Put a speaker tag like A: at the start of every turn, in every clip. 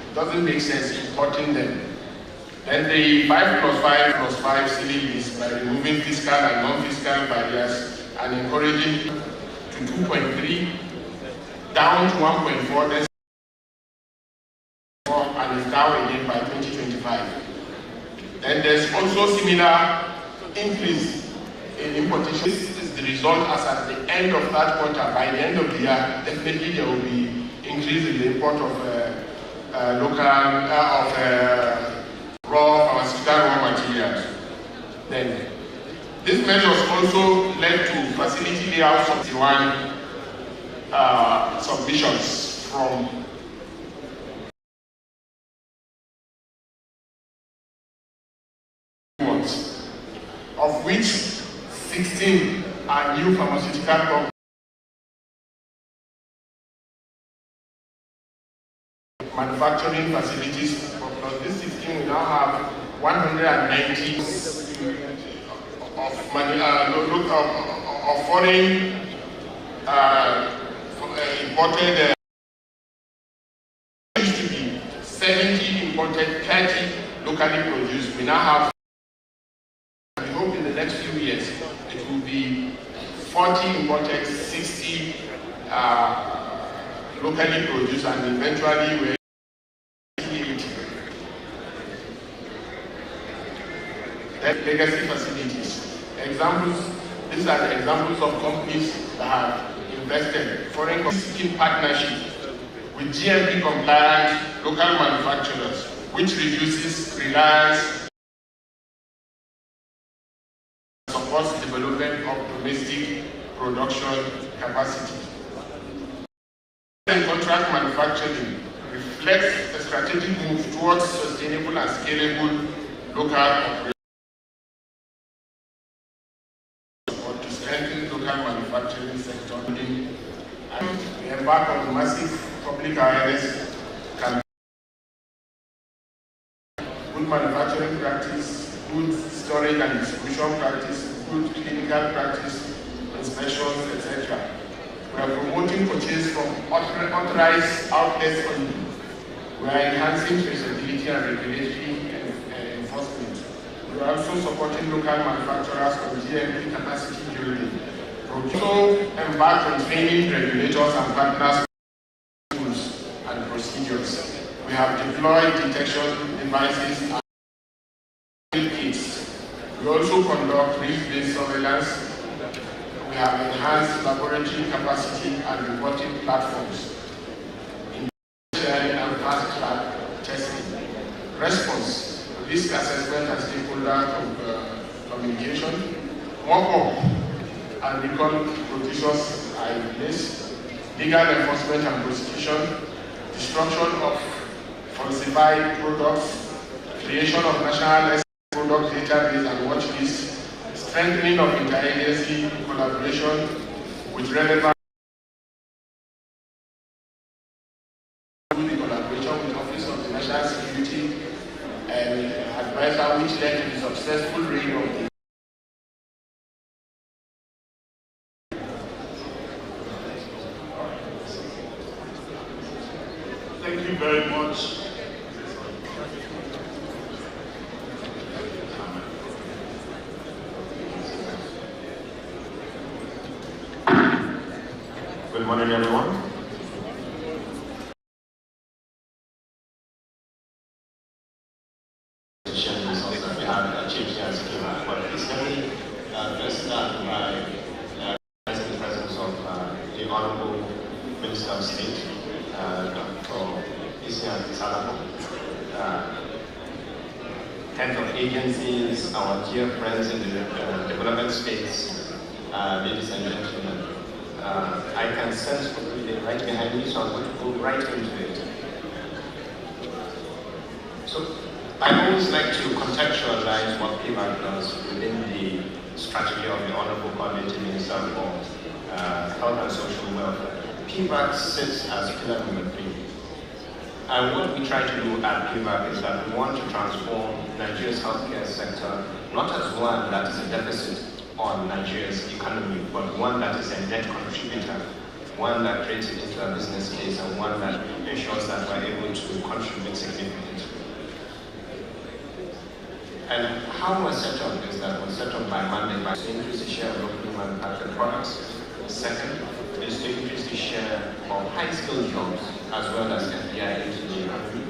A: It doesn't make sense importing them. Then the 5+5+5 ceiling is by removing fiscal and non-fiscal barriers and encouraging to 2.3, down to 1.4, then and is down again by 2025. Then there's also similar increase in importation. This is the result as at the end of that quarter. By the end of the year, definitely there will be increase in the import of raw materials. Then these measures also led to facility layout 61 submissions from of which 16 are new pharmaceutical manufacturing facilities. Plus this 16, we now have 190 of foreign imported. Used to be 70 imported, 30 locally produced. We now have. We hope in the next few years it will be 40 imported, 60 locally produced, and eventually we're legacy facilities. Examples, these are the examples of companies that have invested foreign in partnership with GMP compliant local manufacturers, which reduces reliance, supports development of domestic production capacity. Contract manufacturing reflects a strategic move towards sustainable and scalable local operations to strengthen local manufacturing sector. We embark on massive public awareness campaign. Good manufacturing practice, good storage and distribution practice, good clinical practice, inspections, etc. We are promoting purchase from authorized outlets only. We are enhancing traceability and regulatory enforcement. We are also supporting local manufacturers on GMP capacity building. We also embark on training regulators and partners tools and procedures. We have deployed detection devices and kits. We also conduct risk-based surveillance. We have enhanced laboratory capacity and reporting platforms in sharing and fast-track testing. Response, risk assessment and stakeholder communication, mock-up and recall procedures are in place, legal enforcement and prosecution, destruction of falsified products, creation of national product database and watch lists, strengthening of interagency collaboration with relevant collaboration with Office of the National Security and Advisor, which led to the successful reign of the Thank you very much.
B: Good morning, everyone. We have achieved here as a but recently, let's start by the presence of the Honorable Minister of State, Dr. Isian Salako, head of agencies, our dear friends in the development space, ladies and gentlemen. I can sense what we're right behind me, so I'm going to go right into it. So I always like to contextualize what PVAC does within the strategy of the Honorable Coordinating Minister for Health and Social Welfare. PVAC sits as pillar number 3. And what we try to do at PVAC is that we want to transform Nigeria's healthcare sector not as one that is a deficit on Nigeria's economy, but one that is a net contributor, one that creates it into a business case, and one that ensures that we're able to contribute And how we're set up is that we're set up by mandate by to increase the share of locally manufactured products. Second is to increase the share of high-skilled jobs as well as FDI into the economy.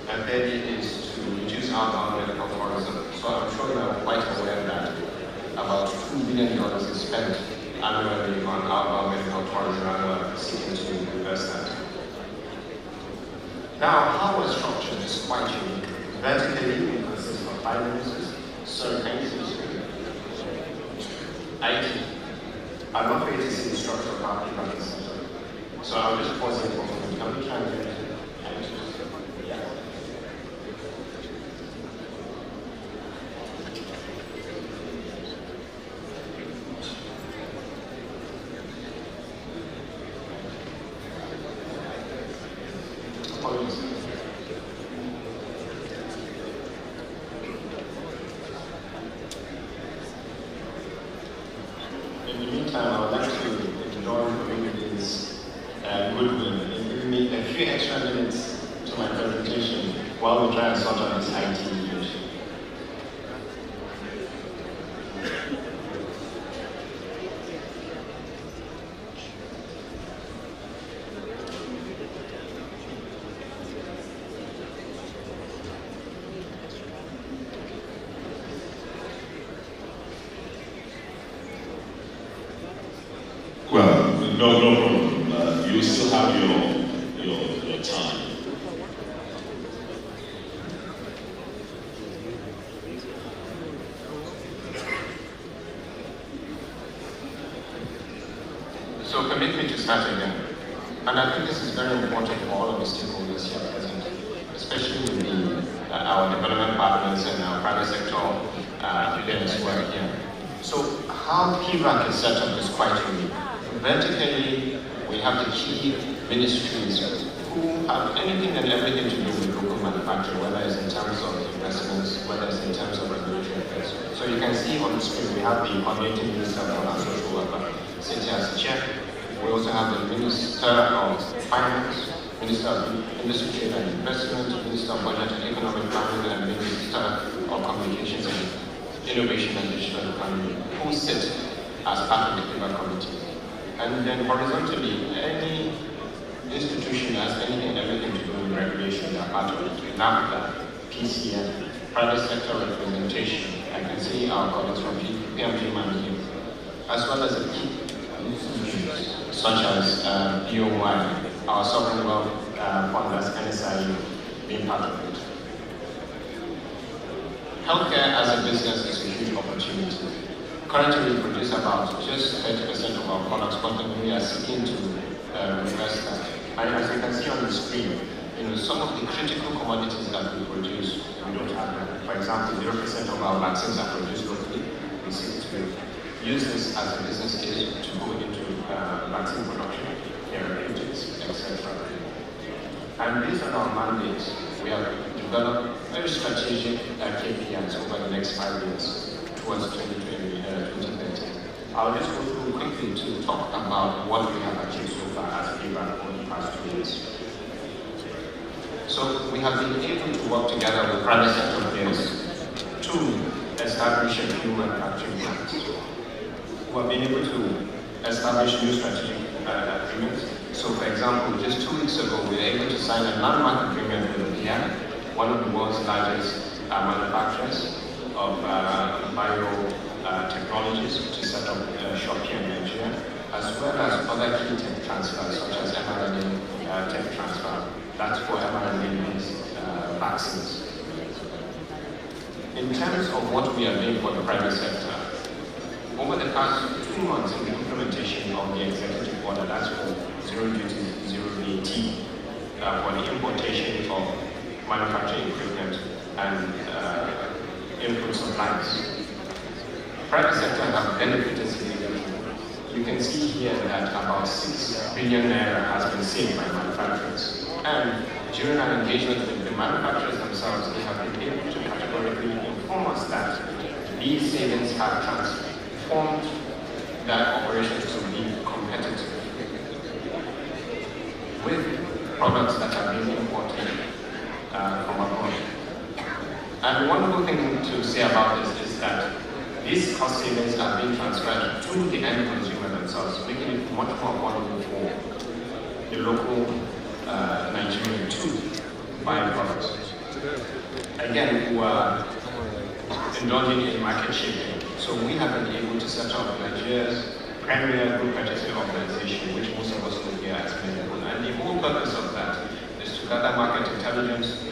B: And thirdly is to reduce outbound medical tourism. So I'm sure you're quite aware that about $2 billion is spent annually on outbound medical tourism, and we're seeking to reverse that. Now, how we're structured is quite unique. Vertically, we consist of 5 ministries. So, can you see the screen? IT. I'm not going to see the structure of our people in the center. So I'll just pause it for a moment. Can we try and get it? Yeah. Apologies. In the meantime, I would like to enjoy community's goodwill and give me a few extra minutes to my presentation while we try and sort out this IT issue.
C: Well, no problem. You still have your time.
B: So permit me to start again. And I think this is very important for all of the stakeholders here present, especially with our development partners and our private sector leaders who are here. So how PVAC is set up is quite unique. Vertically, we have the key ministries who have anything and everything to do with local manufacturing, whether it's in terms of investments, whether it's in terms of regulatory affairs. So you can see on the screen, we have the coordinating minister for our social welfare, sitting as the chair. We also have the Minister of Finance, Minister of Industry, Trade and Investment, Minister of Budget and Economic Planning, and Minister of Communications and Innovation and Digital Economy, who sit as part of the PVAC committee. And then horizontally, any institution has anything and everything to do with regulation, they are part of it. NAFTA, PCM, private sector representation. I can see our colleagues from PMG here, as well as the key institutions such as BOY, our sovereign wealth fund as NSIU, being part of it. Healthcare as a business is a huge opportunity. Currently, we produce about just 30% of our products, but we are seeking to reverse that. And as you can see on the screen, some of the critical commodities that we produce, we don't have them. For example, 0% of our vaccines are produced locally. We seek to use this as a business case to go into vaccine production, therapeutics, etc. And based on our mandates, we have developed very strategic KPIs over the next 5 years towards 2030. I'll just go through quickly to talk about what we have achieved so far as PVAC over the past 2 years. So we have been able to work together with private sector players to establish a few manufacturing plants. We have been able to establish new strategic agreements. So for example, just 2 weeks ago, we were able to sign a landmark agreement with BIA, one of the world's largest manufacturers of biotechnologies, to set up shop here in Nigeria, as well as other key tech transfers such as mRNA tech transfer. That's for mRNA-based vaccines. In terms of what we are doing for the private sector, over the past 2 months in the implementation of the executive order, that's for zero duty, zero VAT, for the importation of manufacturing equipment and input supplies. Private sector have benefited significantly. You can see here that about 6 billion naira has been saved by manufacturers. And during our engagement with the manufacturers themselves, they have been able to categorically inform us that these savings have transformed their operations to be competitive with products that are being imported from abroad. And the wonderful thing to say about this is that these cost savings are being transferred to the end consumer themselves, making it much more affordable for the local Nigerian to buy products. Again, we are indulging in market shaping. So we have been able to set up Nigeria's premier group purchasing organization, which most of us know here as Medical. And the whole purpose of that is to gather market intelligence,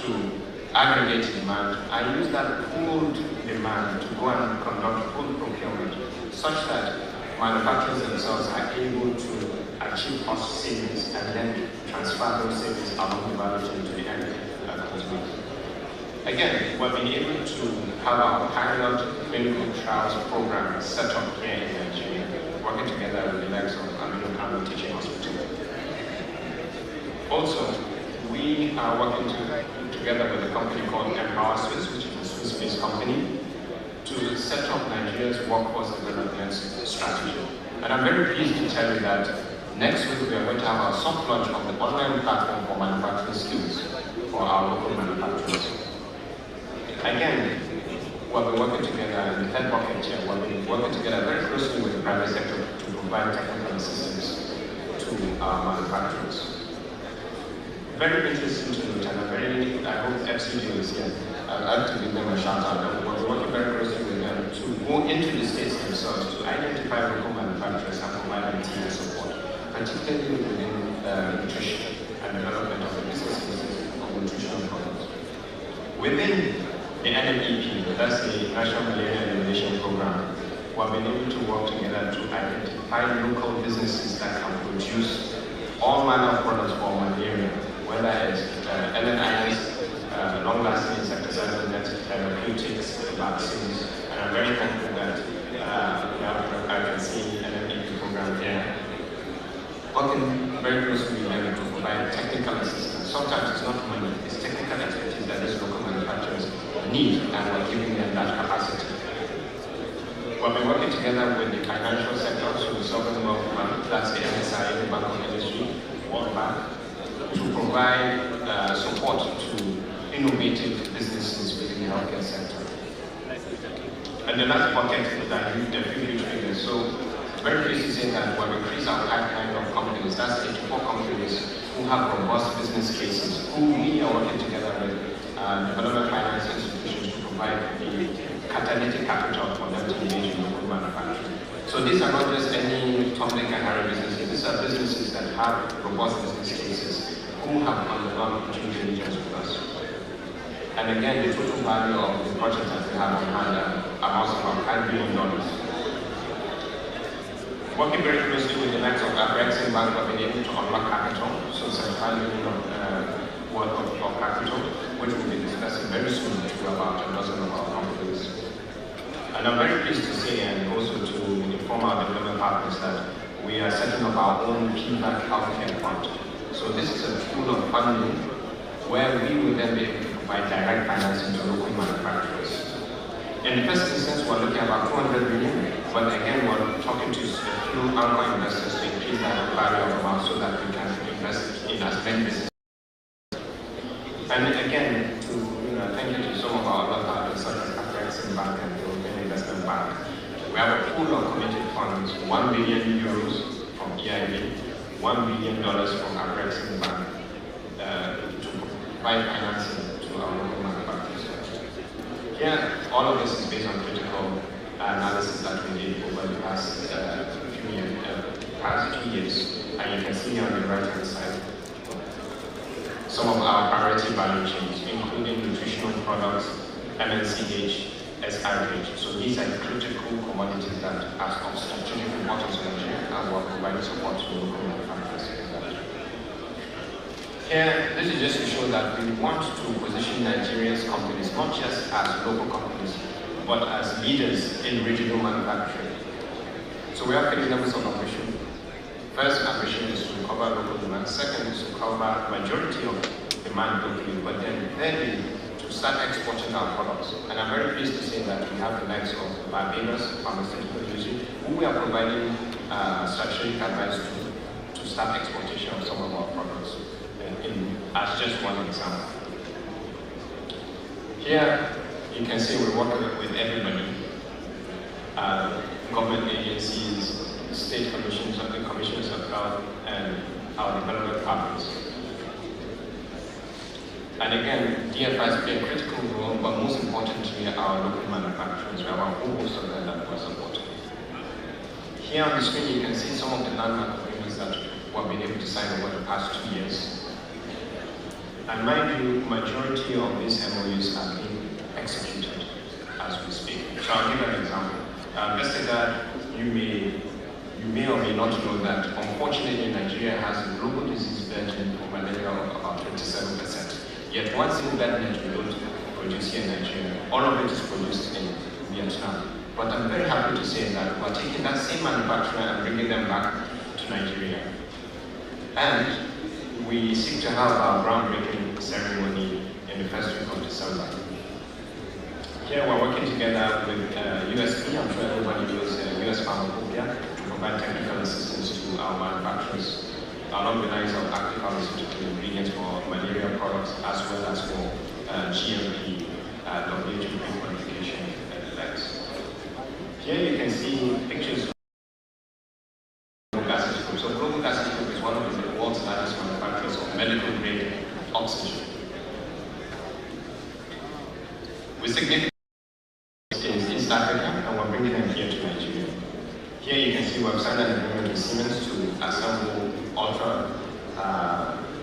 B: to aggregate demand, and use that pooled demand to go and conduct pooled procurement, such that manufacturers themselves are able to achieve cost savings and then transfer those savings along the value chain to the end consumer. Again, we've been able to have our pilot clinical trials program set up here in Nigeria, working together with the likes of Aminu Kano Teaching Hospital. Also, we are working together with a company called HAUSA, which is a Swiss-based company, to set up Nigeria's workforce development strategy. And I'm very pleased to tell you that next week we are going to have our soft launch of the online platform for manufacturing skills for our local manufacturers. Again, we've been working together in the third bucket here, we've been working together very closely with the private sector to provide technical assistance to our manufacturers. Very interesting to note, and I hope FCG is here. I'd like to give them a shout out. We're working very closely with them to go into the states themselves to identify local manufacturers and provide them team support, particularly within nutrition and development of the businesses of nutritional products. Within the NMEP, that's the National Malaria Elimination Program, we've been able to work together to identify local businesses that can produce all manner of products for malaria, whether it's LNIs, long-lasting insecticidal nets, therapeutics, vaccines, and I'm very thankful that I can see an NMEP program here. Working very closely with them to provide technical assistance. Sometimes it's not money, it's technical expertise that these local manufacturers need, and we're giving them that capacity. We've been working together with the financial sector, so the Sovereign Wealth Fund, that's the MSI, the Bank of Industry, World Bank, to provide support to innovative businesses within the healthcare sector. And the last bucket is that you the few figures. So very pleased to say that we've increased our pipeline of companies, that's 84 companies who have robust business cases, who we are working together with development finance institutions to provide the catalytic capital for them to engage in local manufacturing. So these are not just any Tom, Dick, and Harry businesses, these are businesses that have robust business cases who have undergone due diligence with us. And again, the total value of the project that we have on hand amounts to about $5 billion. Working very closely with the likes of Exim Bank, we've been able to unlock capital, so $75 million worth of capital, which we'll be discussing very soon to about a dozen of our companies. And I'm very pleased to say, and also to inform our development partners, that we are setting up our own PVAC healthcare fund. So this is a pool of funding where we will then be able to provide direct financing to local manufacturers. In the first instance, we're looking at about 200 million, but again, we're talking to a few anchor investors to increase that value of amount so that we can invest in as many businesses. And again, to thank you to some of our other partners, such as Exim Bank and the European Investment Bank. We have a pool of committed funds, €1 billion from EIB, $1 billion from Exim Bank to provide financing to our local manufacturers. Here, all of this is based on critical analysis that we did over the past few years, and you can see on the right-hand side some of our priority value chains, including nutritional products, MNCH, SRH. So these are critical commodities that are of strategic importance to Nigeria, and we're providing support to local manufacturers. Here, this is just to show that we want to position Nigeria's companies not just as local companies, but as leaders in regional manufacturing. So we have 3 levels of ambition. First ambition is to cover local demand. Second is to cover majority of demand locally, but then thirdly, to start exporting our products. And I'm very pleased to say that we have the likes of Barbados Pharmaceutical Industry, who we are providing strategic advice to start exportation of some of our products, as just one example. Here, you can see we work with everybody. Government agencies, state commissions of health, and our development partners. And again, DFIs play a critical role, but most importantly, our local manufacturers. We have a whole host of them that we're supporting. Here on the screen, you can see some of the landmark agreements that we've been able to sign over the past 2 years. And mind you, majority of these MOUs have been executed as we speak. So I'll give an example. Let's say that you may or may not know that unfortunately Nigeria has a global disease burden for malaria of about 27%. Yet one single bed net we don't produce here in Nigeria. All of it is produced in Vietnam. But I'm very happy to say that we're taking that same manufacturer and bringing them back to Nigeria. And we seek to have our groundbreaking ceremony in the first week of December. Here we're working together with USP, I'm sure everybody knows US Pharmacopoeia, to provide technical assistance to our manufacturers along the lines of active pharmaceutical ingredients for malaria products as well as for GMP, WHO pre-qualification effects. Here you can see pictures of Global Gases Group. So Global Gases Group is one of the world's largest manufacturers of medical grade oxygen. With significant in East Africa, and we're bringing them here to Nigeria. Here you can see we've signed an agreement with Siemens to assemble ultra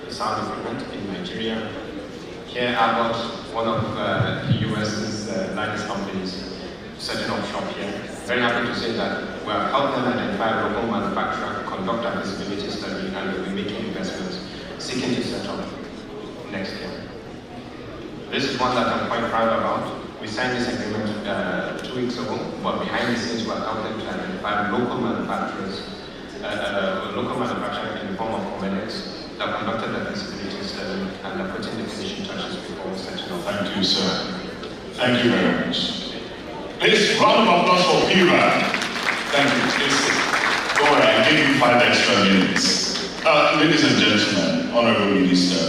B: sound equipment in Nigeria. Here Abbott, one of the US's largest companies, setting up shop here. Very happy to say that we have helped them identify a local manufacturer, conduct a feasibility study, and we'll be making investments, seeking to set up next year. This is one that I'm quite proud about. We signed this agreement 2 weeks ago, but behind the scenes we're helping to identify local manufacturers, in the form of Comedics, that conducted the feasibility study and are putting the finishing touches before setting up.
C: Thank you, sir. Thank you very much. Please, round of applause for Pira. Thank you. Please, go ahead, I give you 5 extra minutes. Ladies and gentlemen, Honorable Minister,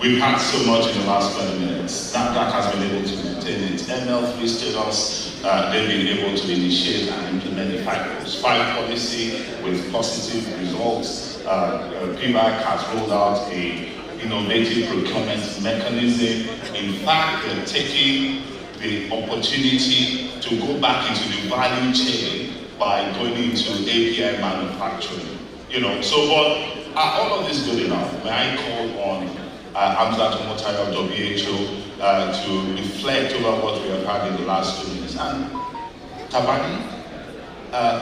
C: we've had so much in the last 20 minutes. NAFDAC has been able to maintain its ML3 status. They've been able to initiate and implement the 5+5 policy with positive results. PBAC has rolled out an innovative procurement mechanism. In fact, they're taking the opportunity to go back into the value chain by going into API manufacturing. But are all of this good enough? May I call on Hamza Tomotayo of WHO to reflect over what we have had in the last 2 minutes. And Tabani,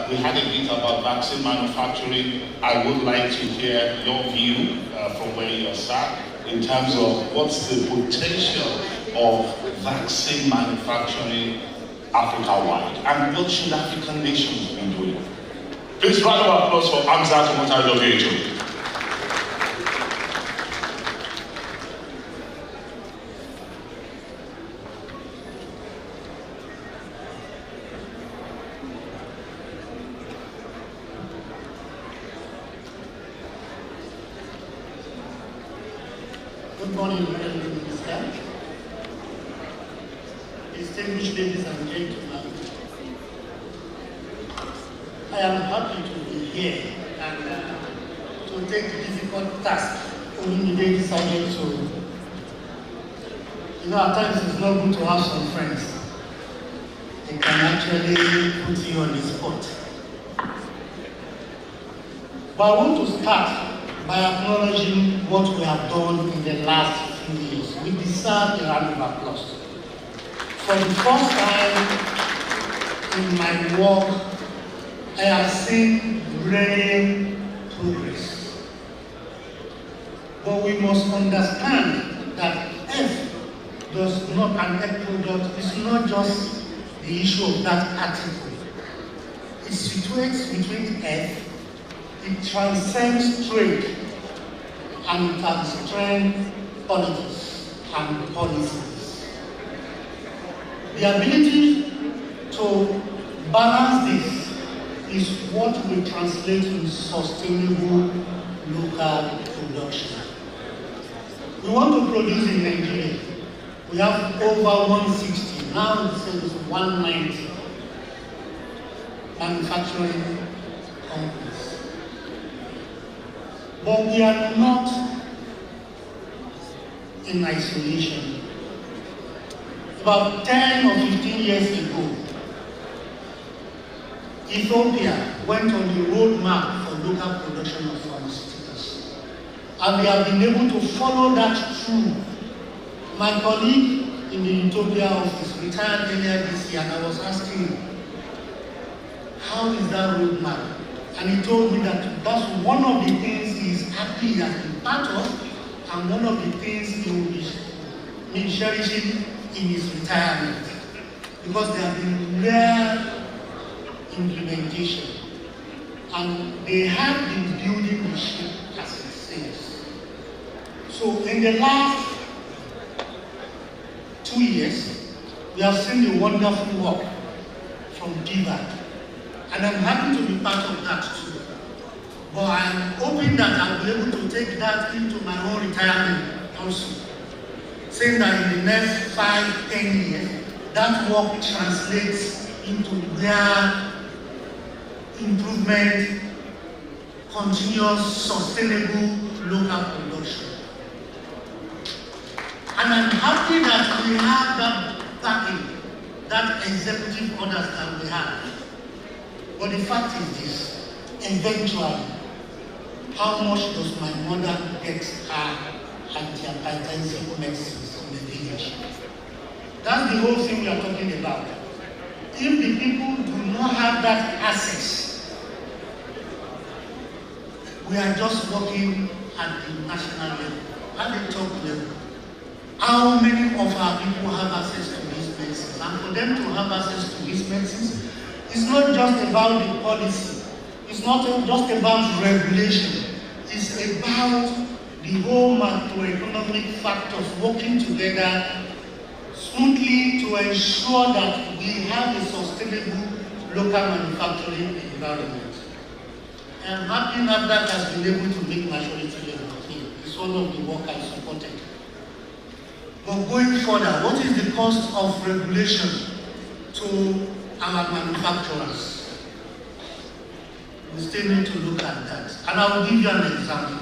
C: we had a bit about vaccine manufacturing. I would like to hear your view from where you're sat in terms of what's the potential of vaccine manufacturing Africa-wide, and what should African nations be doing? Please round of applause for Hamza Tomotayo of WHO.
D: Good morning, Honorable Minister. Distinguished ladies and gentlemen, I am happy to be here and to take the difficult task when they decided to. At times it's not good to have some friends. They can actually put you on the spot. But I want to start by acknowledging what we have done in the last few years. We deserve a round of applause. For the first time in my work, I have seen great progress. But we must understand that F does not, an F product is not just the issue of that article. It situates between F. It transcends trade and it has strength politics and policies. The ability to balance this is what will translate in sustainable local production. We want to produce in Nigeria. We have over 160, now it's 190 manufacturing companies. But we are not in isolation. About 10 or 15 years ago, Ethiopia went on the roadmap for local production of pharmaceuticals. And they have been able to follow that through. My colleague in the Ethiopia office retired earlier this year, and I was asking him, how is that roadmap? And he told me that that's one of the things he's happy he has been part of, and one of the things he will be cherishing in his retirement. Because there have been rare implementation, and they have been building the ship as it sails. So in the last 2 years, we have seen the wonderful work from DIVA, and I'm happy to be part of that too. But I'm hoping that I'll be able to take that into my own retirement also, saying that in the next 5-10 years, that work translates into real improvement, continuous, sustainable local production. And I'm happy that we have that backing, that executive orders that we have. But the fact is this, eventually, how much does my mother get her anti-hypertensive medicines in the village? That's the whole thing we are talking about. If the people do not have that access, we are just working at the national level, at the top level. How many of our people have access to these medicines? And for them to have access to these medicines, it's not just about the policy. It's not just about regulation. It's about the whole macroeconomic factors working together smoothly to ensure that we have a sustainable local manufacturing environment. I'm happy that has been able to make majority level here. It's one of the work I supported. But going further, what is the cost of regulation to our manufacturers? We still need to look at that. And I will give you an example.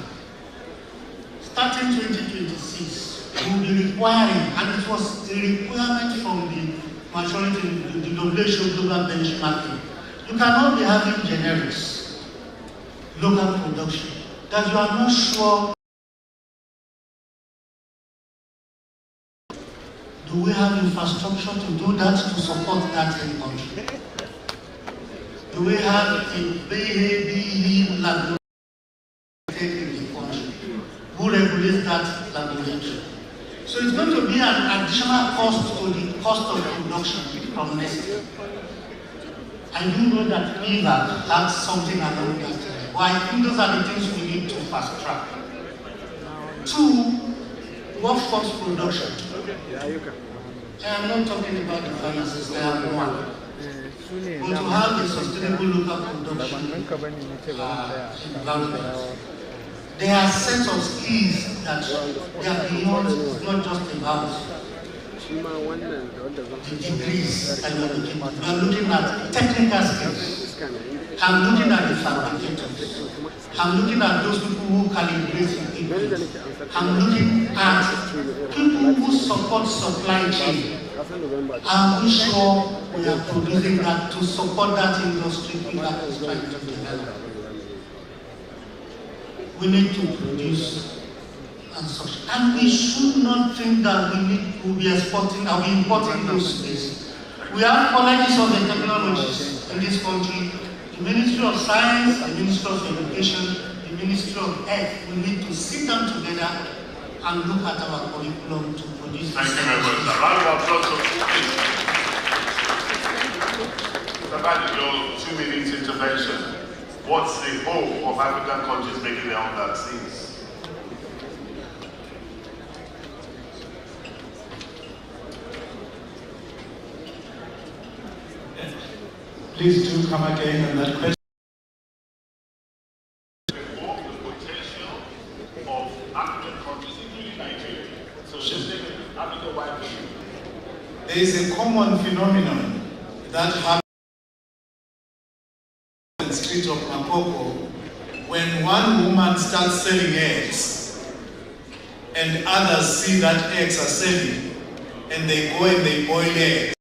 D: Starting 2026, we will be requiring, and it was a requirement from the majority, the WHO global benchmarking. You cannot be having generics, local production, that you are not sure. Do we have infrastructure to do that, to support that in country? Do we have a BABE laboratory in the country? Who regulates that laboratory? So it's going to be an additional cost to the cost of production from next year. I do know that PIVA has something along that line. But I think those are the things we need to fast track. 2, workforce production. I am not talking about the finances, I am one. But to have a sustainable local production environment, there are sets of skills that they are beyond. It's not just about the degrees that we are looking at. We are looking at technical skills. I'm looking at the fabricators. I'm looking at those people who calibrate equipment. I'm looking at people who support supply chain. And we sure we are producing that to support that industry that is trying to develop. We need to produce and such. And we should not think that we will be exporting or be importing those space. We have colleges of the technologies in this country. The Ministry of Science, the Ministry of Education, the Ministry of Health, we need to sit down together and look at our curriculum to produce.
C: Thank you very much, sir. Round of applause for Mr. your 2 minutes intervention. What's the hope of African countries making their own vaccines?
E: Please do come again on that question.
C: The potential of African countries, including Nigeria. So
E: There is a common phenomenon that happens in the street of Makoko when one woman starts selling eggs and others see that eggs are selling and they go and they boil eggs.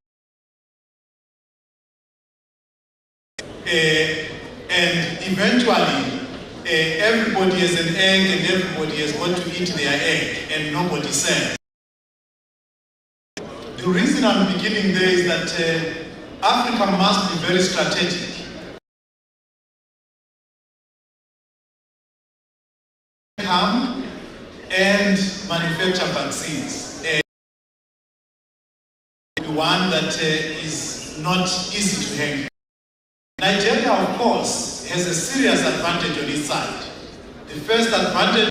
E: And eventually everybody has an egg and everybody has got to eat their egg and nobody sells. The reason I'm beginning there is that Africa must be very strategic. Come and manufacture vaccines. The one that is not easy to handle. Nigeria, of course, has a serious advantage on its side. The first advantage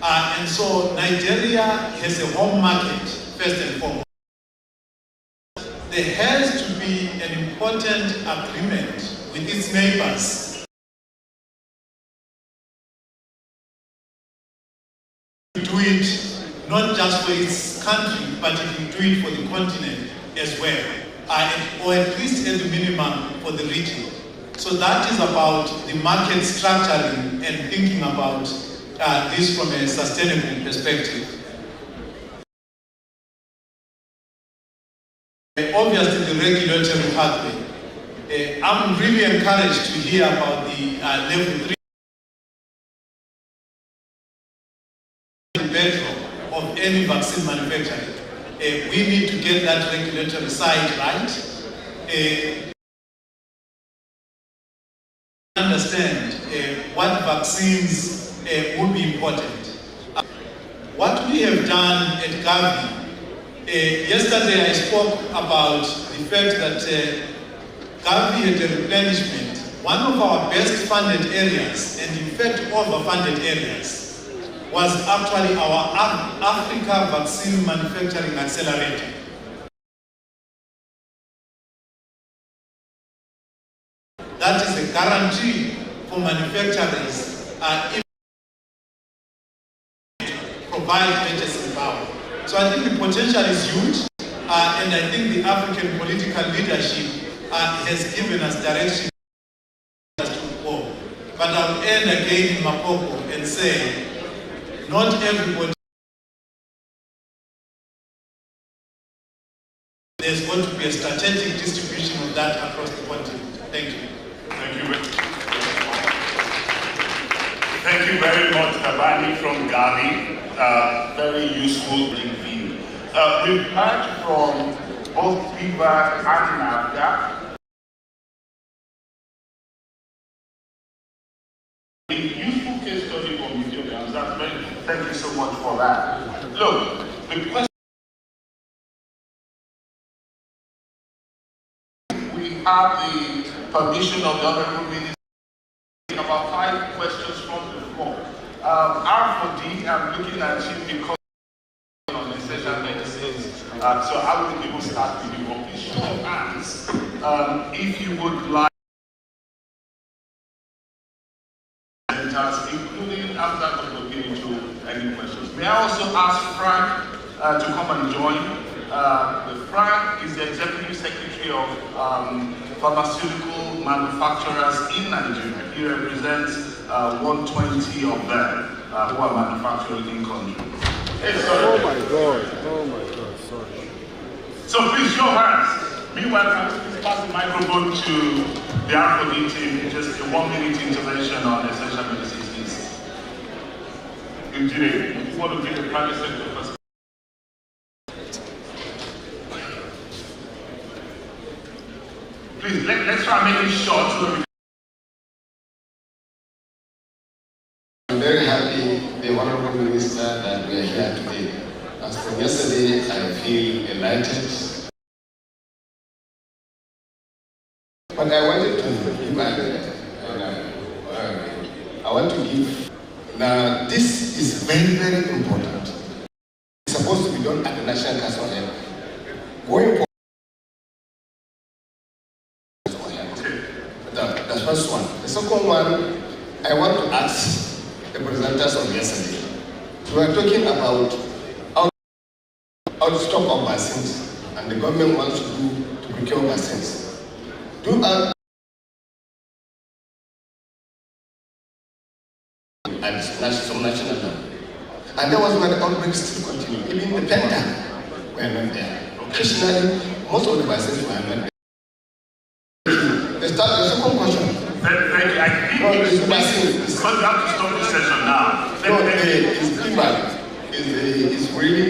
E: and so Nigeria has a home market, first and foremost. There has to be an important agreement with its neighbors to do it not just for its country, but it will do it for the continent as well, or at least at the minimum for the region. So that is about the market structuring and thinking about this from a sustainable perspective. Obviously, the regulatory pathway. I'm really encouraged to hear about the level 3 bedrock of any vaccine manufacturing. We need to get that regulatory side right. Understand what vaccines would be important. What we have done at Gavi, yesterday I spoke about the fact that Gavi had a replenishment. One of our best funded areas, and in fact overfunded areas, was actually our Africa Vaccine Manufacturing Accelerator. That is a guarantee for manufacturers if provide purchasing power. So I think the potential is huge, and I think the African political leadership has given us direction to go. But I'll end again in Makoko and say, not everybody. There's going to be a strategic distribution of that across the continent. Thank you.
C: Thank you. Thank you very much, Tabani from Gavi. Very useful view. We've heard from both PIVAC and NAFDA. A useful case study from Ethiopians. That's very. Thank you so much for that. Look, the question. We have the permission of the Honorable Minister. About 5 questions from the floor. R4D, I'm looking at you because on essential medicines. So I will even start with you. Please show of hands if you would like, including after the looking into any questions. May I also ask Frank to come and join? Frank is the Executive Secretary of Pharmaceutical Manufacturers in Nigeria. He represents 120 of them who are manufacturing in country. Hey,
F: oh my God, sorry.
C: So please show hands. Meanwhile, can we please pass the microphone to the R4D team, just a 1-minute intervention on essential medicines, please. Engineer, if you want to give the private sector first. Please, let's try and make it short so that we
G: I'm very happy, the Honorable Minister, that we are here today. As from yesterday, I feel enlightened. But I wanted to give I want to give. Now, this is very, very important. It's supposed to be done at the national council level. Going forward, that's the first one. The second one, I want to ask the representatives of yesterday. We are talking about out-stock of vaccines, and the government wants to procure vaccines. At some national level. And that was where the outbreaks still continue. Even the Penta were not there. Occasionally, most of the vaccines were not there. The second question.
C: Thank you. I think
G: it's vaccine.
C: Because we have to stop this session now.
G: It's feedback. It's really,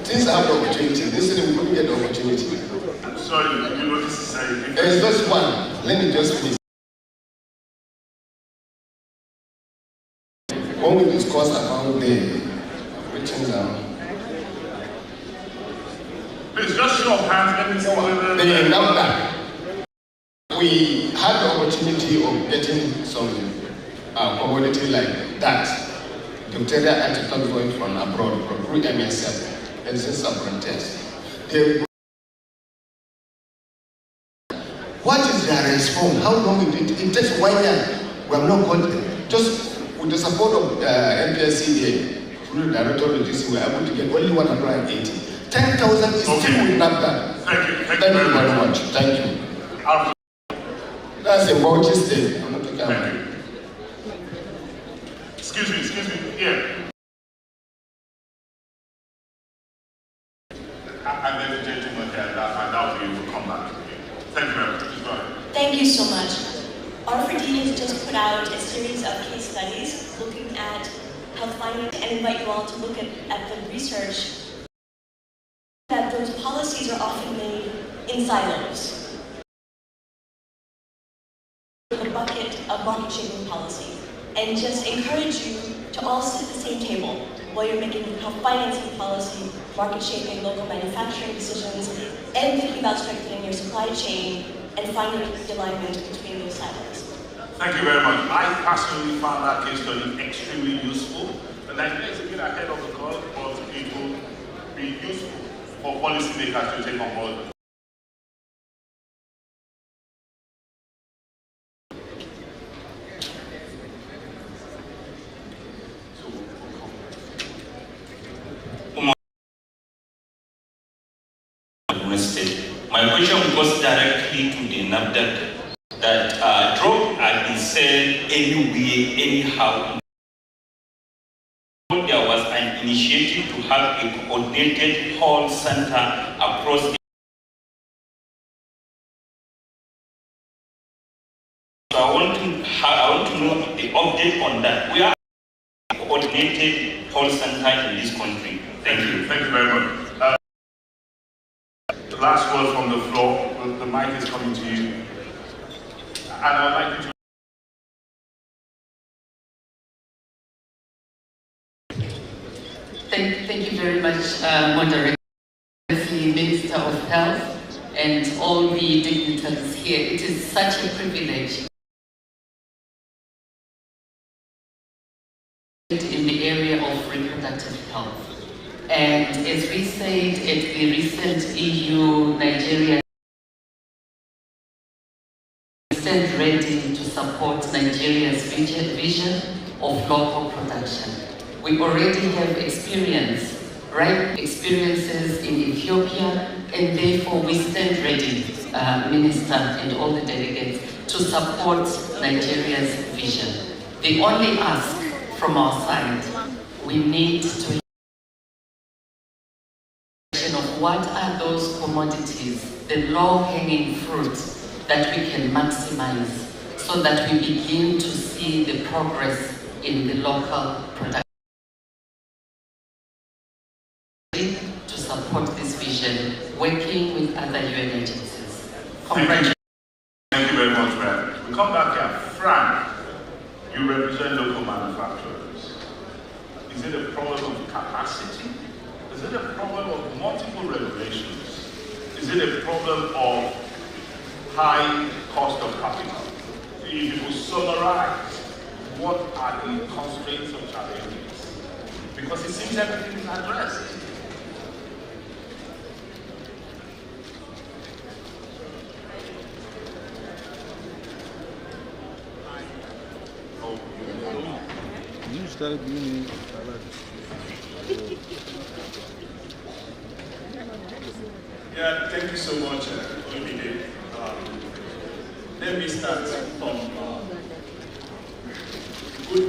G: things have the opportunity. This is we couldn't get the opportunity.
C: I'm sorry, you know this is
G: It's just one. Let me just finish. When we discuss about the reaching down.
C: Please just show of hands, let me see whether
G: the number. We had the opportunity of getting some commodity like that. Diphtheria anticonvulsant from abroad, through MSF, and since frontiers. What is their response? How long it takes 1 year. We have not got it. Just with the support of NPSCDA, through the director of the we were able to get only 180. 10,000 is still with NAFTA.
C: Thank you.
G: Thank you very much. Thank you. That's a Bauchi state. I'm not talking about it.
C: Excuse me. Here. And then the gentleman there, and that will be come back. Thank you very much. Please go ahead.
H: Thank you so much. R4D has just put out a series of case studies looking at health finance and invite you all to look at the research that those policies are often made in silos. The bucket of market shaping policy, and just encourage you to all sit at the same table while you're making health financing policy, market shaping, local manufacturing decisions, and thinking about strengthening your supply chain and finding alignment between those silos.
C: Thank you very much. I personally found that case study extremely useful, and I think it's a bit ahead of the curve, but it will be useful for policymakers to take on board.
I: My question goes directly to the NAFDAC that drug had been sold anywhere, anyhow. There was an initiative to have a coordinated call center across the So I want to know the update on that. We are a coordinated call center in this country. Thank you.
C: Thank you very much. The last word from the floor. The mic is coming to you. And I'd like you to...
J: Thank you very much, Moderator, Minister of Health, and all the dignitaries here. It is such a privilege in the area of reproductive health. And as we said at the recent EU-Nigeria, we stand ready to support Nigeria's vision of local production. We already have experiences in Ethiopia, and therefore we stand ready, Minister and all the delegates, to support Nigeria's vision. The only ask from our side, we need to of what are those commodities, the low-hanging fruits that we can maximize so that we begin to see the progress in the local production. To support this vision, working with other UN agencies.
C: Thank you very much, ma'am. We come back here. Frank, you represent local manufacturers. Is it a problem of capacity? Is it a problem of multiple regulations? Is it a problem of high cost of capital? If you could summarize, what are the constraints or challenges? Because it seems everything is addressed.
E: Yeah, thank you so much, Olumide. Let me start from the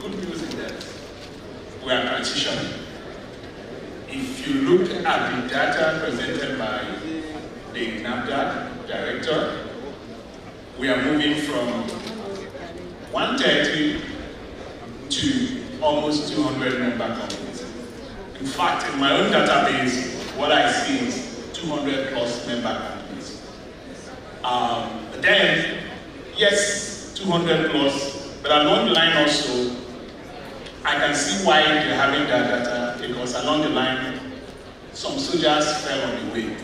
E: good news is that we are transitioning. If you look at the data presented by the NAFDAC director, we are moving from 130 to almost 200 member companies. In fact, in my own database, what I see is 200 plus member companies. But then, yes, 200 plus, but along the line also, I can see why they're having that data, because along the line, some soldiers fell on the way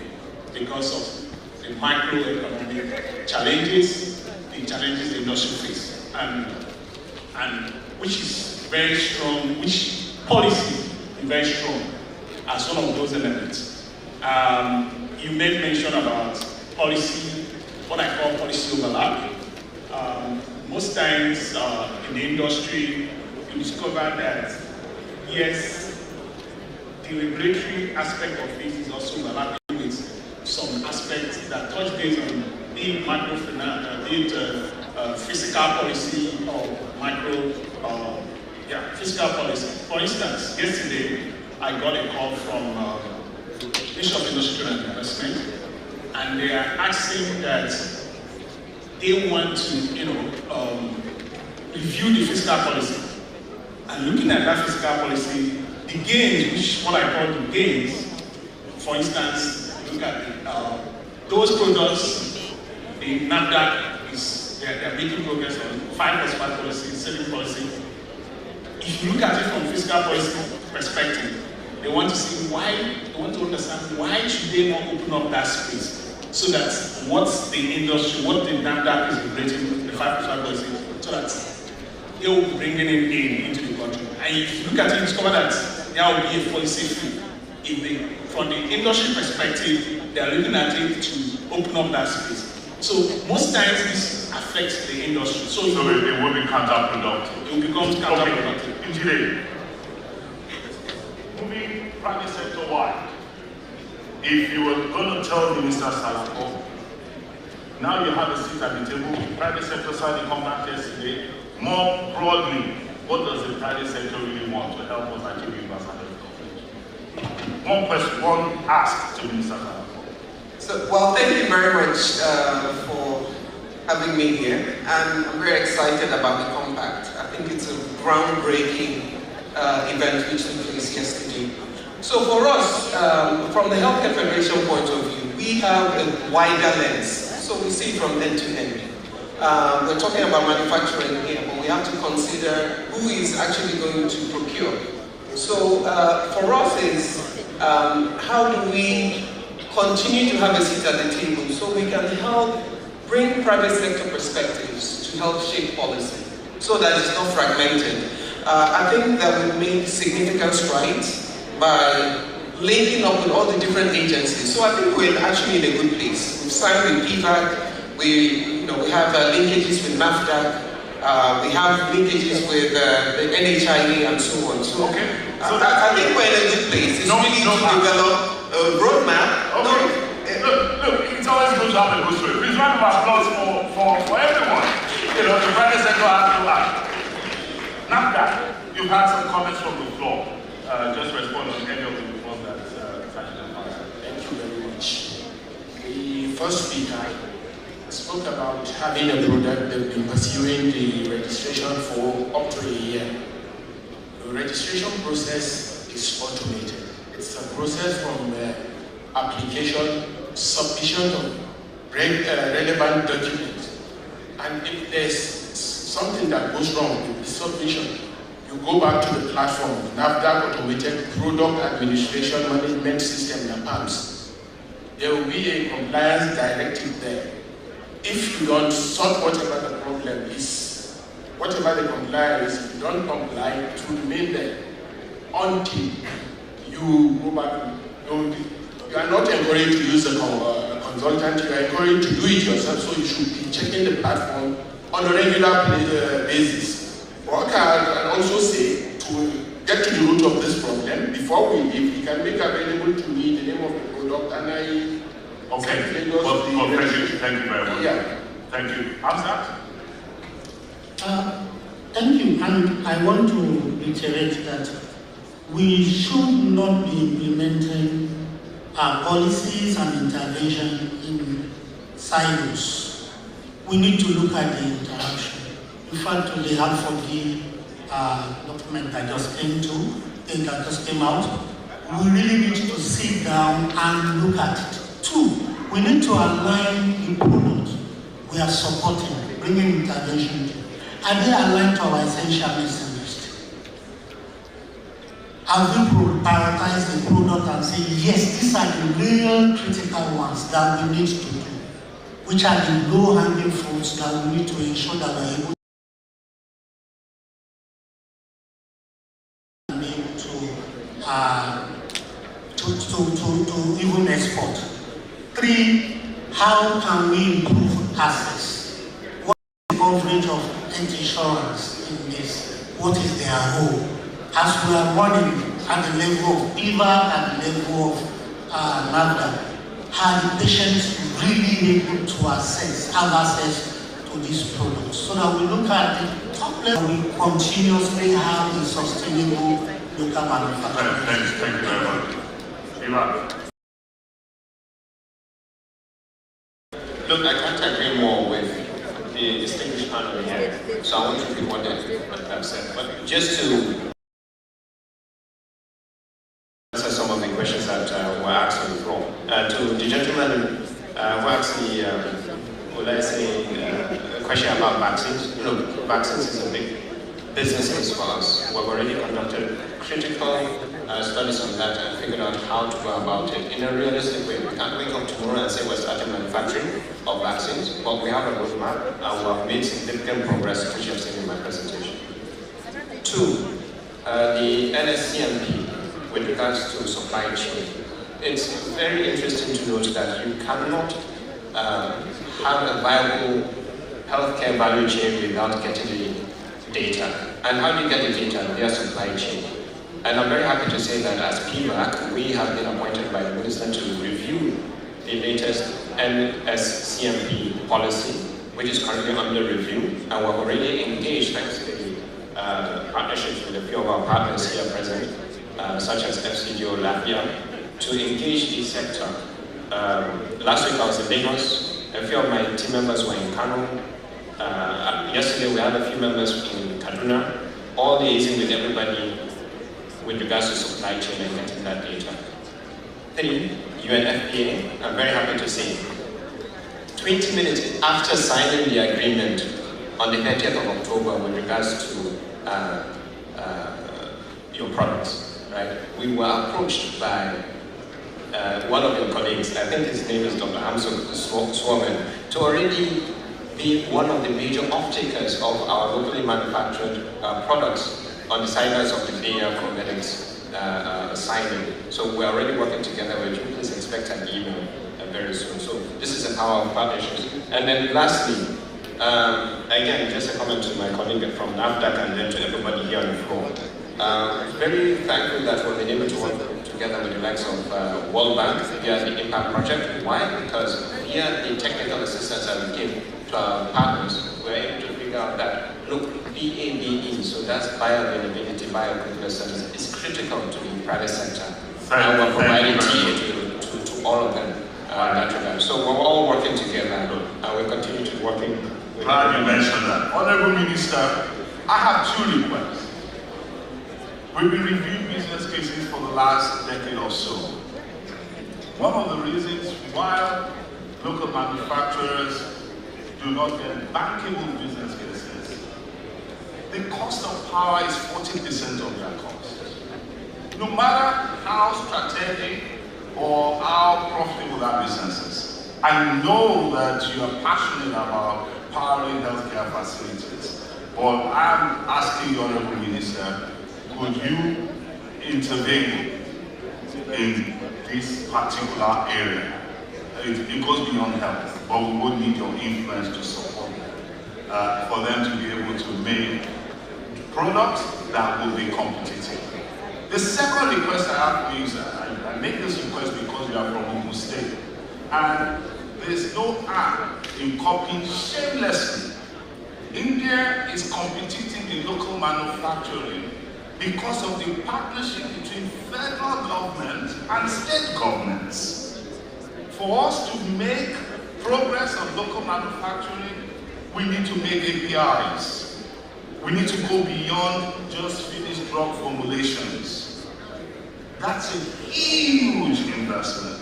E: because of the macroeconomic challenges, the challenges the industry face, and which is very strong, which policy is very strong as one of those elements. You made mention about policy, what I call policy overlap. Most times in the industry, you discover that, yes, the regulatory aspect of it is also overlapping with some aspects that touch base on the microfinance, be it fiscal policy or fiscal policy. For instance, yesterday I got a call from Ministry of Industry and Investment, and they are asking that they want to, review the fiscal policy. And looking at that fiscal policy, the gains, which what I call the gains, for instance, look at those products, the NAFDAC they're making progress on 5+5 policy, saving policy. If you look at it from fiscal policy perspective, they want to see they want to understand why should they not open up that space, so that what the NAFDAC is regulating, the 5+5 policy, so that they will be bringing it into the country. And if you look at it, you discover that there will be a policy fee. From the industry perspective, they are looking at it to open up that space. So most times this affects the industry. So
C: it will be counterproductive.
E: It will become counterproductive.
C: Okay. Engineer, moving private sector wide, if you were going to tell Minister Salako, now you have a seat at the table, private sector signed a compact yesterday, more broadly, what does the private sector really want to help us achieve universal health coverage? One question, one ask to Minister Salako.
K: So, well, thank you very much for having me here, and I'm very excited about the compact. I think it's a groundbreaking event which took place yesterday. So for us, from the Healthcare Federation point of view, we have a wider lens, so we see from end to end. We're talking about manufacturing here, but we have to consider who is actually going to procure. So for us is, how do we continue to have a seat at the table so we can help bring private sector perspectives to help shape policy so that it's not fragmented. I think that we made significant strides by linking up with all the different agencies. So I think we're actually in a good place. We've signed with PVAC, we have linkages with NAFDAC, we have linkages with the NHIA and so on. So, I think we're in a good place. It's really to develop a roadmap.
C: Okay. Look, it's always good to have a good story. Please round of applause for everyone. The private sector has to act. NAFDAC, you've had some comments from the floor. Just respond on any of the ones that
A: Thank you very much. The first speaker spoke about having a product they've been pursuing the registration for up to a year. The registration process is automated. It's a process from application, submission of relevant documents. And if there's something that goes wrong with the submission, you go back to the platform, NAFDAC Automated Product Administration Management System, NAPAMS. There will be a compliance directive there. If you don't sort whatever the problem is, whatever the compliance is, if you don't comply, it will remain there until you go back. You are not encouraged to use a consultant, you are encouraged to do it yourself, so you should be checking the platform on a regular basis. What I can also say get to the root of this problem. Before we leave, he can make available to me the name of the product, and I...
C: Okay, thank you very much.
A: Yeah.
C: Thank you. HAUSA?
D: Thank you, and I want to reiterate that we should not be implementing our policies and intervention in silos. We need to look at the interaction. In fact, the half of the document I just came out, we really need to sit down and look at it. 2, we need to align the product we are supporting, bringing intervention to. Are they aligned to our essential medicine list? Have we prioritized the product and say, yes, these are the real critical ones that we need to do, which are the low-hanging fruits that we need to ensure that we're able to even export. 3, how can we improve access? What is the coverage of health insurance in this? What is their role? As we are running at the level of IVA, at the level of NAFDA, are the patients really able to have access to these products? So that we look at the top level, we continuously have a sustainable local manufacturing.
C: Thank you very much. Ivan.
B: Look, I can't agree more with the distinguished panel here, so I want to repeat what I've said. But just to answer some of the questions that were asked on the floor. To the gentleman who asked a question about vaccines. You know, vaccines is a big business case for us. We've already conducted critical studies on that and figured out how to go about it in a realistic way. We can't wake up tomorrow and say we're starting manufacturing of vaccines, but we have a roadmap and we have made significant progress, which you have seen in my presentation. 2, the NSCMP with regards to supply chain. It's very interesting to note that you cannot have a viable healthcare value chain without getting the data. And how do you get the data? Via supply chain. And I'm very happy to say that as PVAC, we have been appointed by the Minister to review the latest NSCMP policy, which is currently under review. And we're already engaged, thanks to the partnerships with a few of our partners here present, such as FCGO Latvia, to engage the sector. Last week I was in Lagos. A few of my team members were in Kano. Yesterday we had a few members in Kaduna, all liaising with everybody with regards to supply chain and getting that data. 3, UNFPA, I'm very happy to say, 20 minutes after signing the agreement on the 30th of October with regards to your products, right? We were approached by one of your colleagues, I think his name is Dr. Hamson Swarman, to already be one of the major off-takers of our locally manufactured products on the sidelines of the Bay Area Cosmetics signing. So we're already working together with you. Please expect an email very soon. So this is the power of partnerships. And then lastly, again, just a comment to my colleague from NAFDAC and then to everybody here on the floor. Very thankful that we've been able to work together with the likes of World Bank via the Impact Project. Why? Because via the technical assistance that we give to our partners, we're able to figure out that, look, BABE, so that's bioavailability, bioequivalence, is critical to the private sector. And we're providing TA to all of them in that regard. So we're all working together and we'll continue to working with
C: Glad you mentioned that. Honorable Minister, I have 2 requests. We've been reviewing business cases for the last decade or so. One of the reasons why local manufacturers do not get bankable business cases, the cost of power is 40% of their cost. No matter how strategic or how profitable that business is, I know that you are passionate about powering healthcare facilities, but I'm asking the Honorable Minister, could you intervene in this particular area? It goes beyond health, but we would need your influence to support them, for them to be able to make products that will be competitive. The second request I have for you is I make this request because you are from Ogun State. And there's no harm in copying shamelessly. India is competitive in local manufacturing because of the partnership between federal government and state governments. For us to make progress on local manufacturing, we need to make APIs. We need to go beyond just finished drug formulations. That's a huge investment.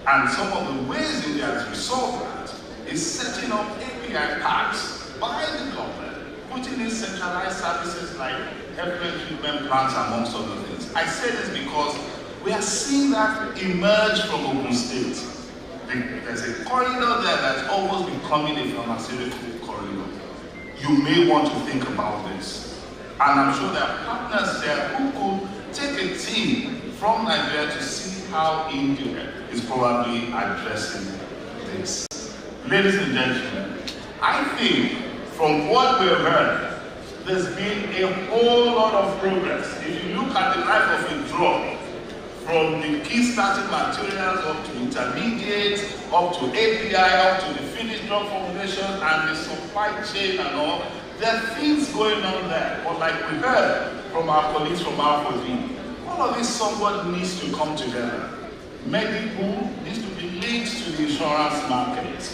C: And some of the ways India has resolved that is setting up API parks by the government, putting in centralized services like effluent treatment plants, amongst other things. I say this because we are seeing that emerge from Ogun State. There's a corridor there that's almost becoming a pharmaceutical corridor. You may want to think about this. And I'm sure there are partners there who could take a team from Nigeria to see how India is probably addressing this. Ladies and gentlemen, I think from what we've heard, there's been a whole lot of progress. If you look at the life of a drug, from the key starting materials up to intermediates, up to API, up to the finished drug formulation and the supply chain and all, there are things going on there. But like we heard from our colleagues from R4D, all of this somewhat needs to come together. Medical needs to be linked to the insurance market.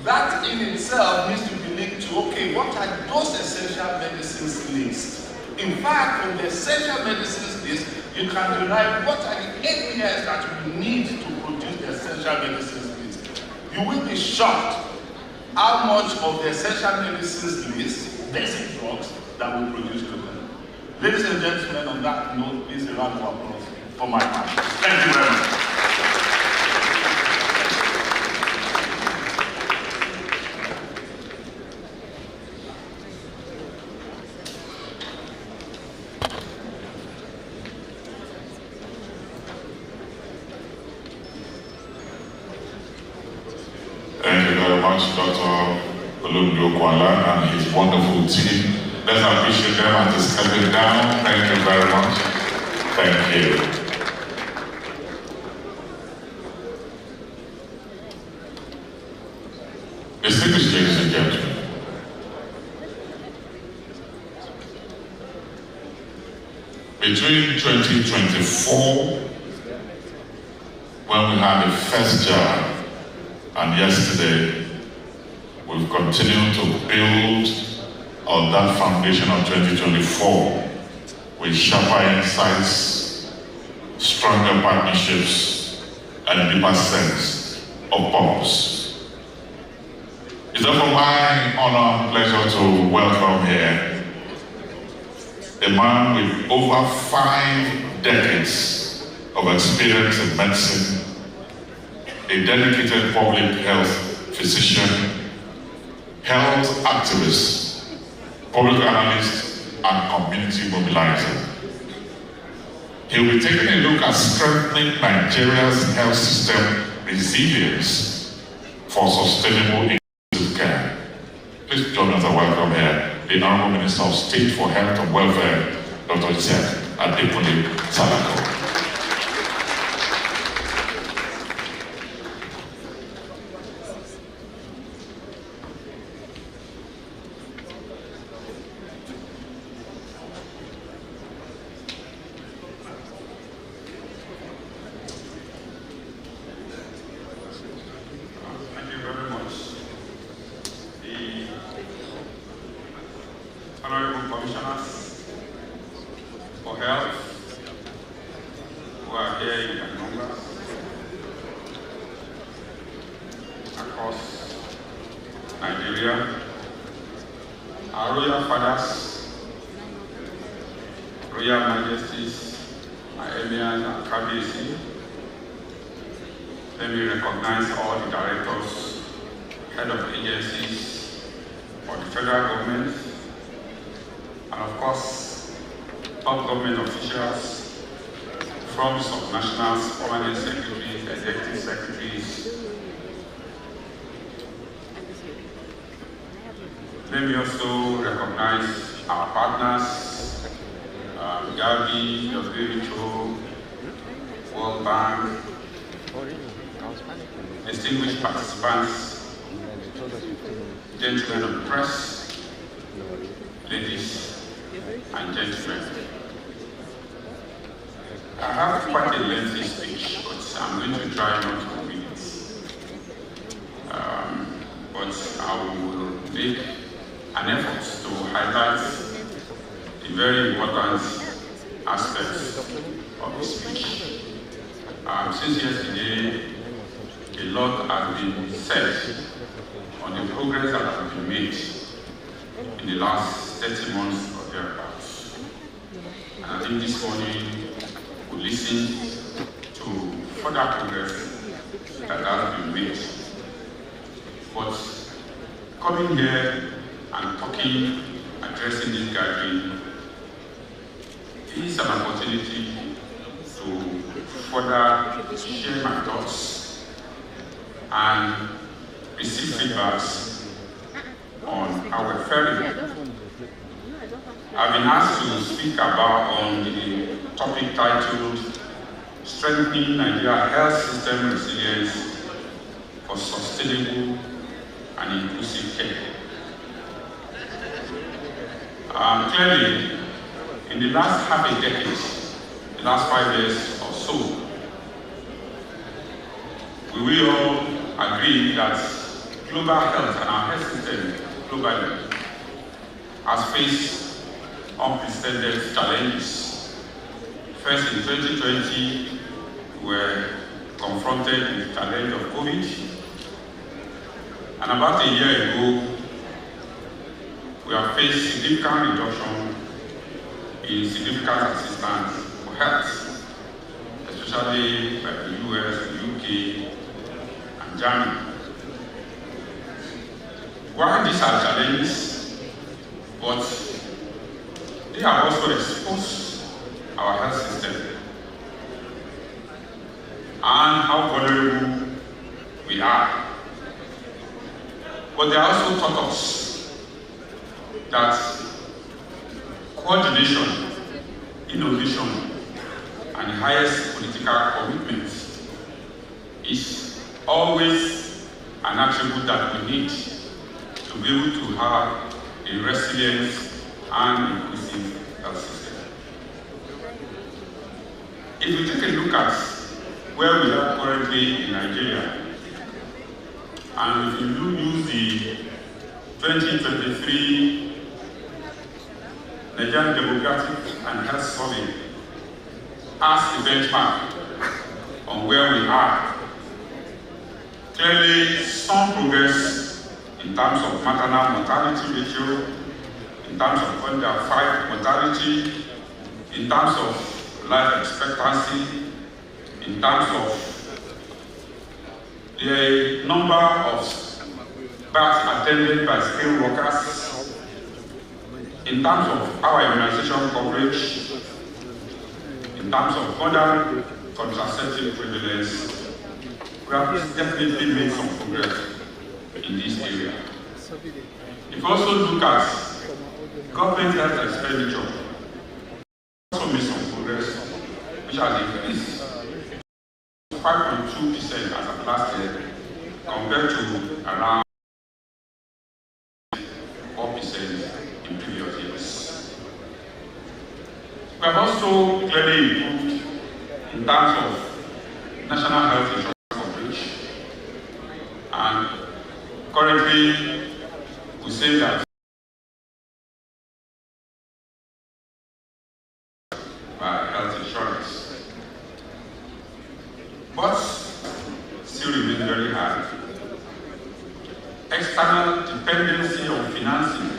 C: That in itself needs to be linked to, okay, what are those essential medicines list? In fact, from the essential medicines list, you can derive what are the APIs that we need to produce the essential medicines list. You will be shocked how much of the essential medicines list, basic drugs, that we produce locally. Ladies and gentlemen, on that note, please a round of applause for my part. Thank you very much.
L: Dr. Olumide Okwala and his wonderful team. Let's appreciate them and to stepping down. Thank you very much. Thank you. Distinguished ladies and gentlemen, between 2024, when we had the first jab, and yesterday, we've continued to build on that foundation of 2024 with sharper insights, stronger partnerships, and a deeper sense of purpose. It's therefore my honor and pleasure to welcome here a man with over 5 decades of experience in medicine, a dedicated public health physician, health activist, public analyst, and community mobilizer. He will be taking a look at strengthening Nigeria's health system resilience for sustainable inclusive care. Please join us and welcome here the Honorable Minister of State for Health and Welfare, Dr. Joseph Adekunle Salako.
M: Honorable Commissioners for Health who are here in their numbers across Nigeria, our Royal Fathers, Royal Majesties, my Emirs and Kabiyesi. Let me recognize all the directors, head of agencies for the federal government, and of course, top government officials, from subnationals, permanent secretaries, executive secretaries. Let me also recognize our partners, Gavi, WHO, World Bank, distinguished participants, gentlemen of the press, ladies and gentlemen. I have quite a lengthy speech, but I'm going to try not to read it. But I will make an effort to highlight the very important aspects of the speech. Since yesterday, a lot has been said on the progress that has been made in the last 30 months or thereabouts. And I think this morning we listen to further progress that has been made. But coming here and talking, addressing this gathering is an opportunity to further share my thoughts and receive feedbacks on how we're faring. I've been asked to speak on the topic titled Strengthening Nigeria Health System Resilience for Sustainable and Inclusive Care. Clearly, in the last half a decade, the last 5 years or so, we will all agree that global health and our health system globally has faced unprecedented challenges. First, in 2020, we were confronted with the challenge of COVID. And about a year ago, we have faced significant reduction in significant assistance for health, especially by the US, the UK, and Germany. While these are challenges, but they have also exposed our health system and how vulnerable we are. But they also taught us that coordination, innovation, and the highest political commitment is always an attribute that we need to be able to have a resilient and inclusive health system. If we take a look at where we are currently in Nigeria, and if you use the 2023 Nigerian Demographic and Health Survey as a benchmark on where we are, clearly some progress in terms of maternal mortality ratio, in terms of under 5 mortality, in terms of life expectancy, in terms of the number of births attended by skilled workers, in terms of our immunization coverage, in terms of other contraceptive prevalence, we have definitely made some progress in this area. If you also look at government health expenditure, we also made some progress, which has increased 5.2% as of last year, compared to around 4% in previous years. We have also clearly improved in terms of national health insurance coverage, and currently we say that by health insurance, but still remains very high. External dependency on financing.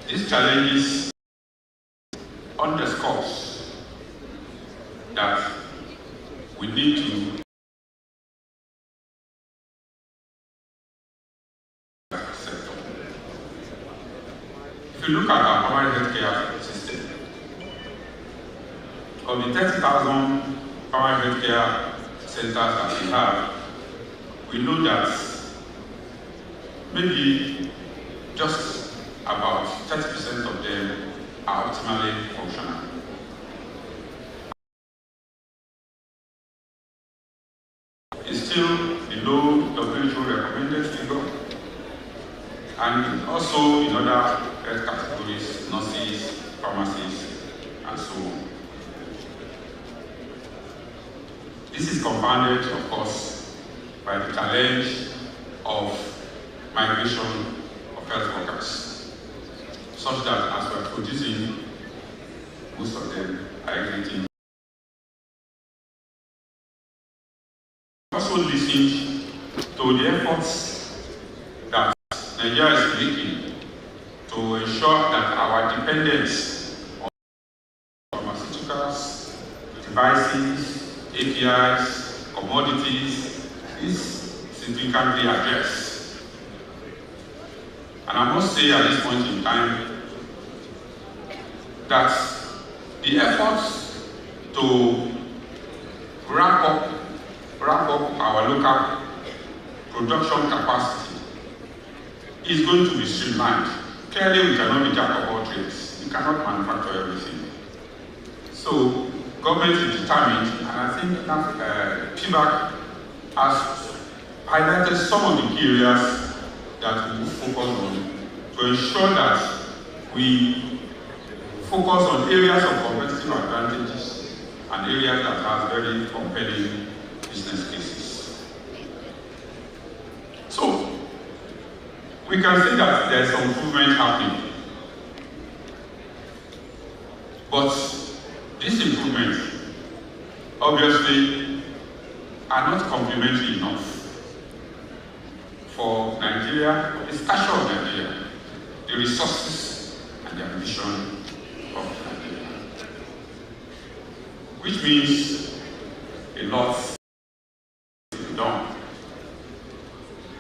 M: These challenges underscores that we need to sector. If you look at our primary healthcare system, of the 30,000 primary healthcare centers that we have, we know that maybe just about 30% of them are optimally functional. It's still below WHO recommended figure, and also in other health categories, nurses, pharmacists, and so on. This is compounded, of course, by the challenge of migration of health workers, such that as we're producing, most of them are exiting. Also listened to the efforts that Nigeria is making to ensure that our dependence on pharmaceuticals, devices, APIs, commodities is significantly addressed. And I must say at this point in time that the efforts to wrap up our local production capacity is going to be streamlined. Clearly, we cannot be jack of all trades. We cannot manufacture everything. So, government is determined, and I think that PBAC has highlighted some of the key areas that we will focus on to ensure that we focus on areas of competitive advantages and areas that have very compelling business cases. So, we can see that there's some improvement happening. But these improvements, obviously, are not complementary enough for Nigeria, the stature of Nigeria, the resources and the ambition of Nigeria. Which means a lot to be done.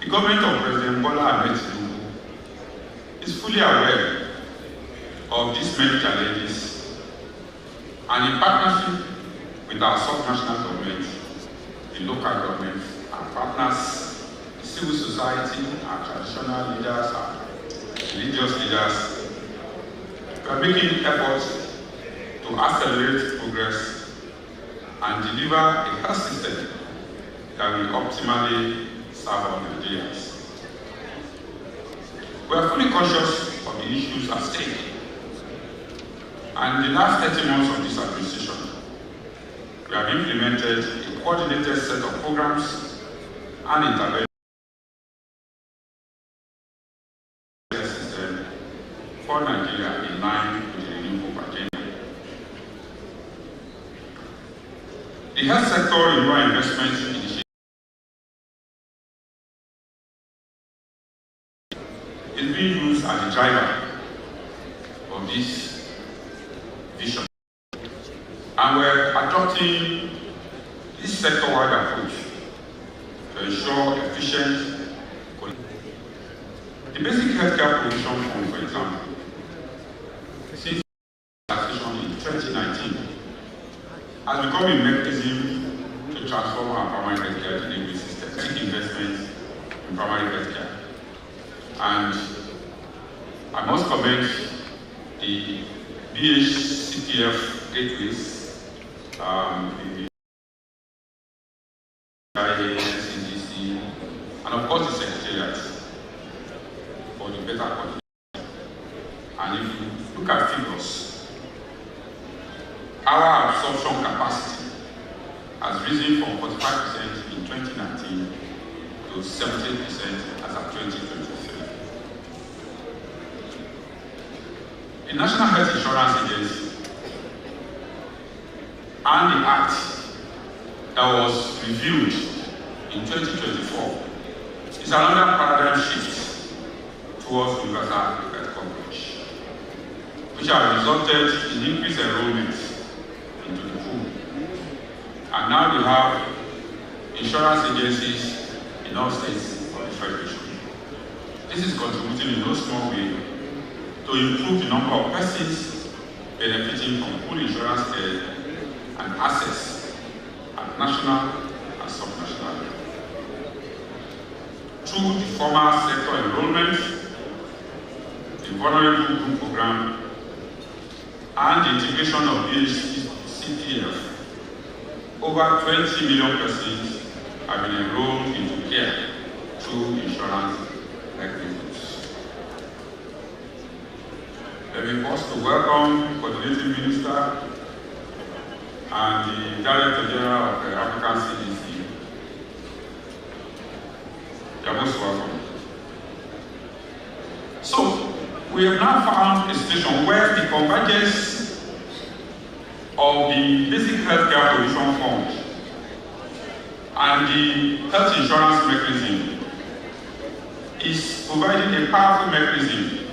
M: The government of President Bola Ahmed Tinubu is fully aware of these many challenges, and in partnership with our subnational government, the local government, our partners, the civil society, our traditional leaders, our religious leaders, we are making efforts to accelerate progress and deliver a health system that will optimally serve all Nigerians. We are fully conscious of the issues at stake, and in the last 30 months of this administration, we have implemented a coordinated set of programs and interventions system for Nigeria in line with the renewable agenda. The health sector renewal investment initiative is being used as a driver of this vision. And we're adopting this sector-wide approach to ensure efficient. The basic healthcare provision fund, for example, since its in 2019, has become a mechanism to transform our primary healthcare delivery system, seek investment in primary healthcare. And I must commend the BHCPF gateways, the CDC, and of course the Secretariat for the better coordination. And if you look at figures, our absorption capacity has risen from 45% in 2019 to 78% as of 2023. The National Health Insurance Agency and the Act that was reviewed in 2024 is another paradigm shift towards universal health coverage, which has resulted in increased enrollment into the pool. And now we have insurance agencies in all states of the Federation. This is contributing in no small way to improve the number of persons benefiting from full insurance care and access at national and subnational level. Through the formal sector enrollment the Vulnerable Group Program, and the integration of CPF, over 20 million persons have been enrolled into care through insurance mechanisms. Let me pause to welcome the Coordinating Minister and the Director General of the African CDC. You are most welcome. So, we have now found a situation where the convergence of the Basic Healthcare Provision Fund and the health insurance mechanism is providing a powerful mechanism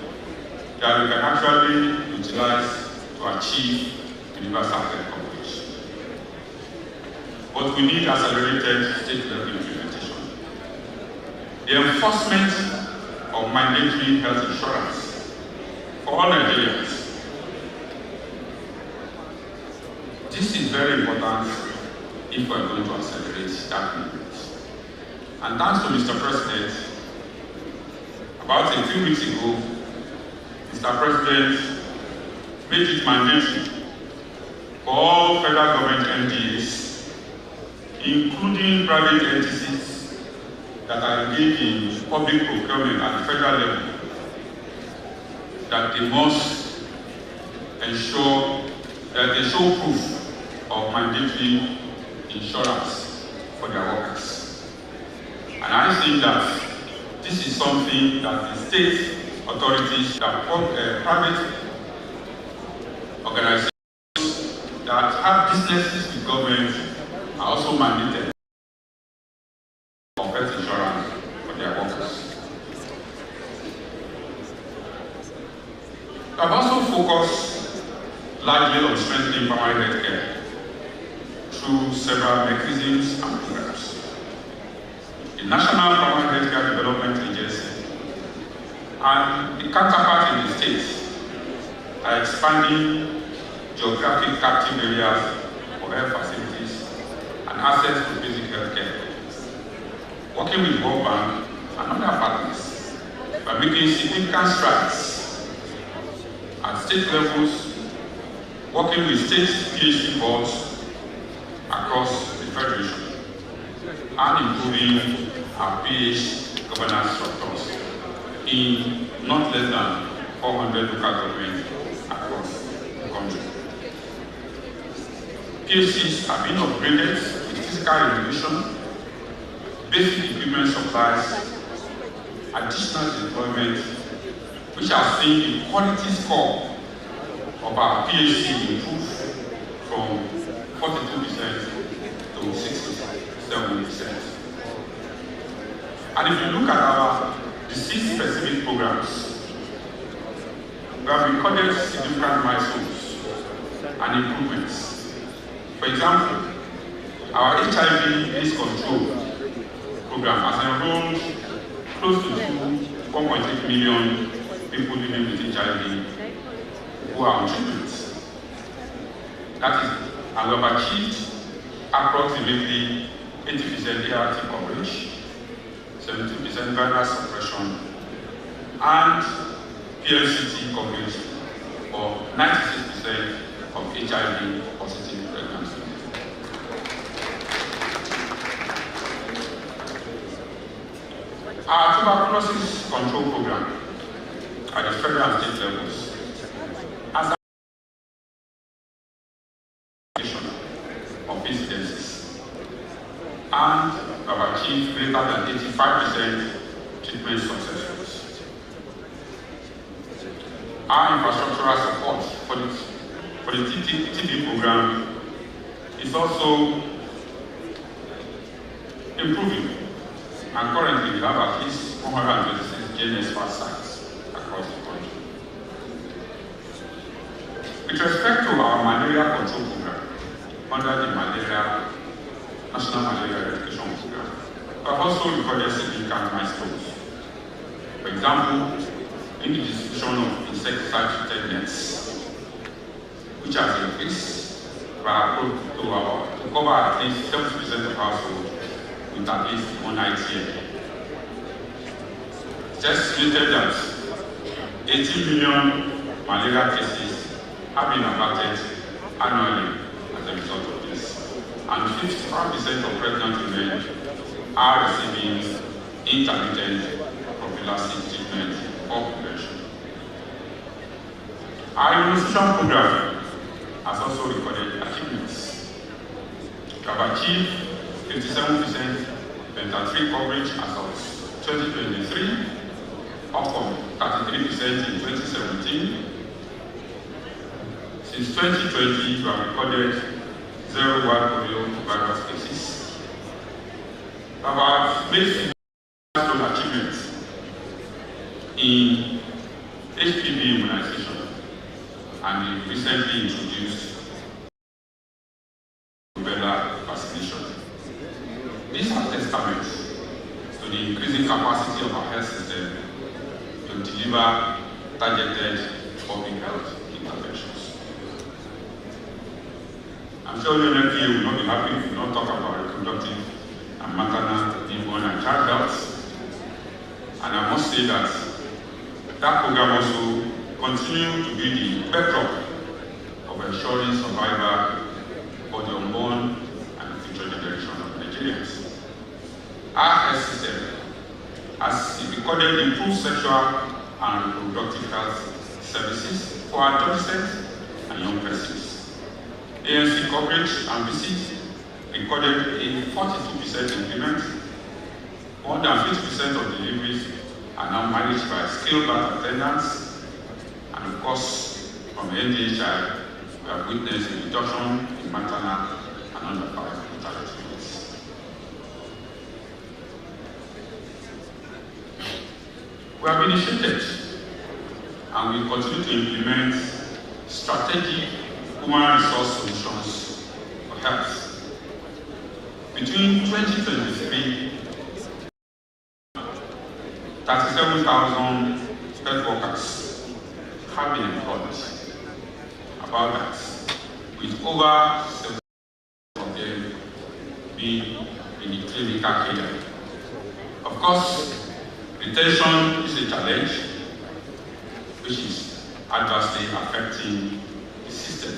M: that we can actually utilize to achieve universal health coverage. But we need accelerated state-level implementation. The enforcement of mandatory health insurance for all Nigerians. This is very important if we are going to accelerate that movement. And thanks to Mr. President, about a few weeks ago, Mr. President made it mandatory for all federal government MDAs, including private entities that are engaged in public procurement at the federal level, that they must ensure that they show proof of mandatory insurance for their workers. And I think that this is something that the state authorities, that private organizations that have businesses with government are also mandated of health insurance for their workers. I've also focused largely on strengthening primary health care through several mechanisms and programs. The National Primary Healthcare Development Agency and the counterpart in the states are expanding geographic captive areas for health facilities and access to basic health care, working with World Bank and other partners by making significant strides at state levels, working with state PhD boards across the Federation, and improving our PH governance structures in not less than 400 local governments across the country. PHCs have been upgraded with physical renovation, basic equipment supplies, additional deployment, which has seen the quality score of our PHC improve from 42% to 67%. And if you look at our disease-specific programs, we have recorded significant milestones and improvements. For example, our HIV/AIDS control program has enrolled close to 1.8 million people living with HIV who are on treatment. That is, and we have achieved approximately 80% ART coverage, 70% viral suppression, and PLCT coverage for 96% of HIV positive pregnancy. Our tuberculosis control program at the federal and state levels has of incidences and have achieved greater than 85% treatment success rates. Our infrastructural support for the TB program is also improving, and currently we have at least 126 GNS sites across the country. With respect to our malaria control program, under the National Malaria Education Program, we have also recorded significant milestones. For example, in the distribution of insecticide-treated nets, which has increased to cover at least 70% of households with at least one ITN. It's estimated that 18 million malaria cases have been averted annually as a result of this. And 55% of pregnant women are receiving intermittent prophylactic treatment or prevention. Our immunization program has also recorded achievements. We have achieved 57% pentathree coverage as of 2023, up from 33% in 2017. Since 2020, we have recorded 0 wild polio virus cases. We have made milestone achievements in HPV immunization, and we recently introduced rubella vaccination. These are testaments to the increasing capacity of our health system to deliver targeted public health interventions. I'm sure you will not be happy if we don't talk about reproductive and maternal, newborn and child health. And I must say that that program also continues to be the bedrock of ensuring survival for the unborn and future generation of Nigerians. Our health system has recorded improved sexual and reproductive health services for adolescents and young persons. ANC coverage and visits recorded a 42% increment. More than 50% of deliveries are now managed by skilled birth attendants. And of course, from NDHI, we have witnessed a reduction in maternal and under 5 mortality rates. We have initiated and we continue to implement strategic human resource solutions for health. Between 2023, 37,000 health workers have been employed. About that, with over 7 of them being in the clinical area. Of course, retention is a challenge which is adversely affecting the system.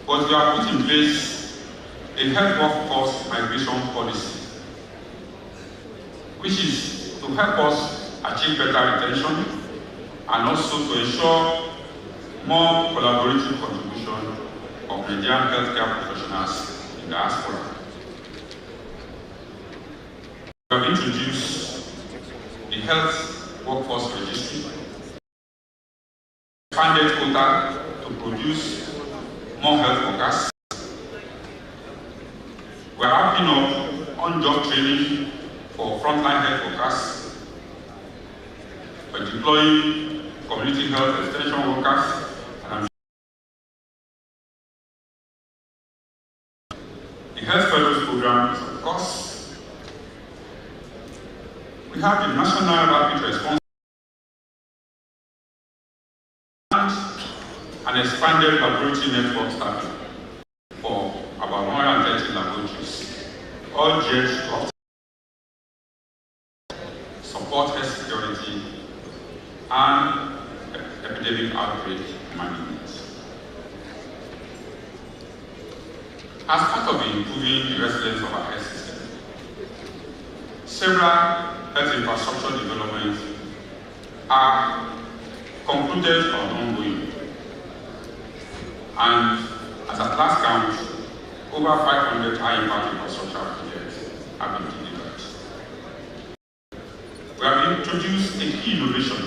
M: But we have put in place a health workforce migration policy, which is to help us achieve better retention and also to ensure more collaborative contribution of Nigerian healthcare professionals in the diaspora. We have introduced the health workforce registry, expanded quota to produce more health workers. We are ramping up on-job training for frontline health workers. We are deploying community health extension workers. The Health Fellows Program is of course. We have the National Rapid Response and expanded laboratory network staffing for about 130 laboratories, all geared to support health security and epidemic outbreak management. As part of improving the resilience of our health system, several health infrastructure developments are concluded or ongoing. And as at last count, over 500 high-impact infrastructure projects have been delivered. We have introduced a key innovation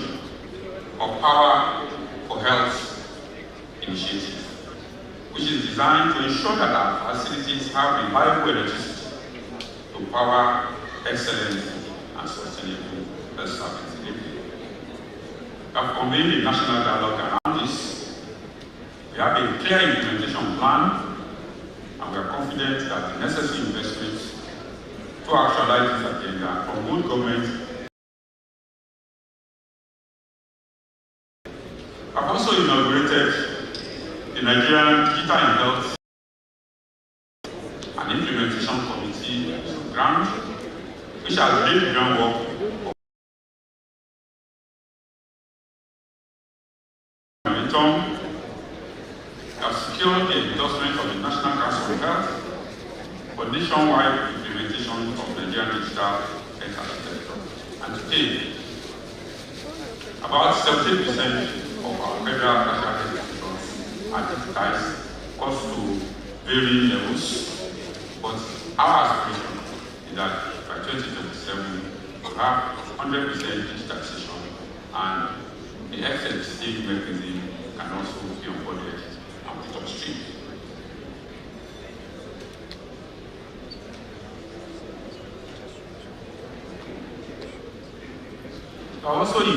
M: of Power for Health initiative, which is designed to ensure that our facilities have reliable electricity to power excellent and sustainable health service delivery. We have convened a national dialogue around this. We have a clear implementation plan, and we are confident that the necessary investments to actualize this agenda from both government. I've also inaugurated the Nigerian Digital and Health and Implementation Committee grant, which has laid the groundwork return, we have secured the endorsement of the National Council of Health for nationwide implementation of Nigerian digital health architecture. And today, about 70% of our federal tertiary institutions are digitized, cost to varying levels, but our aspiration is that by 2027, we'll have 100% digitization, and the excellent state mechanism can also be onboarded and put upstream. Also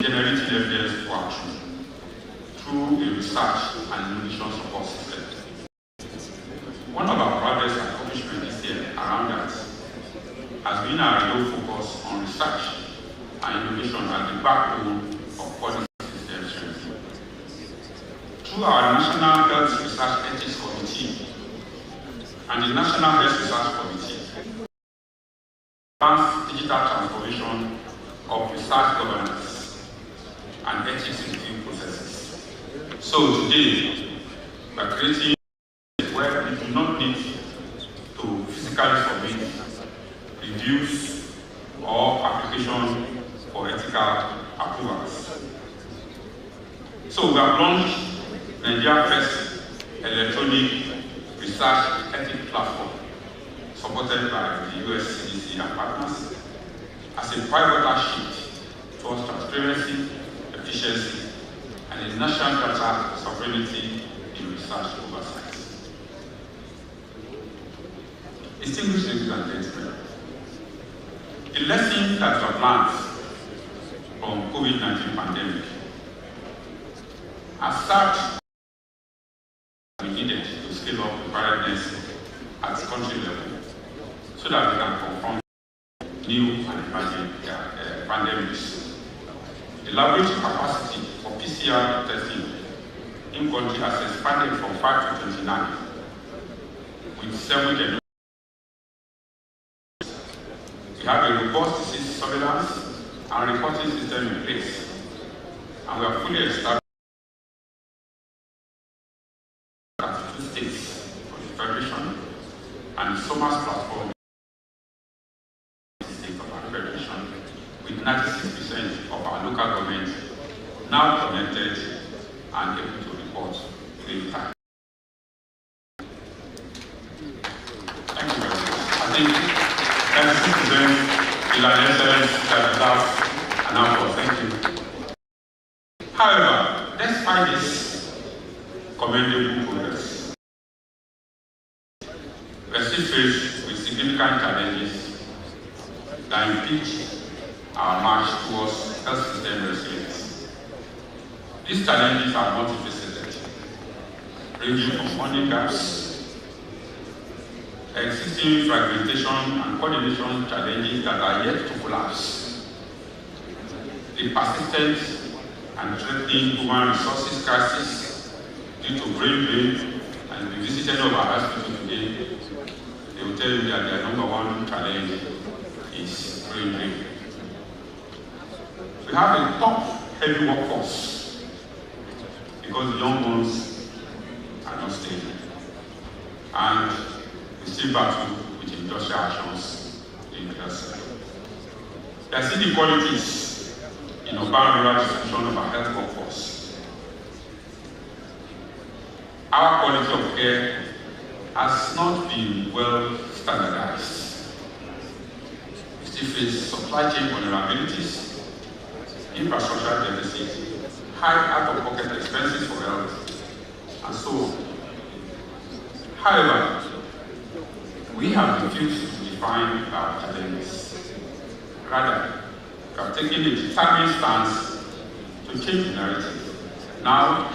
M: generating evidence for action through a research and innovation support system. One of our proudest accomplishments this year around that has been our real focus on research and innovation as the backbone of policy system strength. Through our National Health Research Ethics Committee and the National Health Research Committee, advanced digital transformation of research governance and ethics review processes. So today, we are creating where we do not need to physically submit reviews or application for ethical approvals. So we have launched Nigeria's first electronic research ethics platform, supported by the US CDC and partners, as a pivotal shift towards transparency, efficiency, and a national data sovereignty in research oversight. Distinguished ladies and gentlemen, the lessons that were learned from COVID-19 pandemic are such we needed to scale up preparedness at country level so that we can confront new and emerging pandemics. The laboratory capacity for PCR testing in country has expanded from 5 to 29, with 7 generations. We have a robust disease surveillance and reporting system in place, and we are fully established 32 states for the Federation and the SOMAS platform state of our Federation, with 96% of our local government now connected and able to report real time. Thank you very much. I think every citizen is an excellence that deserves an applause. Thank you. However, despite this commendable progress, we are still faced with significant challenges that impede our march towards health system resilience. These challenges are multifaceted, ranging from funding gaps, existing fragmentation and coordination challenges that are yet to collapse, the persistent and threatening human resources crisis due to brain drain, and if you visited our hospital today, they will tell you that their number one challenge is brain drain. We have a top-heavy workforce because the young ones are not staying, and we still battle with industrial actions in the health sector. There are still inequalities in urban-rural distribution of our health workforce. Our quality of care has not been well standardized. We still face supply chain vulnerabilities, infrastructure deficit, high out-of-pocket expenses for health, and so on. However, we have refused to define our challenges. Rather, we have taken a determined stance to change the narrative, now,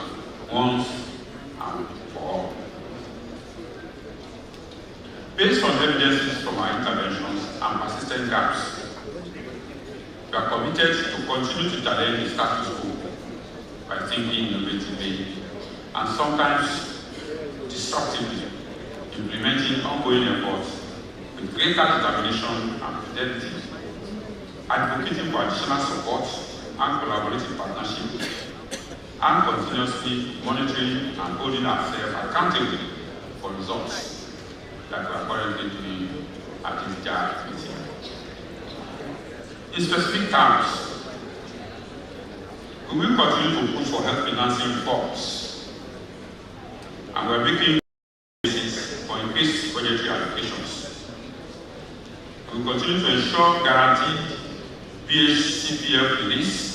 M: once and for all. Based on evidences from our interventions and persistent gaps, we are committed to continue to challenge the status quo by thinking innovatively and sometimes disruptively, implementing ongoing efforts with greater determination and fidelity, advocating for additional support and collaborative partnership, and continuously monitoring and holding ourselves accountable for results that we are currently doing at this JAG meeting. In specific terms, we will continue to push for health financing reforms, and we are making cases for increased budgetary allocations. We will continue to ensure guaranteed BHCPF release,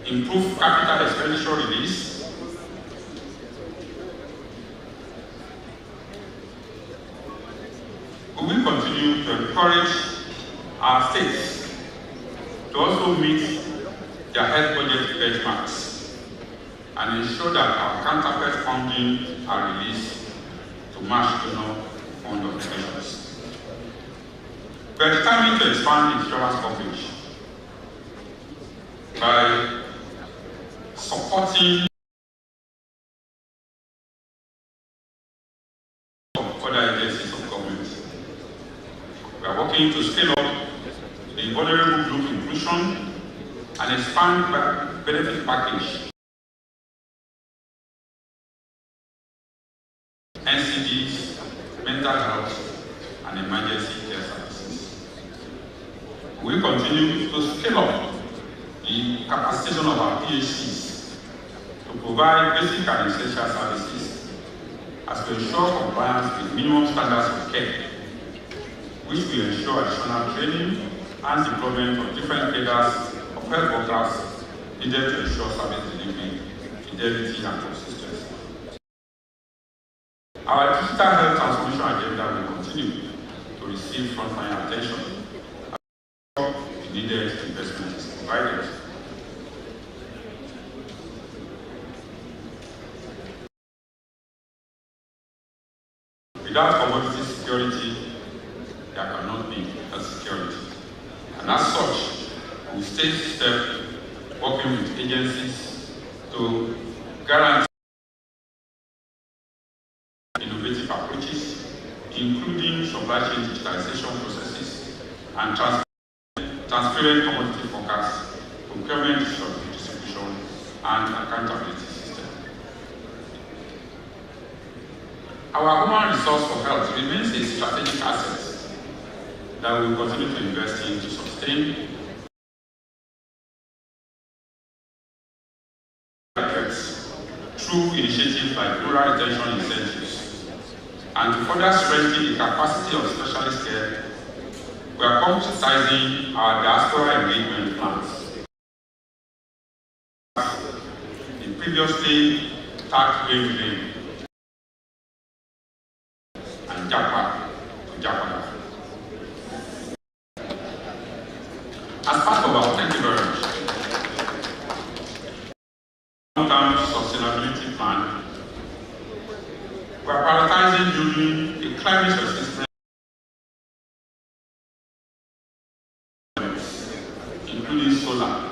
M: improve capital expenditure release, we will continue to encourage our states to also meet their health budget benchmarks and ensure that our counterfeit funding are released to match donor fund obligations. We are determined to expand insurance coverage by supporting other agencies of government. We are working to scale up the vulnerable group inclusion and expand benefit package, NCDs, mental health, and emergency care services. We will continue to scale up the capacitation of our PHCs to provide basic and essential services as we ensure compliance with minimum standards of care, which will ensure additional training and deployment of different cadres of health workers needed to ensure service delivery, fidelity, and consistency. Our digital health transformation agenda will continue to receive frontline attention as the needed investment is provided. Without commodity security, there cannot be health security. And as such, we stay step working with agencies to guarantee innovative approaches, including supply chain digitization processes and transparent commodity forecasts, procurement distribution, and accountability system. Our human resource for health remains a strategic asset that we will continue to invest in to sustain efforts through initiatives like rural retention incentives. And to further strengthen the capacity of specialist care, we are publicizing our diaspora engagement plans. The previously tagged brain and Japa to Japada. As part of our, thank you very much, long-term sustainability plan, we are prioritizing building a climate resistant, including solar,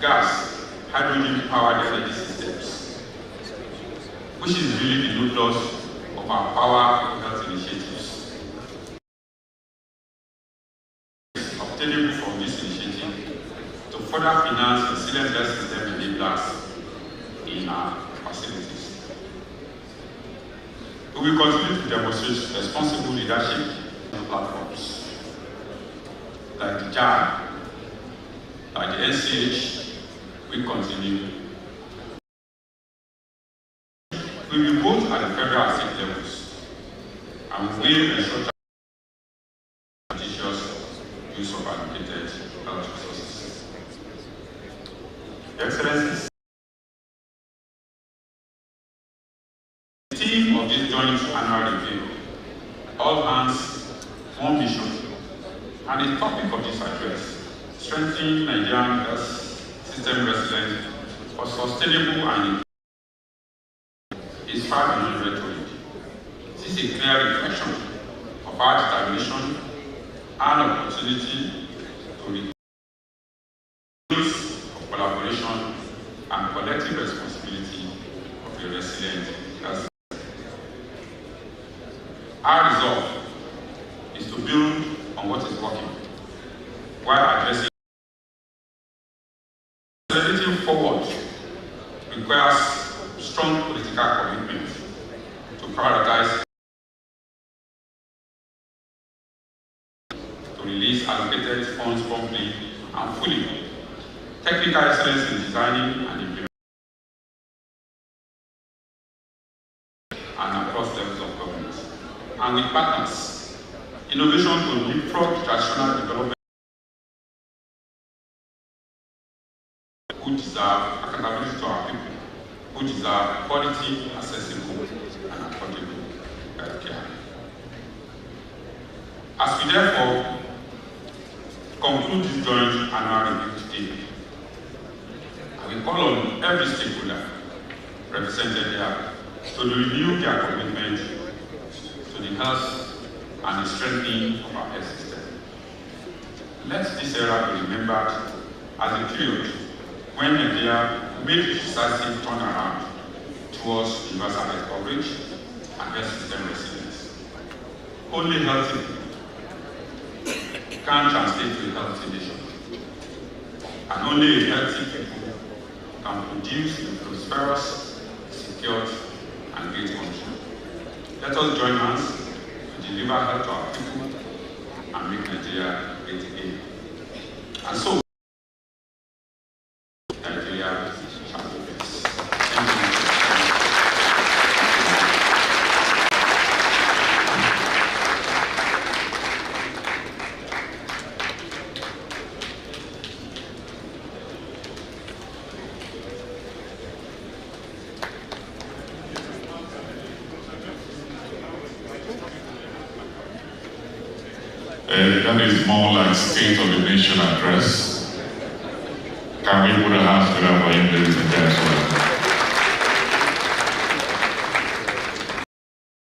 M: gas, hydrogen-powered energy systems, which is really the nucleus of our power health initiatives. Obtainable from this initiative to further finance resilient health system enablers in our facilities. We will continue to demonstrate responsible leadership on platforms like the JAG, like the NCH. We continue. We will both at the federal and state levels, and we will ensure judicious use of allocated health resources. Your Excellencies, the theme of this joint annual review, all hands, one vision, and the topic of this address, strengthening Nigerian health system resilience for sustainable and is far beyond rhetoric. This is a clear reflection of our determination and opportunity to reduce collaboration and collective responsibility of a resilient health system. Our resolve is to build on what is working while addressing forward requires strong political commitment to prioritize to release allocated funds promptly and fully, technical excellence in designing and implementing, and across levels of government, and with partners, innovation to leapfrog traditional development who deserve accountability to our people, who deserve quality, accessible, and affordable healthcare. As we therefore conclude this joint annual review today, I will call on every stakeholder represented here to renew their commitment to the health and the strengthening of our health system. Let this era be remembered as a period when Nigeria made a decisive turnaround towards universal health coverage and health system resilience. Only healthy can translate to a healthy nation, and only a healthy people can produce a prosperous, secure, and great country. Let us join hands to deliver health to our people and make Nigeria great again. And so, Nigeria shall progress. Thank you.
L: That is more like State of the Nation address. Can we put a hands together for him, ladies and gentlemen?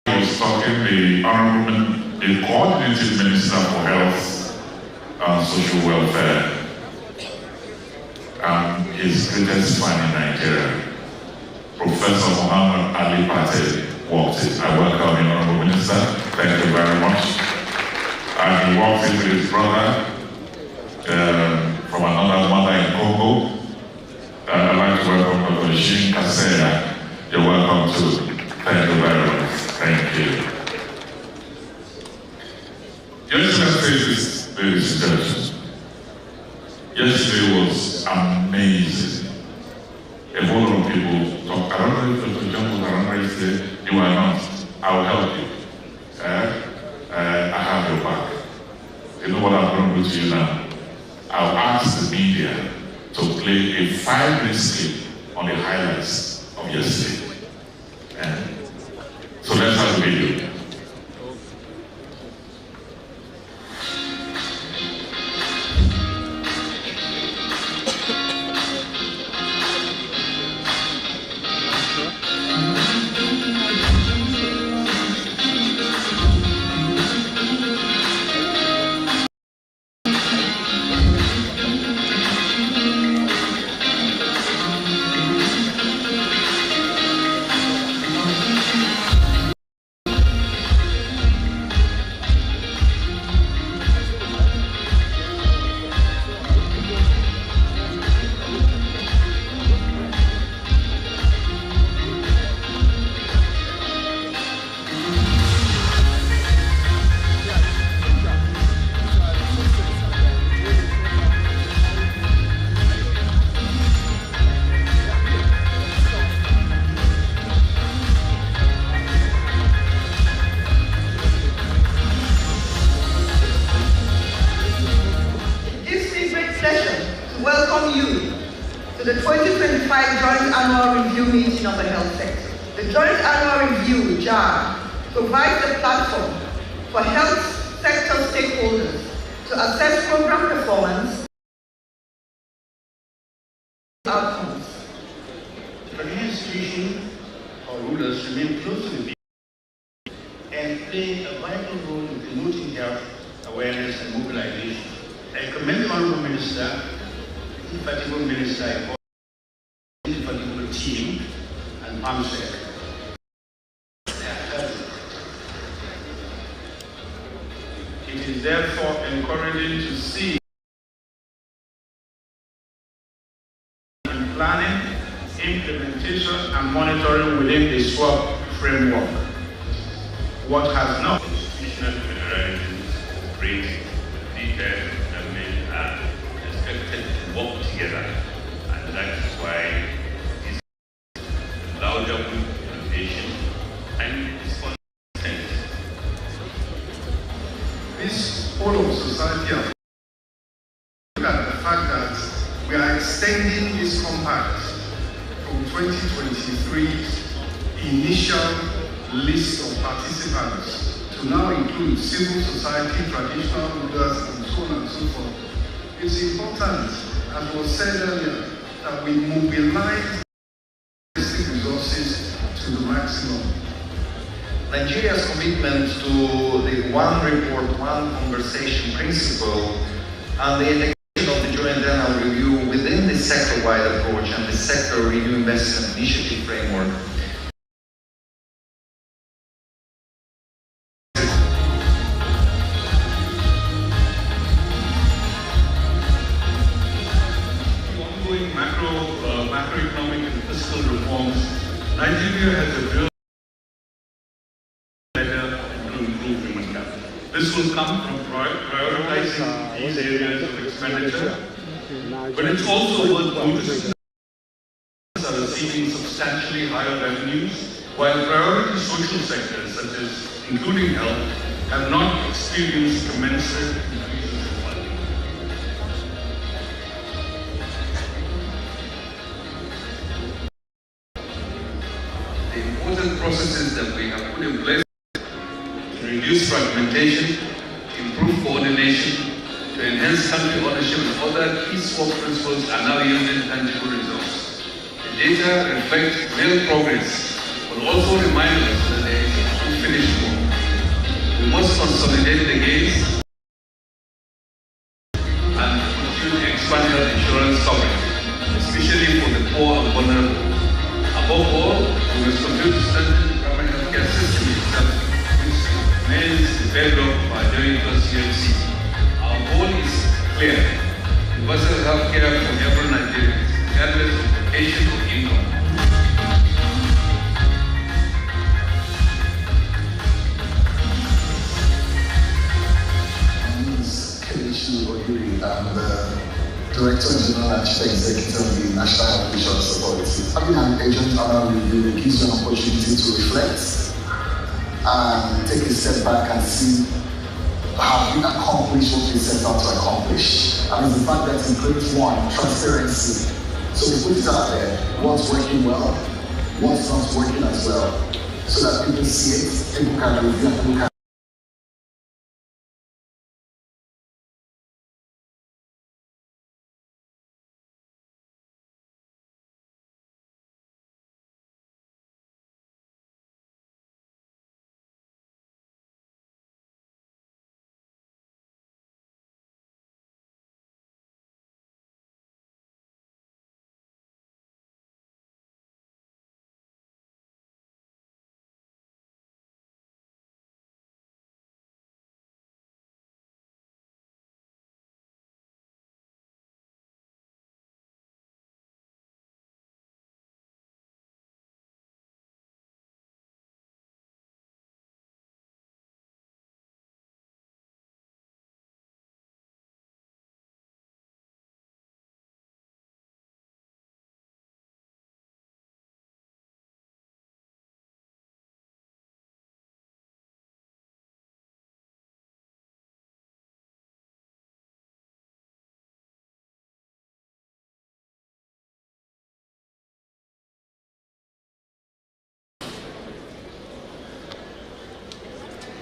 L: He was talking the Honorable, the Coordinating Minister for Health and Social Welfare, and his greatest fan in Nigeria, Professor Muhammad Ali Patel, walked it. I welcome you, Honorable Minister. Thank you very much. And he walked in with his brother from another mother in Congo. I'd like to welcome Dr. Jean Kaseya. You're welcome too. Thank you very much. Thank you. Your Excellencies, ladies and gentlemen, yesterday was amazing. A whole lot of people talk. I don't know if Dr. John was around yesterday. You are not. I will help you. I have your back. You know what I'm going to do to you now? I'll ask the media to play a 5-minute clip on the highlights of yesterday. So let's have the video.
N: to the 2025 Joint Annual Review meeting of the health sector. The Joint Annual Review, JAR, provides a platform for health sector stakeholders to assess program performance and outcomes.
O: The administration or rulers remain close to the people and play a vital role in promoting health awareness and mobilization. I commend the Honorable Minister, the indefatigable Minister, the indefatigable team, and PAMSEC.
M: It is therefore encouraging to see in planning
O: implementation and monitoring within the SWOP framework. What has not?
P: Institutional federalism brings leaders and men are expected to work together, and that is why this louder implementation and consent.
Q: This whole of society are look at the fact that we are extending this compact from 2023's initial list of participants to now include civil society, traditional rulers, and so on and so forth. It's important, as was said earlier, that we mobilize resources to the maximum.
R: Nigeria's commitment to the one report, one conversation principle and the integration of the joint annual review within the sector-wide approach and the sector review investment initiative framework
P: macroeconomic and fiscal reforms, Nigeria has a real better to improve human capital. This will come from prioritizing these areas of expenditure, but it's also worth noticing that are receiving substantially higher revenues, while priority social sectors such as including health have not experienced commensurate increases in funding.
S: The important processes that we have put in place to reduce fragmentation, improve coordination, to enhance country ownership and other key SWOP principles are now yielding tangible results. The data reflect real progress, but also remind us that there is unfinished work. We must consolidate the gains and continue to expand health insurance coverage, especially for the poor and vulnerable. Above all, we must continue to strengthen the primary healthcare system itself, which remains the bedrock of our journey towards CMC. Our goal is clear: universal healthcare for every Nigerian, regardless of location or income.
T: I'm the Director General and Chief Executive of the National Health Insurance Authority. Having an agent annual review gives you an opportunity to reflect and take a step back and see have we accomplished what we set out to accomplish. And it's the fact that it creates one, transparency. So we put it out there, what's working well, what's not working as well, so that people see it, people can review, and people can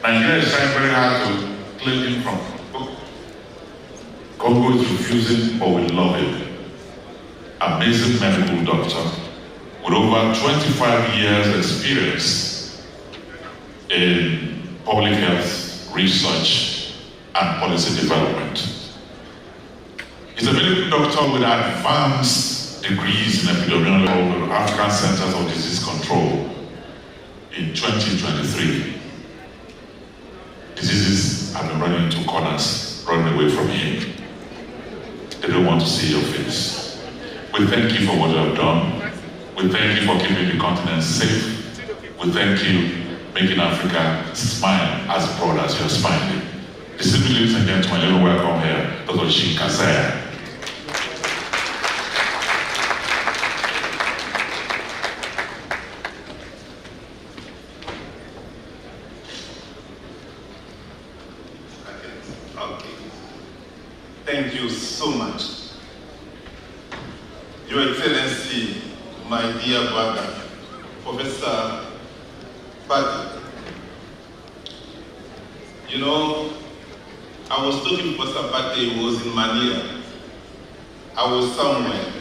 L: Nigeria is trying very hard to clean him from Congo is refusing, but we love him. Amazing medical doctor with over 25 years experience in public health research and policy development. He's a medical doctor with advanced degrees in epidemiology with African Centers of Disease Control in 2023. Diseases have been running into corners, running away from him. They don't want to see your face. We thank you for what you have done. We thank you for keeping the continent safe. We thank you making Africa smile as broad as you're smiling. Distinguished ladies and gentlemen, let me welcome here Dr. Shinkasaya.
U: Okay. Thank you so much. Your Excellency, my dear brother, Professor But, you know, I was talking to Professor Pate, he was in Manila. I was somewhere.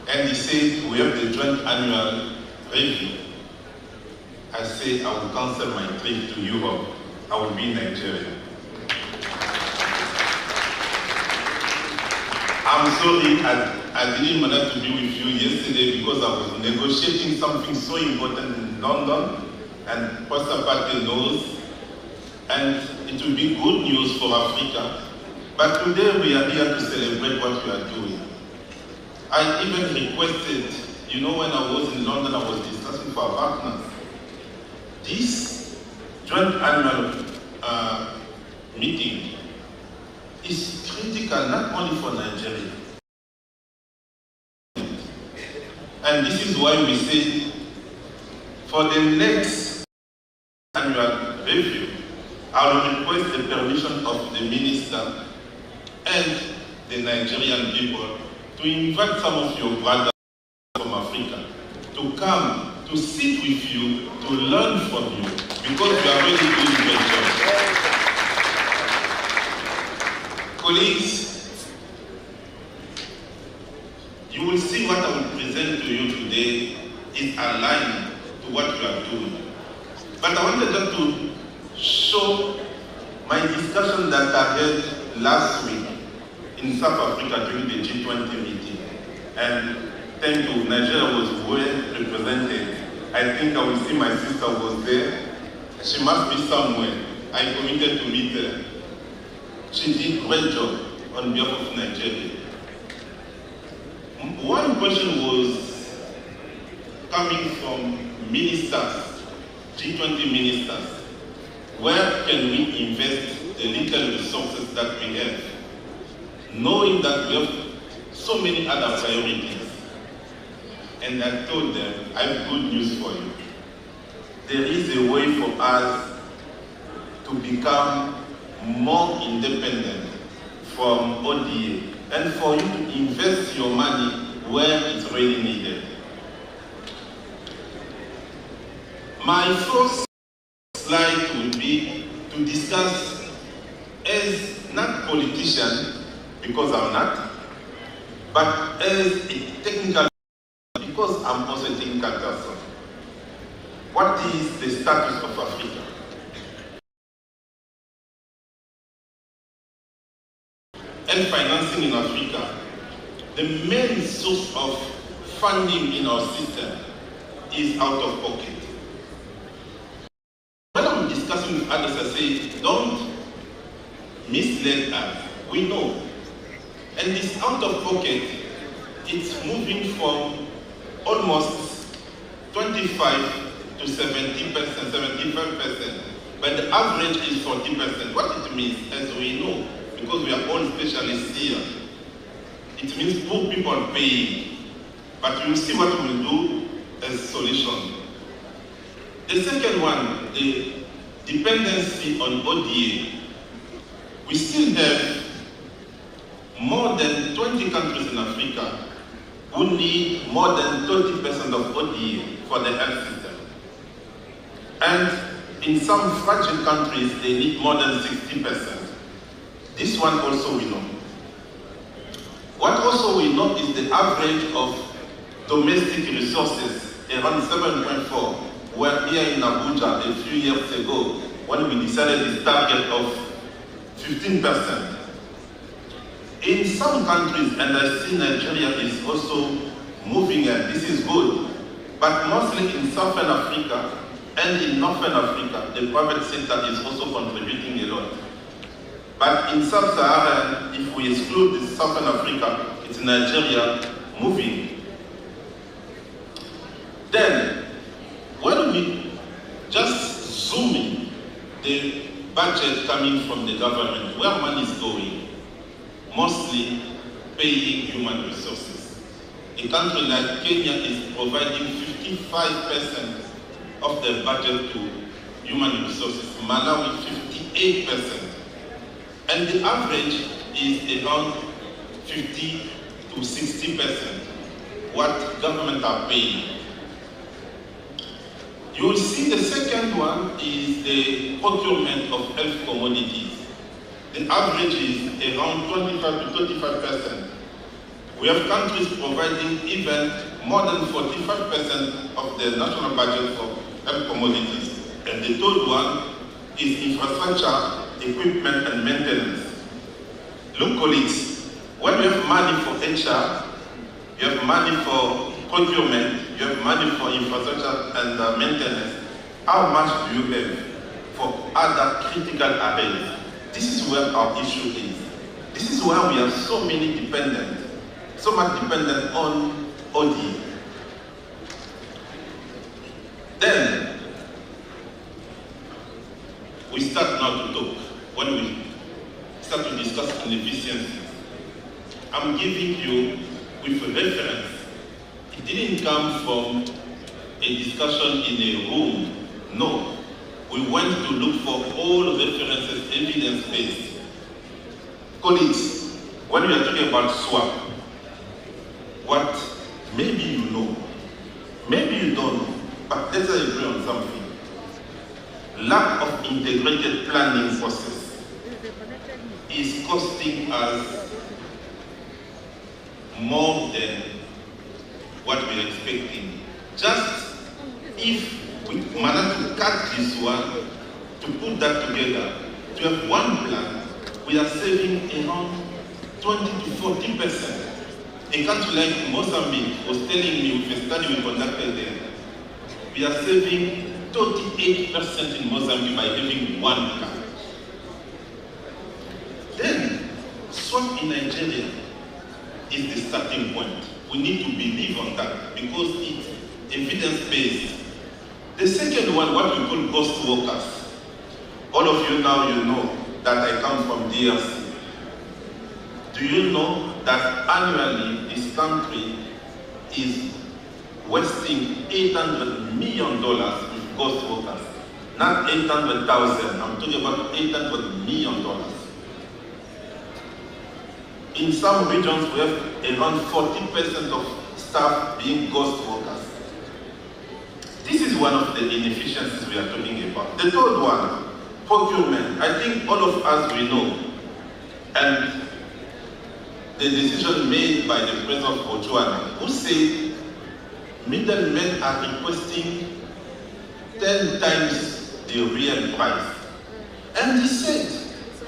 U: And he said, we have the joint annual review. I said, I will cancel my trip to Europe. I will be in Nigeria. I'm sorry, I didn't manage to be with you yesterday because I was negotiating something so important in London. And Pastor Pate knows, and it will be good news for Africa. But today we are here to celebrate what we are doing. I even requested, you know, when I was in London, I was discussing with our partners. This joint annual meeting is critical not only for Nigeria. And this is why we say, for the next annual review, I will request the permission of the minister and the Nigerian people to invite some of your brothers from Africa to come to sit with you, to learn from you, because you are really doing a great job. Colleagues, you will see what I will present to you today is aligned to what you are doing. But I wanted just to show my discussion that I had last week in South Africa during the G20 meeting. And thank you, Nigeria was well represented. I think I will see my sister was there. She must be somewhere. I committed to meet her. She did a great job on behalf of Nigeria. One question was coming from ministers, G20 ministers. Where can we invest the little resources that we have, knowing that we have so many other priorities? And I told them, I have good news for you. There is a way for us to become more independent from ODA and for you to invest your money where it's really needed. My first slide will be to discuss as not politician, because I'm not, but as a technical, because I'm also a technical person. What is the status of Africa? And financing in Africa, the main source of funding in our system is out of pocket. When I'm discussing with others, I say, don't mislead us. We know. And this out of pocket, it's moving from almost 25 to 70%, 75%. But the average is 40%. What it means, as we know, because we are all specialists here, it means poor people paying. But we'll see what we'll do as a solution. The second one, the dependency on ODA. We still have more than 20 countries in Africa who need more than 30% of ODA for the health system. And in some fragile countries, they need more than 60%. This one also we know. What also we know is the average of domestic resources, around 7.4, were here in Abuja a few years ago when we decided this target of 15%. In some countries, and I see Nigeria is also moving, and this is good, but mostly in Southern Africa and in Northern Africa, the private sector is also contributing a lot. But in Sub-Saharan, if we exclude Southern Africa, it's Nigeria moving. Then, when we just zoom in the budget coming from the government, where money is going, mostly paying human resources. A country like Kenya is providing 55% of their budget to human resources, Malawi 58%. And the average is around 50 to 60% what government are paying. You will see the second one is the procurement of health commodities. The average is around 25 to 35%. We have countries providing even more than 45% of their national budget for health commodities. And the third one is infrastructure, equipment, and maintenance. Look, colleagues, when you have money for HR, you have money for procurement, you have money for infrastructure and maintenance, how much do you have for other critical areas? This is where our issue is. This is why we are so much dependent on OD. Then, we start now to talk. When we start to discuss inefficiencies, I'm giving you with a reference. It didn't come from a discussion in a room. No. We went to look for all references, evidence-based. Colleagues, when we are talking about swap, what maybe you know, maybe you don't know, but let's agree on something. Lack of integrated planning process is costing us more than what we are expecting. Just if we manage to cut this one, to put that together, to have one plan, we are saving around 20 to 40%. A country like Mozambique was telling me with a study we conducted there, we are saving 38% in Mozambique by having one plan. Then, swap in Nigeria is the starting point. We need to believe on that because it's evidence-based. The second one, what we call ghost workers. All of you now, you know that I come from DRC. Do you know that annually this country is wasting $800 million with ghost workers? Not 800,000, I'm talking about $800 million. In some regions, we have around 40% of staff being ghost workers. This is one of the inefficiencies we are talking about. The third one, procurement. I think all of us we know. And the decision made by the President of Botswana, who said middlemen are requesting 10 times the real price. And he said,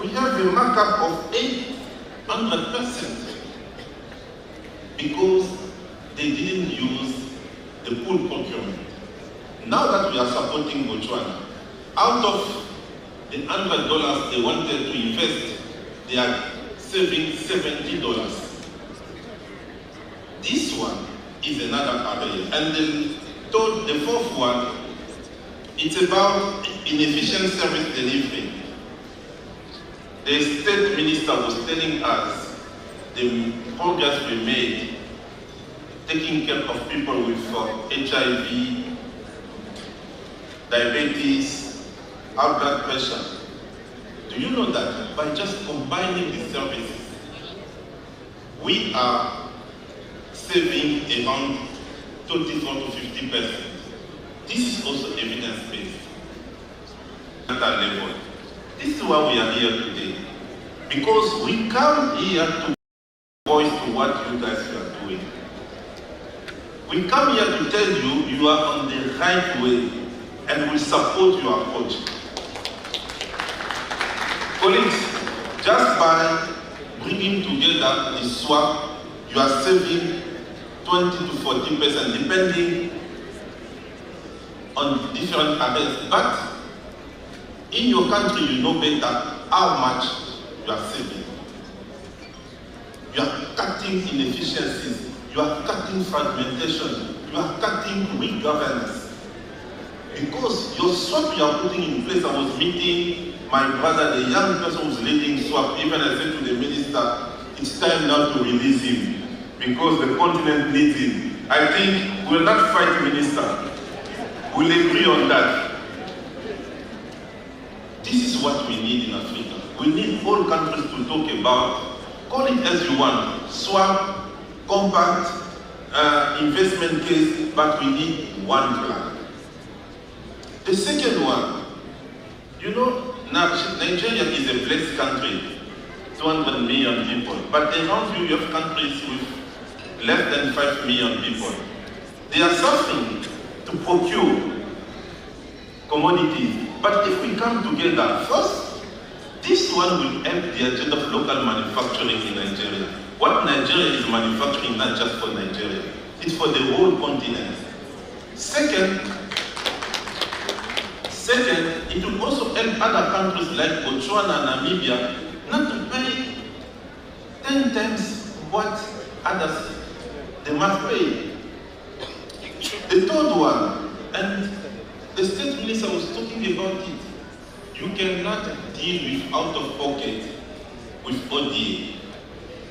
U: we have a markup of 800% because they didn't use the pool procurement. Now that we are supporting Botswana, out of the $100 they wanted to invest, they are saving $70. This one is another area. And the fourth one, it's about inefficient service delivery. The state minister was telling us the progress we made taking care of people with HIV, diabetes, high blood pressure. Do you know that by just combining the services, we are saving around 24 to 50%. This is also evidence-based at that level. This is why we are here today. Because we come here to voice to what you guys are doing. We come here to tell you you are on the right way and we support your approach. Colleagues, just by bringing together the swap, you are saving 20 to 40% depending on different areas. But in your country, you know better how much you are saving. You are cutting inefficiencies you are cutting fragmentation, you are cutting weak governance. Because your SWAP you are putting in place, I was meeting my brother, the young person who's leading SWAP, even I said to the minister, it's time now to release him, because the continent needs him. I think we will not fight the minister. We'll agree on that. This is what we need in Africa. We need all countries to talk about, call it as you want, SWAP, compact, investment case, but we need one plan. The second one, you know, Nigeria is a blessed country, 200 million people, but around you have countries with less than 5 million people. They are suffering to procure commodities. But if we come together, first, this one will help the agenda of local manufacturing in Nigeria. What Nigeria is manufacturing, not just for Nigeria, it's for the whole continent. Second, it will also help other countries like Botswana and Namibia not to pay 10 times what others they must pay. The third one, and the state minister was talking about it, you cannot deal with out of pocket with ODA.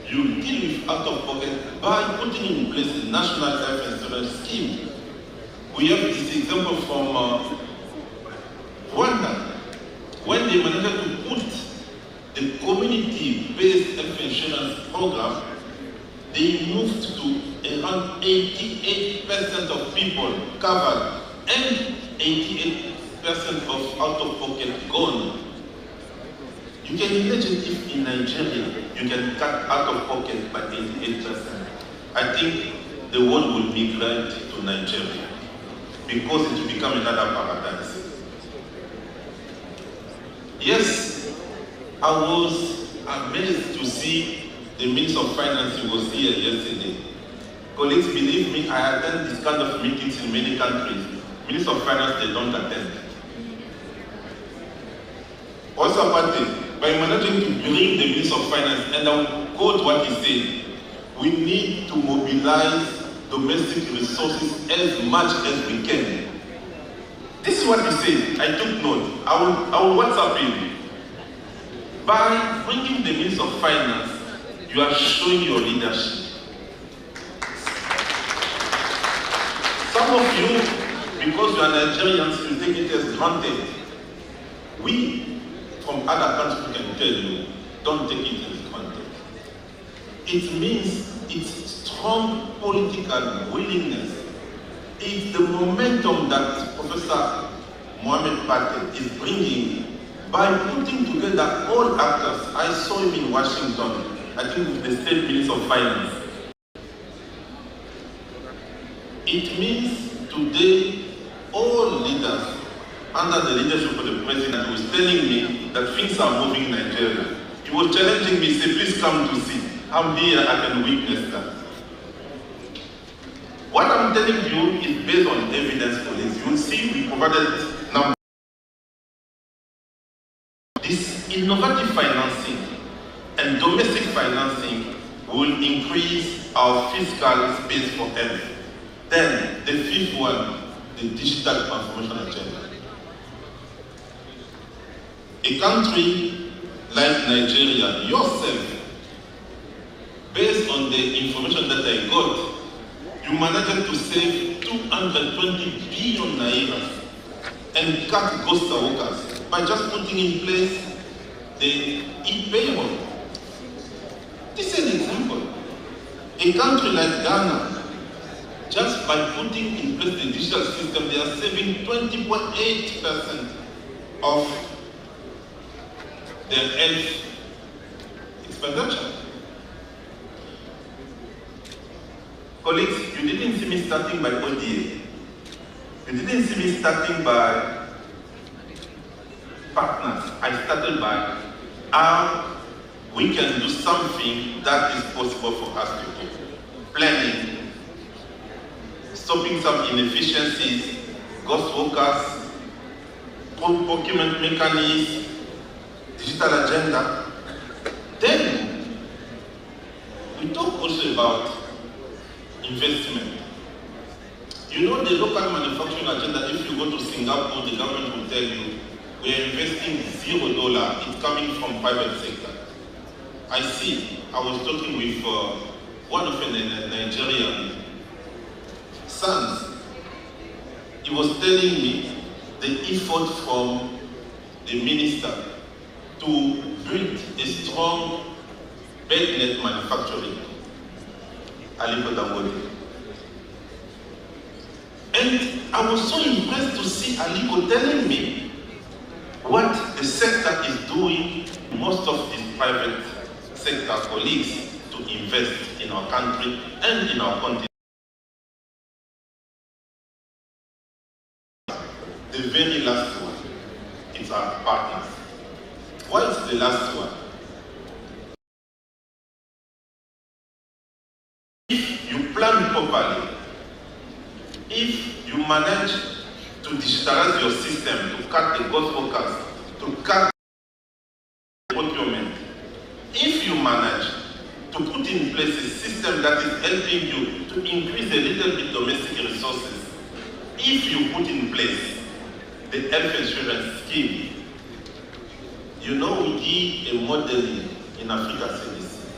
U: You deal with out of pocket by putting in place a national health insurance scheme. We have this example from Rwanda, when they managed to put the community-based health insurance program, they moved to around 88% of people covered and 88% of out-of-pocket gone. You can imagine if in Nigeria you can cut out-of-pocket by 88%. I think the world will migrate to Nigeria because it will become another paradise. Yes, I was amazed to see the Minister of Finance was here yesterday. Colleagues, believe me, I attend this kind of meetings in many countries. Minister of Finance, they don't attend. Also, by managing to bring the Minister of Finance, and I will quote what he said, we need to mobilize domestic resources as much as we can. This is what he said. I took note. I will WhatsApp him. By bringing the Minister of Finance, you are showing your leadership. Some of you, because you are Nigerians, you take it as granted. We, from other countries, can tell you, don't take it as granted. It means it's strong political willingness. It's the momentum that Professor Mohamed Patel is bringing by putting together all actors. I saw him in Washington, I think with the State Minister of Finance. It means today all leaders under the leadership of the President was telling me that things are moving in Nigeria. He was challenging me, say, please come to see. I'm here, I can witness that. What I'm telling you is based on evidence, colleagues. You will see we provided numbers. This innovative financing and domestic financing will increase our fiscal space for health. Then, the fifth one, the digital transformation agenda. A country like Nigeria, yourself, based on the information that I got, you managed to save 220 billion naira and cut ghost workers by just putting in place the e-payment. This is an example. A country like Ghana, just by putting in place the digital system, they are saving 20.8% of their health expenditure. Colleagues, you didn't see me starting by ODA. You didn't see me starting by partners. I started by how we can do something that is possible for us to do. Planning, stopping some inefficiencies, ghost workers, procurement mechanisms, digital agenda. Then, we talk also about You know the local manufacturing agenda, if you go to Singapore, the government will tell you, we are investing $0, it's coming from private sector. I see, I was talking with one of the Nigerian sons. He was telling me the effort from the minister to build a strong bed net manufacturing. And I was so impressed to see Aliko telling me what the sector is doing, most of these private sector colleagues, to invest in our country and in our continent. The very last one, it's our partners. What is the last one? If you plan properly, if you manage to digitalize your system, to cut the ghost workers, to cut the procurement, if you manage to put in place a system that is helping you to increase a little bit domestic resources, if you put in place the health insurance scheme, you know we did a modeling in Africa service.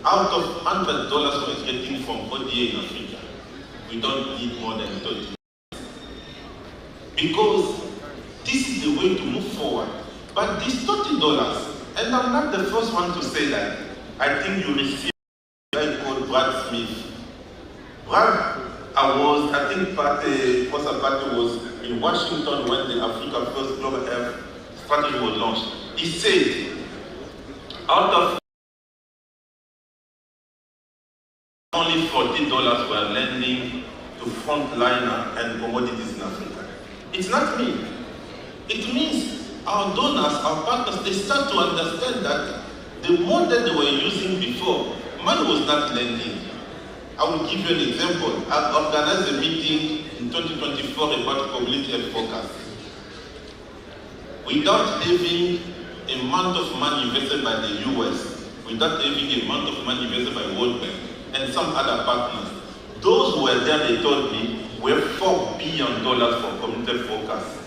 U: Out of $100 we're getting from ODA in Africa, we don't need more than 30. Because this is the way to move forward. But these $30, and I'm not the first one to say that. I think you received a guy called Brad Smith. Brad, I think Pastor Pate was in Washington when the Africa First Global Health Strategy was launched. He said, out of only $40 were lending to frontliner and commodities in Africa. It's not me. It means our donors, our partners, they start to understand that the model they were using before, money was not lending. I will give you an example. I organized a meeting in 2024 about community health forecast. Without having a amount of money invested by the US, without having a amount of money invested by World Bank and some other partners, those who were there, they told me, were $4 billion for community health forecast.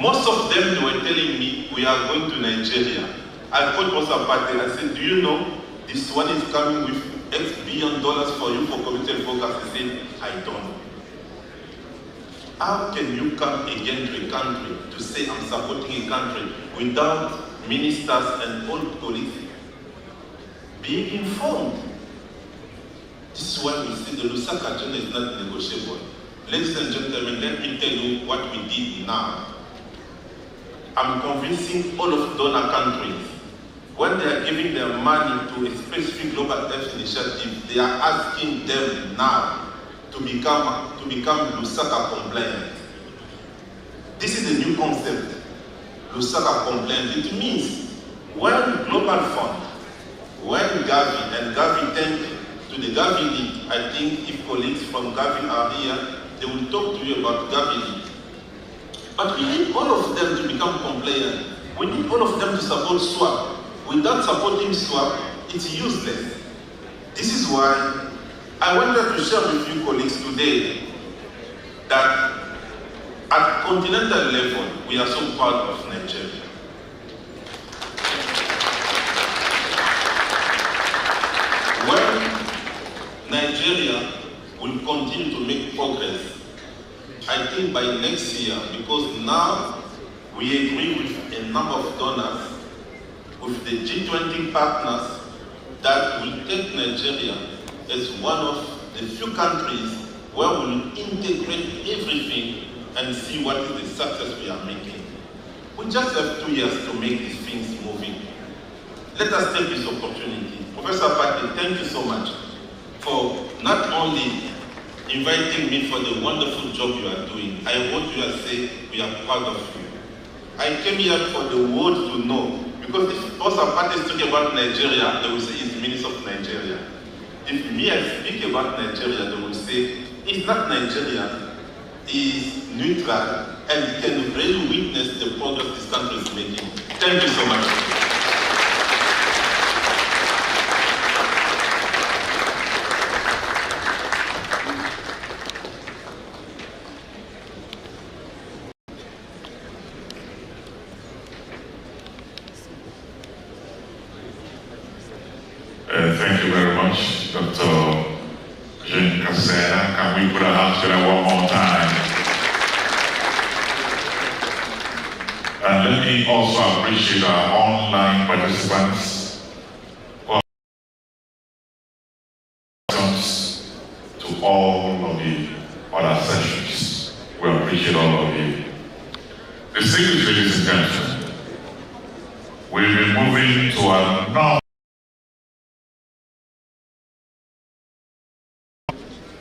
U: Most of them, they were telling me, we are going to Nigeria. I called Pastor Pate, I said, do you know this one is coming with X billion for you for community forecast? He said, I don't know. How can you come again to a country to say I'm supporting a country without ministers and all colleagues being informed? This is why we see the Lusaka agenda is not negotiable. Ladies and gentlemen, let me tell you what we did now. I'm convincing all of donor countries, when they are giving their money to a specific global health initiative, they are asking them now to become Lusaka compliant. This is a new concept, Lusaka compliant. It means when Global Fund, when Gavi, and Gavi tend to the Gavi League, I think if colleagues from Gavi are here, they will talk to you about Gavi League. But we need all of them to become compliant. We need all of them to support SWAP. Without supporting SWAP, it's useless. This is why I wanted to share with you colleagues today that at continental level, we are so proud of Nigeria. When Nigeria will continue to make progress, I think by next year, because now we agree with a number of donors, with the G20 partners, that will take Nigeria as one of the few countries where we will integrate everything and see what is the success we are making. We just have 2 years to make these things moving. Let us take this opportunity. Professor Pate, thank you so much for not only inviting me for the wonderful job you are doing. I want you to say we are proud of you. I came here for the world to know, because if Professor Pate is talking about Nigeria, they will say he's Minister of Nigeria. If me I speak about Nigeria, they will say it's not Nigeria, it's neutral, and can really witness the progress this country is making. Thank you so much.
L: Thank you very much, Dr. Jean Casera. Can we put our hands together one more time? And let me also appreciate our online participants who are to all of the other sessions. We appreciate all of you. Distinguished ladies and gentlemen, we'll be moving to another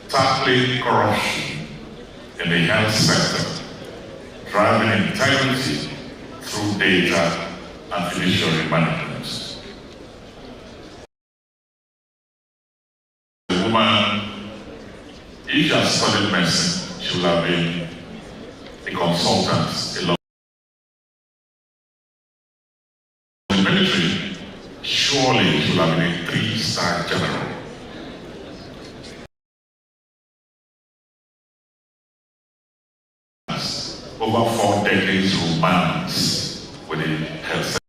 L: tackling corruption in the health sector, driving integrity through data and fiduciary management. The woman, if she has studied medicine, she will have been a consultant along the military. Surely she will have been a 3-star general. Over 4 decades romance with the health sector.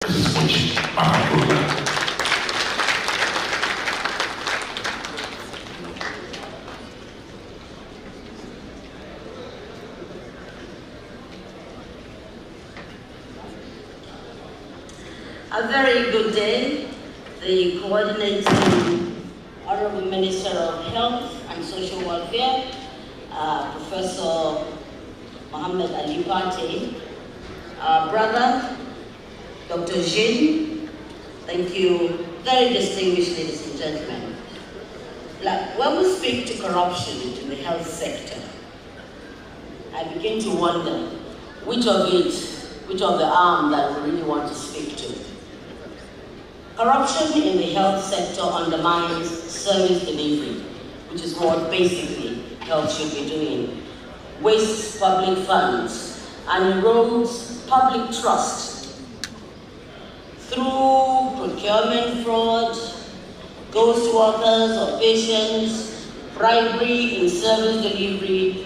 L: This is watching our program.
F: A very good day. The coordinating Honorable Minister of Health and Social Welfare, Professor Mohammed Ali Pate, brother, Dr. Jean, thank you, very distinguished ladies and gentlemen. When we speak to corruption in the health sector, I begin to wonder which of the arm that we really want to speak to. Corruption in the health sector undermines service delivery, which is what basically health should be doing, wastes public funds, and erodes public trust through procurement fraud, ghost workers or patients, bribery in service delivery,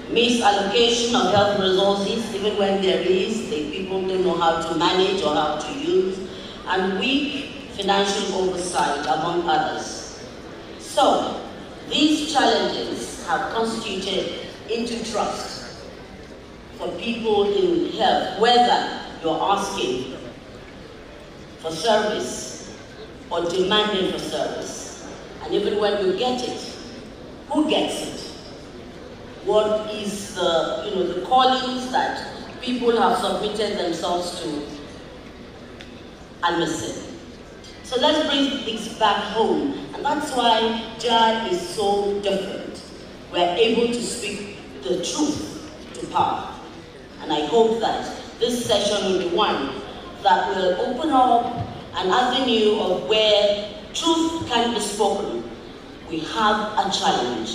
F: misallocation of health resources, even when there is, the people don't know how to manage or how to use, and weak financial oversight, among others. So, these challenges have constituted into trust for people in health, whether you're asking for service or demanding for service. And even when you get it, who gets it? What is the callings that people have submitted themselves to and missing? So let's bring things back home, and that's why JAR is so different. We're able to speak the truth to power. And I hope that this session will be one that will open up an avenue of where truth can be spoken. We have a challenge.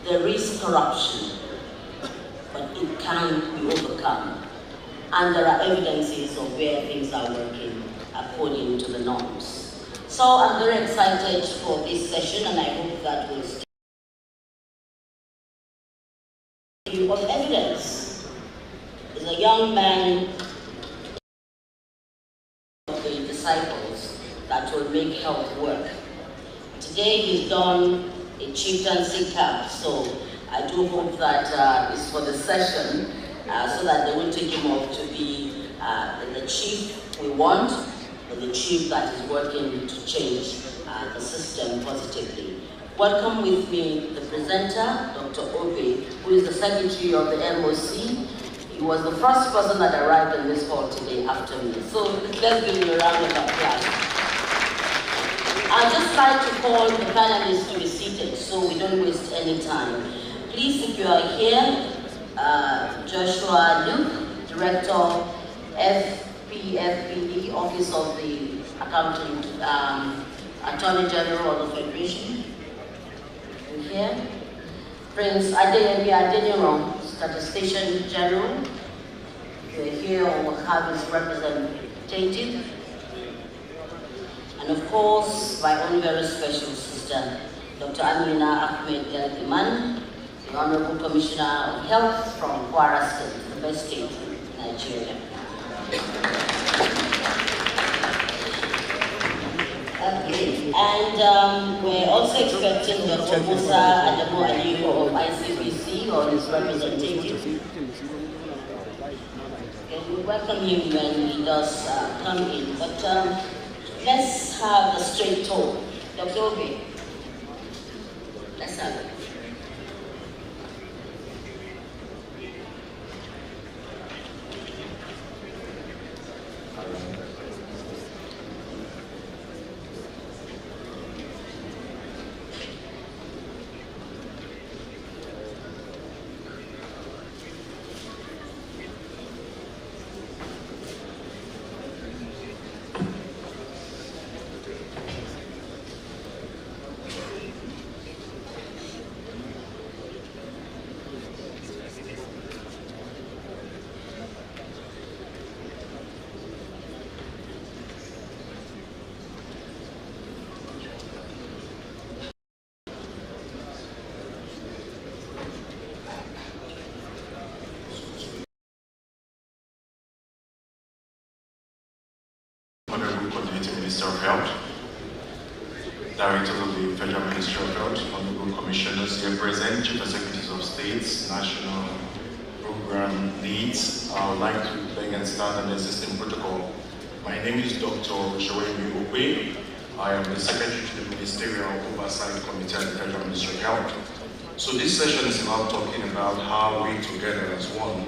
F: There is corruption, but it can be overcome. And there are evidences of where things are working according to the norms. So I'm very excited for this session, and I hope that will stay of evidence. Is a young man of the disciples that will make health work. Today he's done a chieftaincy camp, so I do hope that it's for the session, so that they will take him off to be the chief we want, or the chief that is working to change the system positively. Welcome with me the presenter, Dr. Obe, who is the secretary of the MOC. He was the first person that arrived in this hall today after me. So let's give him a round of applause. I'd just like to call the panelists to be seated so we don't waste any time. Please, if you are here, Joshua Luke, Director, FPFPD, Office of the Accountant, Attorney General of the Federation. We're here. Prince Adeyemi Adeniran, Statistician General. We're here, we'll have his representative. And of course, my own very special sister, Dr. Amina Ahmed El-Iman, the Honorable Commissioner of Health from Kwara State, the best state in Nigeria. And we're also expecting Dr. Musa Adamu Aliyu of ICPC or his representative. And we welcome him when he does come in. But let's have the straight talk. Dr. Obi, let's have it.
G: Honorable Coordinating Minister of Health, Director of the Federal Ministry of Health, Honorable Commissioners here present, Chief Executives of States, National Program Leads. I would like to beg and start an existing protocol. My name is Dr. Shawemi Obe. I am the Secretary to the Ministerial Oversight Committee at the Federal Ministry of Health. So this session is about talking about how we together as one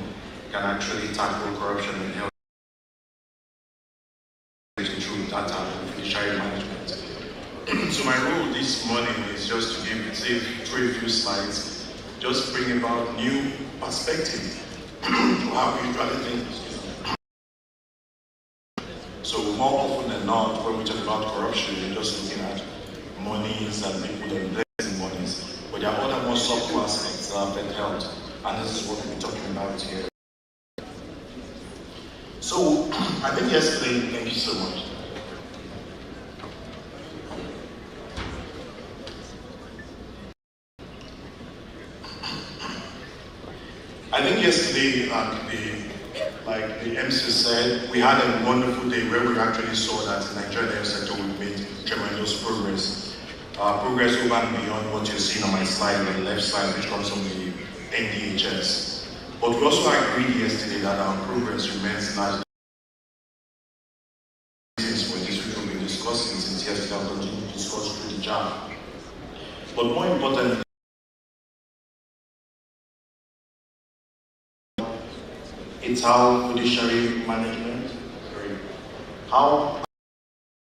G: can actually tackle corruption in health through data and fiduciary management. So my role this morning is just to give, through a few slides, just bring about new perspective to how we usually think. So more often than not, when we talk about corruption, we're just looking at monies and people that invest in monies. But there are other more subtle aspects that affect health, and this is what we're talking about here. So, I think yesterday, thank you so much. I think yesterday, like the MC said, we had a wonderful day where we actually saw that in the Nigerian health sector we've made tremendous progress. Progress over and beyond what you're seeing on my slide, on the left side, which comes from the NDHS. But we also agreed yesterday that our progress remains largely for this week we've been discussing since yesterday and continue to discuss through the job. But more importantly, it's how fiduciary management, how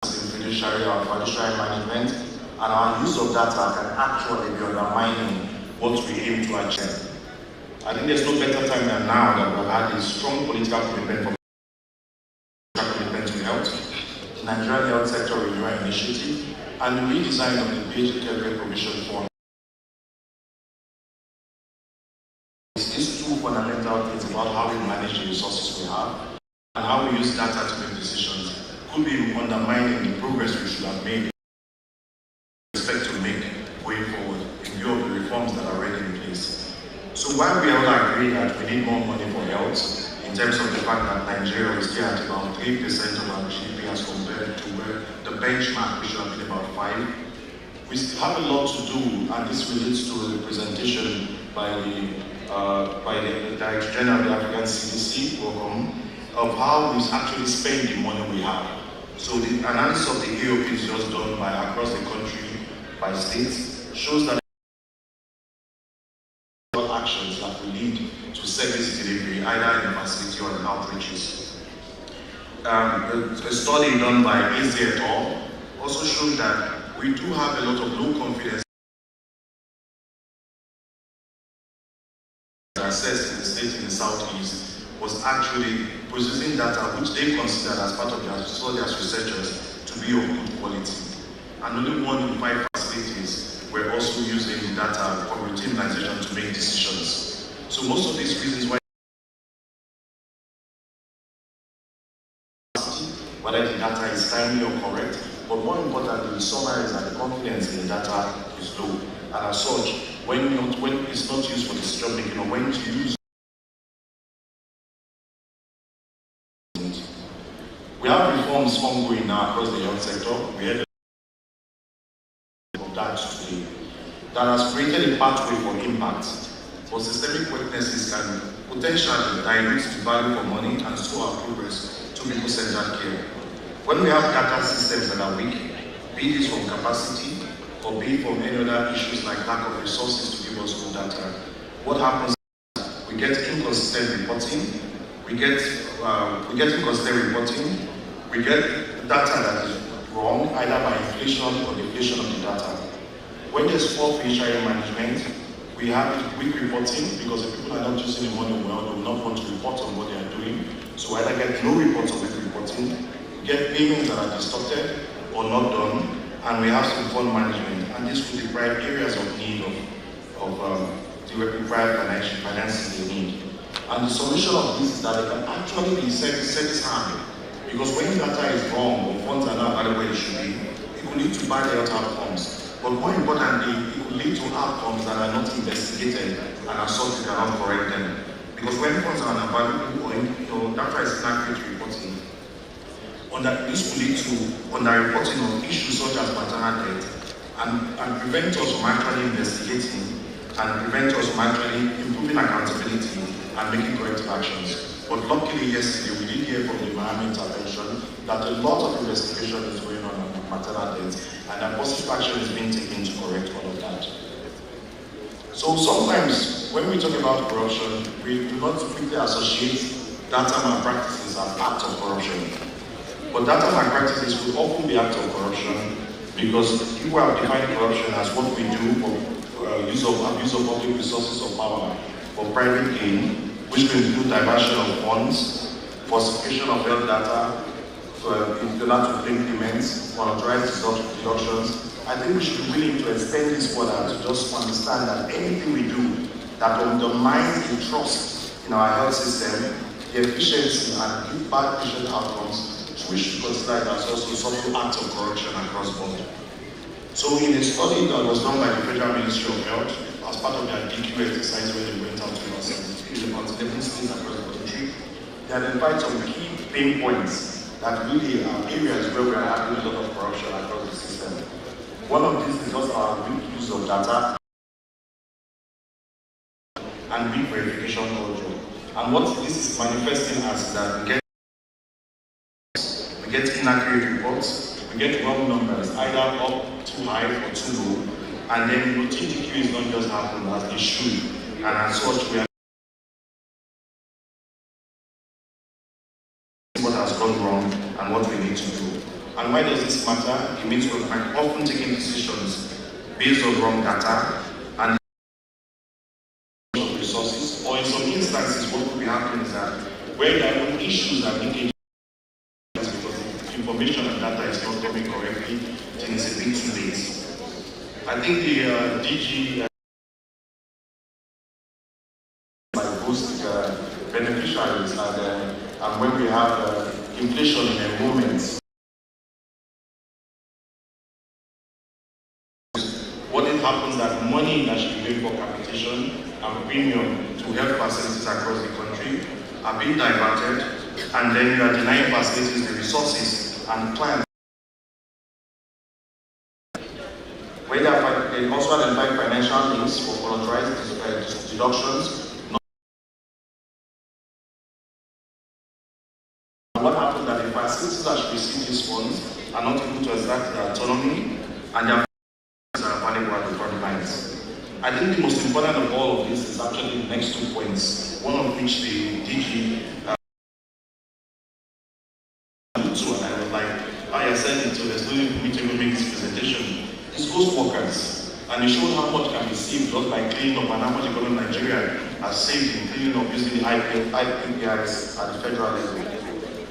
G: fiduciary or fiduciary management and our use of data can actually be undermining what we aim to achieve. I think there's no better time than now that we've had a strong political commitment to health, the Nigerian Health Sector Renewal Initiative, and the redesign of the Basic Healthcare Provision Fund. These two fundamental things about how we manage the resources we have and how we use data to make decisions could be undermining the progress we should have made, expect to make way forward in view of the reforms that are already in place. So while we all agree that we need more money for health, in terms of the fact that Nigeria is still at about 3% of our GDP as compared to where the benchmark, which should have been about 5%, we still have a lot to do, and this relates to the presentation by the Director General of the African CDC, welcome, of how we actually spend the money we have. So the analysis of the AOP is just done by across the country, by states, shows that actions that will lead to service delivery, either in facility or in outreaches. A study done by AZ et al. Also showed that we do have a lot of low confidence assessed in the state in the southeast was actually producing data which they considered as part of their study as researchers to be of good quality. And only 1 in 5 facilities were also using the data for routinization to make decisions. So most of these reasons why whether the data is timely or correct, but more importantly, the summary is that the confidence in the data is low. And as such, when it's not used for decision making or when to use. We have reforms ongoing now across the health sector. We had that has created a pathway for impact. But systemic weaknesses can potentially dilute the value for money and slow our progress to people-centered care. When we have data systems that are weak, be it from capacity or be it from any other issues like lack of resources to give us good data, what happens is we get inconsistent reporting, we get inconsistent reporting, we get data that is wrong either by inflation or deflation of the data. When there's poor fiduciary management, we have weak reporting because the people are not using the money well, they will not want to report on what they are doing. So either get no reports or weak reporting, we get payments that are distorted or not done, and we have some fund management. And this will deprive areas of need of the required financing they need. And the solution of this is that they can actually be set-hand. Because when data is wrong or funds are not available where they should be, it could lead to bad health outcomes. But more importantly, it could lead to outcomes that are not investigated and as such we cannot correct them. Because when funds are unavailable or data is inaccurate reporting, this will lead to under-reporting of issues such as maternal death and prevent us from actually investigating and prevent us from actually improving accountability and making corrective actions. But luckily yesterday we did hear from the Miami intervention that a lot of investigation is going on maternal death and that positive action is being taken to correct all of that. So sometimes when we talk about corruption, we do not quickly associate data malpractices as acts of corruption. But data malpractices will often be acts of corruption because people have defined corruption as what we do for abuse of public resources or power for private gain, which can include diversion of funds, falsification of health data, in order to claim payments, unauthorized deductions. I think we should be willing to extend this further to just understand that anything we do that undermines the trust in our health system, the efficiency and give bad patient outcomes, we should consider it as also some acts of corruption across the board. So in a study that was done by the Federal Ministry of Health, as part of their DQ exercise where they went out to about 11 states across the country, they identified some key pain points that really are areas where we are having a lot of corruption across the system. One of these is just our weak use of data and weak verification culture. And what this is manifesting as that we get inaccurate reports, we get wrong numbers, either up too high or too low, and then routine DQ is not just happening as they should, and as such we are what has gone wrong and what we need to do. And why does this matter? It means we're often taking decisions based on wrong data and resources, or in some instances what could be happening is that where there are issues that leakage information and data is not coming correctly, then it's a bit too late. I think the DG might boost beneficiaries and when we have inflation in enrollments. What it happens that money that should be paid for capitation and premium to health facilities across the country are being diverted, and then you are denying facilities the resources and clients. Where they also identify financial needs for unauthorized deductions. What happens that the facilities that should receive these funds are not able to exert their autonomy and their funds are valuable at the front lines. I think the most important of all of this is actually the next 2 points, one of which the DG and I was like, I said it, so there's no need for me to even make this presentation. It's ghost workers, and it showed how much can be saved just by cleaning up and how much economy Nigeria has saved in cleaning up using the IPPIs at the federal level.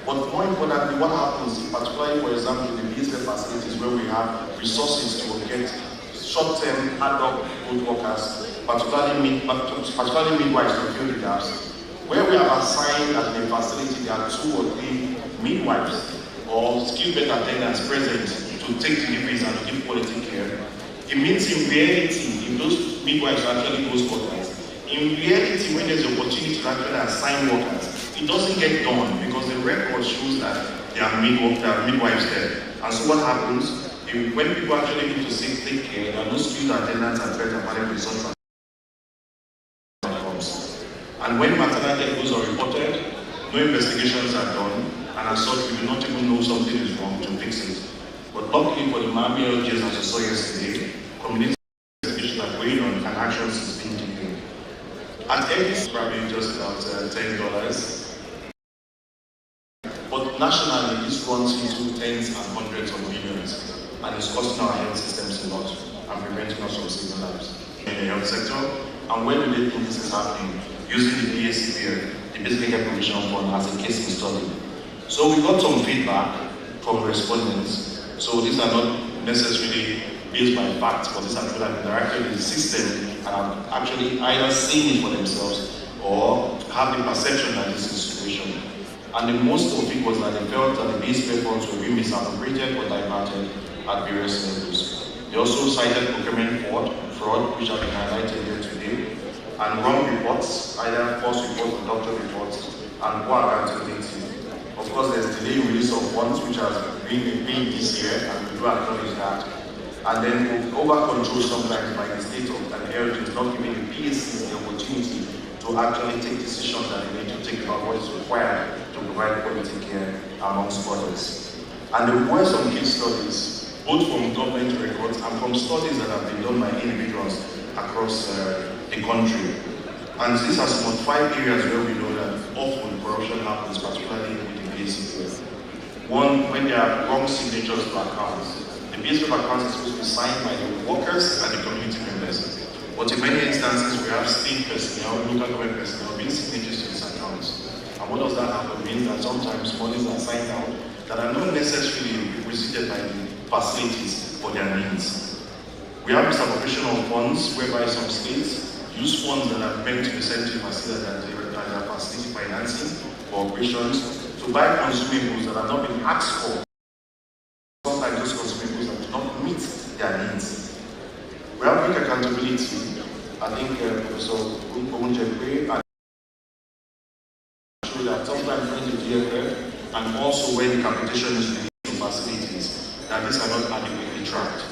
G: But more importantly, what happens, particularly for example, in the BSF facilities where we have resources to get short-term ad hoc road workers, particularly midwives to fill the gaps, where we have assigned at the facility there are 2 or 3 midwives or skilled bed attendants present to take deliveries and to give quality care. It means in reality, if those midwives are actually ghost workers, in reality, when there's an opportunity to actually assign workers, it doesn't get done because the record shows that there are midwives there. And so what happens? when people actually need to take care, there are no skilled attendants and bed available resources. And when maternal death goes unreported, no investigations are done, and as such, we do not even know something is wrong to fix it. But luckily for the Miami LGs, as you saw yesterday, community investigations are going on and actions is being taken. At every probably just about $10. But nationally, this runs into tens and hundreds of millions, and it's costing our health systems a lot and preventing us from saving lives in the health sector. And when do they think this is happening? Using the BACP, the Basic Care Provision Fund, as a case study. So we got some feedback from respondents. So these are not necessarily based by facts, but these are people that have interacted with the system and have actually either seen it for themselves or have the perception that this is the situation. And the most of it was that they felt that the BACP funds were being misappropriated or diverted at various levels. They also cited procurement fraud, which have been highlighted here today, and wrong reports, either false reports or doctor reports, and poor accountability. Of course, there's delayed release of funds, which has been this year, and we do acknowledge that. And then over-control sometimes by the state of an area is not giving the PSCs the opportunity to actually take decisions that they need to take about what is required to provide quality care amongst others. And there were some case studies, both from government records and from studies that have been done by individuals across the country. And these are some of 5 areas where we know that often corruption happens, particularly with the BACP. One, when there are wrong signatures to accounts. The BACP account is supposed to be signed by the workers and the community members. But in many instances, we have state personnel, local government personnel, being signatures to these accounts. And what does that happen? It means that sometimes monies are signed out that are not necessarily requisited by the facilities for their needs. We have misappropriation of funds whereby some states use funds that are meant to be sent to facilities that are facility financing for operations to buy consumables that have not been asked for. Sometimes those consumables that do not meet their needs. We have big accountability. I think Professor Ounjekwe and show that sometimes when the DFF and also when the capitation is released to facilities, that these are not adequately tracked.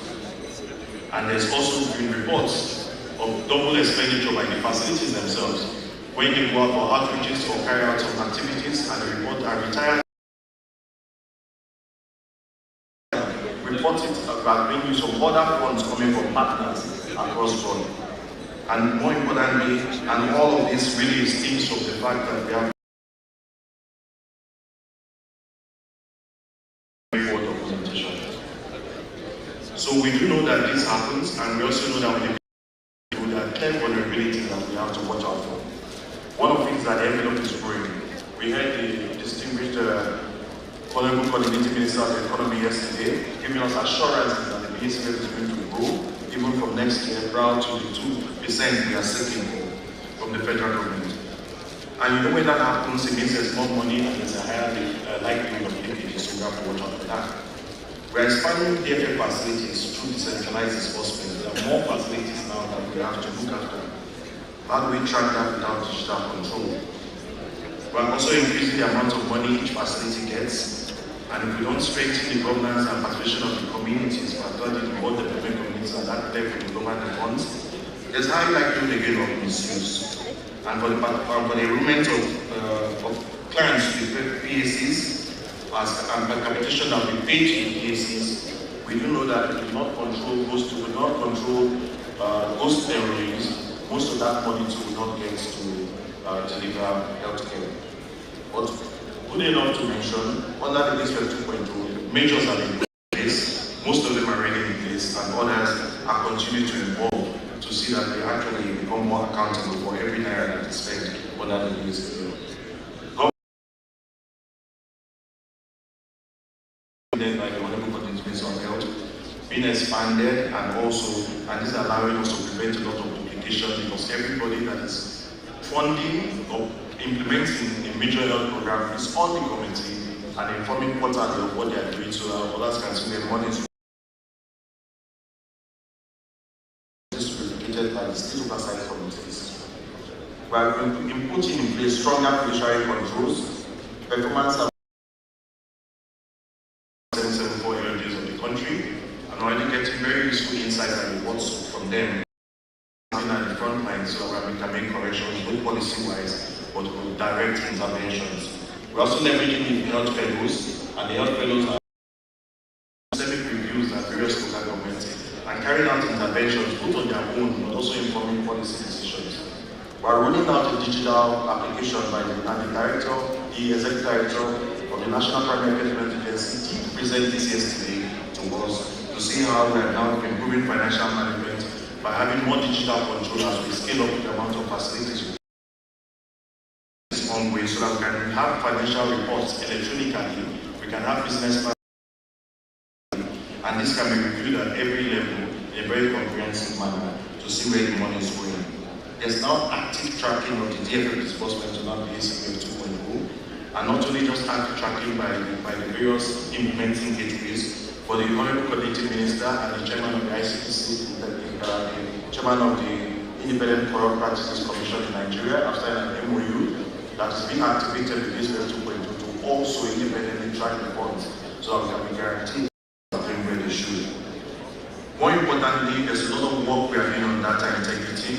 G: And there's also been reports of double expenditure by the facilities themselves when they go out for outreaches or carry out some activities and the report are retired. Report it about bringing use of other funds coming from partners across board. And more importantly, and all of this really stems from the fact that we have documentation. So we do know that this happens, and we also know that there are clear vulnerabilities that we have to watch out for. One of the things that the envelope is growing. We heard the distinguished Honorable Coordinating Minister of the Economy yesterday, giving us assurances that the BACP is going to grow, even from next year, down to the 2% we are seeking from the federal government. And you know when that happens, it means there's more money and there's a higher likelihood of leakage, so we have to watch out for that. We're expanding DFF facilities through decentralized disbursement. There are more facilities now that we have to look after. How do we track that without digital control? We're also increasing the amount of money each facility gets. And if we don't strengthen the governance and participation of the communities, particularly the more development communities at that level to govern the funds, there's high likelihood again of misuse. And for the enrollment of clients to the PACs, as capitation that we pay to the PACs, we do know that we do not control ghost enrollees. Most of that money will not get to deliver healthcare. But good enough to mention, under the BACP 2.0, measures are in place, most of them are already in place, and others are continuing to evolve to see that they actually become more accountable for every naira that is spent under the BACP. Then by the Honorable Coordinator of Health being expanded, and this is allowing us to prevent a lot of duplication, because everybody that is funding or implementing a major health program is on the committee and informing quarterly of what they are doing so that others can see their money distributed by the state oversight committees. We are putting in place stronger fiduciary controls, performance 774 areas of the country, and insights and reports from them at the front line so that we can make corrections, both policy-wise, but with direct interventions. We're also leveraging the health fellows, and the health fellows are systemic reviews at various local governments and carrying out interventions both on their own but also informing policy decisions. We're rolling out a digital application by the executive director of the National Primary Health Agency to present this yesterday to us to see how we are now improving financial management by having more digital control as we scale up the amount of facilities on way so that we can have financial reports electronically, we can have business plans, and this can be reviewed at every level in a very comprehensive manner to see where the money is going. There's now active tracking of the DFF disbursement to now the ACPF 2.0, and not only just active tracking by the various implementing gateways, but the Honorable Coordinating Minister and the Chairman of the ICPC, the Chairman of the Independent Corrupt Practices Commission in Nigeria, after an MOU that has been activated with this 2.0 to also independently track the funds so that we can be guaranteed where they should. More importantly, there's a lot of work we are doing on data integrity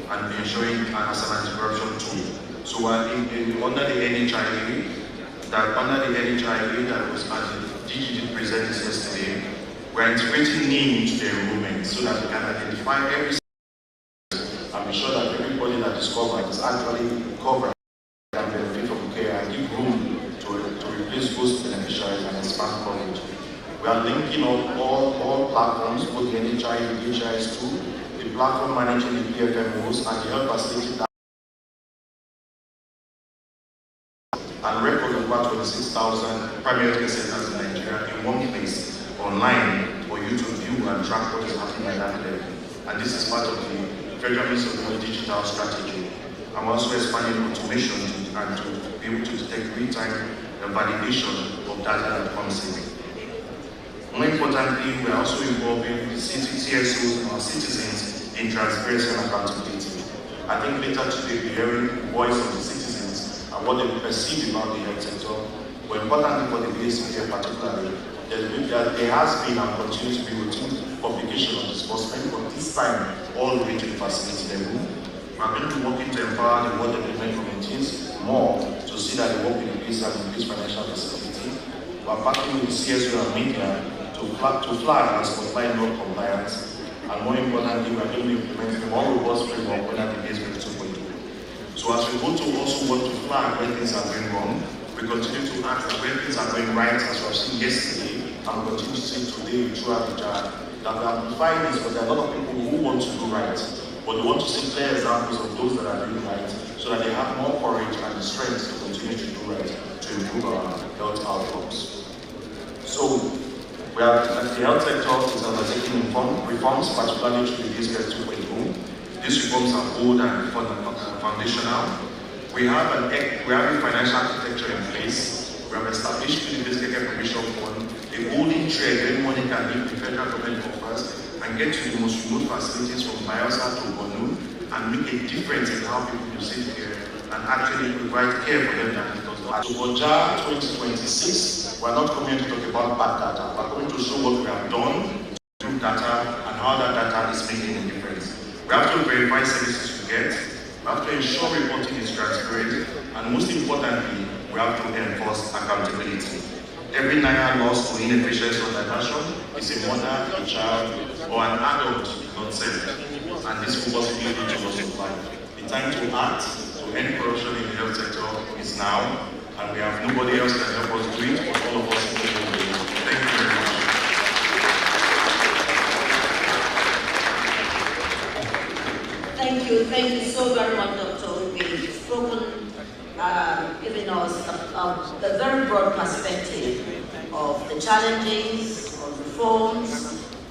G: and ensuring an anti-corruption tool. So under the NHIA that was at the DGD presented yesterday, we're integrating NIM into the enrollment so that we can identify every and be sure that everybody that is covered is actually covered and benefit from care and give room to replace those beneficiaries and expand coverage. We are linking up all platforms, both the NHI and the HIS2, the platform managing the PFMOs and the health facility and record of about 26,000 primary care centers in Nigeria in one place online for you to view and track what is happening at that level. And this is part of the Federal Ministry of Health digital strategy. I'm also expanding automation and to be able to detect real-time validation of data that comes in. More importantly, we are also involving the CSOs and our citizens in transparency and accountability. I think later today we'll be hearing the voice of the citizens and what they perceive about the health sector. But importantly for the BSCA particularly, there has been and continues to be routine publication of disbursement, but this time all the way to the facility level. We are going to be working to empower the world development communities more to see that they work with the base and increase financial visibility. We are partnering with the CSO and media to flag and spotlight non-compliance, and more importantly, we are going to be implementing a more robust framework under the base 2.0. So as we go to also want to flag when things are going wrong, we continue to ask that when things are going right, as we have seen yesterday, and we continue to see today throughout the job, that we amplify this, but there are a lot of people who want to do right, but they want to see clear examples of those that are doing right, so that they have more courage and the strength to continue to do right, to improve our health outcomes. So, the health sector is undertaking reforms, particularly through the DSPF 2.0. These reforms are bold and foundational. We have a financial architecture in place. We have established through the Basic Care Provision Fund a golden thread where money can leave the federal government offers and get to the most remote facilities from HAUSA to Borno and make a difference in how people receive care and actually provide care for them that it does not. So for JAR 2026, we're not coming to talk about bad data. We're going to show what we have done to improve data and how that data is making a difference. We have to verify services we get. We have to ensure reporting is transparent, and most importantly, we have to enforce accountability. Every Naira lost to inefficiency or diversion is a mother, a child, or an adult not safe, and this will possibly lead to loss of life. The time to act to end corruption in the health sector is now, and we have nobody else can help us do it, but all of us in the world. Thank you very much.
F: Thank you so very much, Dr. Obi. You've spoken, giving us a very broad perspective of the challenges, of reforms,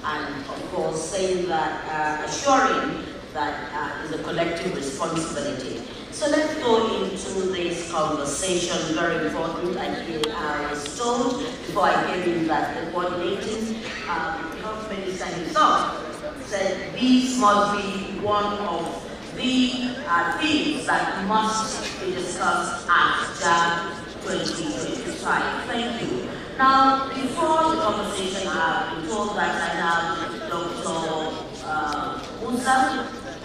F: and of course saying that, assuring that is a collective responsibility. So let's go into this conversation, very important. I was told before I came in that the coordinating health minister himself said these must be one of the things that must be discussed at JAG 2025. Thank you. Now, before the conversation, I've been told that I have Dr. HAUSA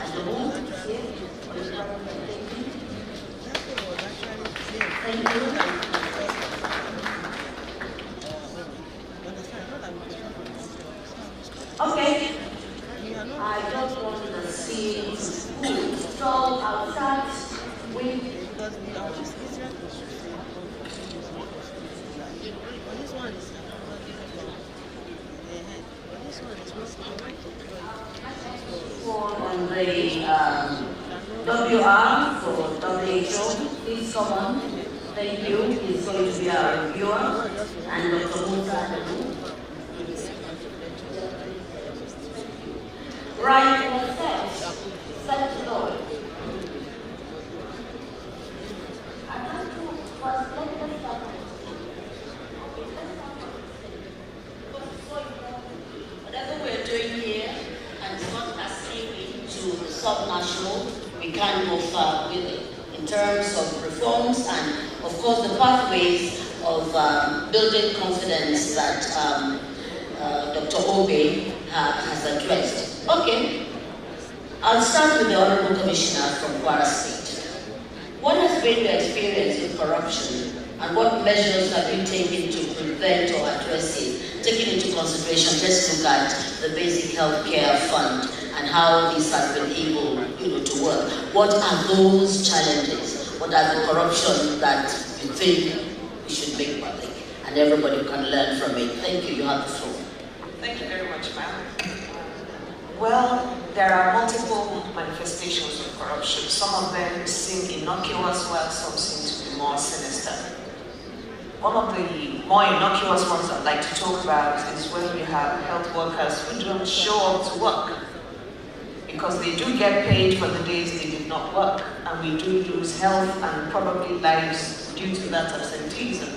F: and the move. Thank you. Okay. I just wanted to see food. So I'll start with on the WR for WHO. Please come on. Thank you. He's going to be our reviewer. And Dr. Musa. Right, set to go. Whatever we're doing here, and it's not asking into the sub-national, we can go far with it in terms of reforms and, of course, the pathways of building confidence that Dr. Obe has addressed. Okay, I'll start with the Honorable Commissioner from Kwara State. What has been your experience in corruption and what measures have you taken to prevent or address it? Taking into consideration, let's look at the Basic Health Care Fund and how this has been able to work. What are those challenges? What are the corruption that you think we should make public and everybody can learn from it? Thank you. You have the floor.
H: Thank you very much, ma'am. Well, there are multiple manifestations of corruption. Some of them seem innocuous, while some seem to be more sinister. One of the more innocuous ones I'd like to talk about is when we have health workers who don't show up to work because they do get paid for the days they did not work, and we do lose health and probably lives due to that absenteeism.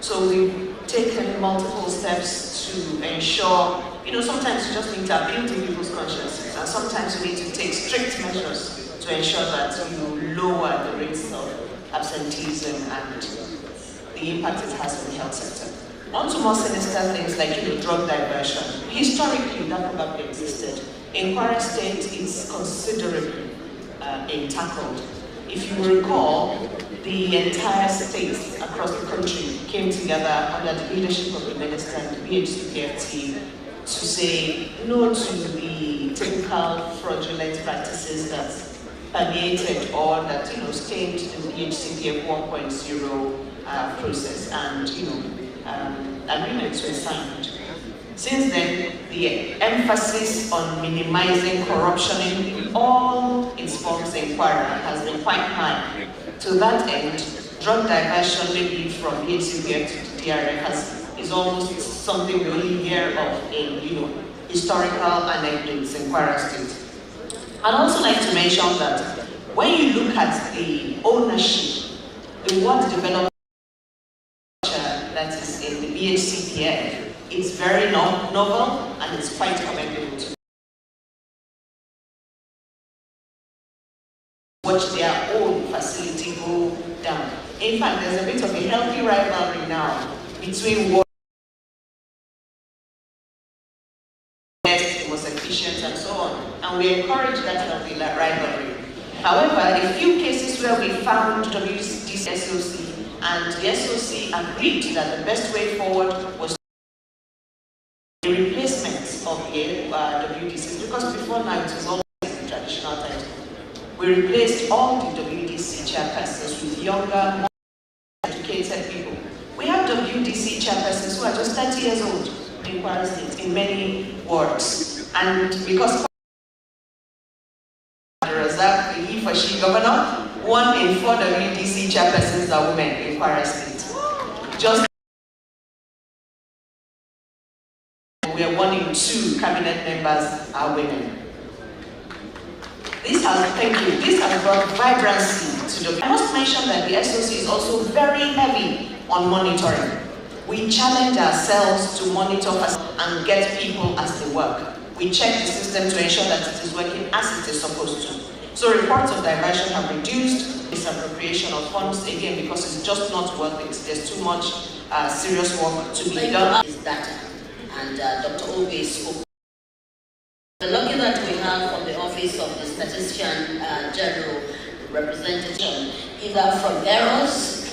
H: So we've taken multiple steps to ensure, sometimes you just need to appeal to people's consciences, and sometimes you need to take strict measures to ensure that you lower the rates of absenteeism and the impact it has on the health sector. On to more sinister things like drug diversion. Historically, that probably existed. In Kwara State, it's considerably been tackled. If you recall, the entire state across the country came together under the leadership of the minister and the BHCPF team to say no to the typical fraudulent practices that permeated or that stained the BHCPF 1.0 process, and agreements were signed. Since then, the emphasis on minimizing corruption in all its forms in Kwara has been quite high. To that end, drug diversion, maybe from BHCPF to DRF, is almost something we only hear of in historical anecdotes in Kwara State. I'd also like to mention that when you look at the ownership, the word development that is in the BHCPF, it's very novel and it's quite commendable to watch their own facility go down. In fact, there's a bit of a healthy rivalry now between what is the most efficient and so on, and we encourage that healthy rivalry. However, a few cases where we found WDC SOC and the SOC agreed that the best way forward was a replacement of the WDCs, because before now it was always the traditional title. We replaced all the WDC chairpersons with younger, more educated people. We have WDC chairpersons who are just 30 years old in Kwara State in many wards. And because the he for she governor, 1 in 4 WDC chairpersons are women in Kwara State. Just where 1 in 2 cabinet members are women. This has brought vibrancy to the... I must mention that the SOC is also very heavy on monitoring. We challenge ourselves to monitor and get people as they work. We check the system to ensure that it is working as it is supposed to. So reports of diversion have reduced, misappropriation of funds, again, because it's just not worth it. There's too much serious work to be done.
F: Is data, and Dr. Obe spoke We're lucky that we have from the Office of the Statistician General representation, either from errors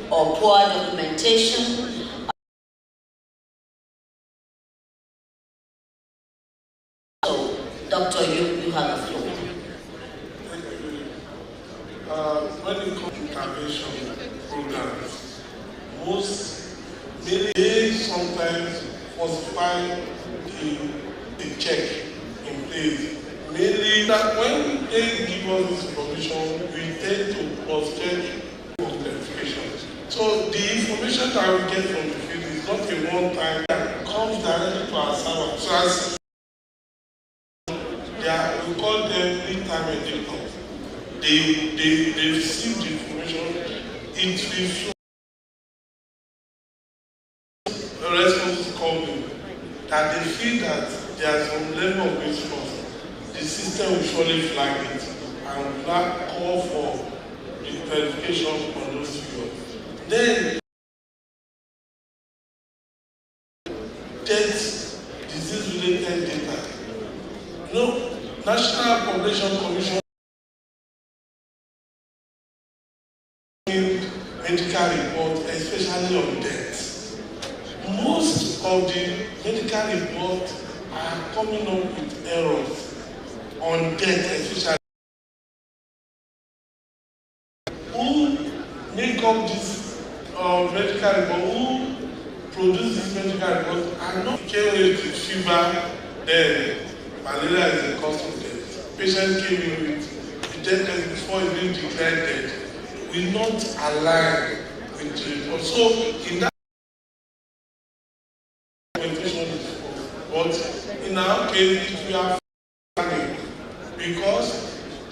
F: or poor documentation. So, Doctor, you have the floor.
A: When it comes to intervention programs, they sometimes falsify the check in place. Mainly that when they give us this information, we tend to cross-check for verification. So the information that we get from the field is not a one-time that comes directly to our server. So as we call them real-time editors. They receive the information, it will show responses coming that they feel that there is some level of response. The system will surely flag it and will not call for the verification on those figures. Then, death, disease-related data. National Population Commission medical reports, especially on death. Most of the medical reports are coming up with errors on death, especially. Who make up this medical report, who produce this medical report are not carried with fever, then malaria is the cause of death. Patient came in with the death before it being declared dead. Will not align with the report. So in that but in our case we are finding because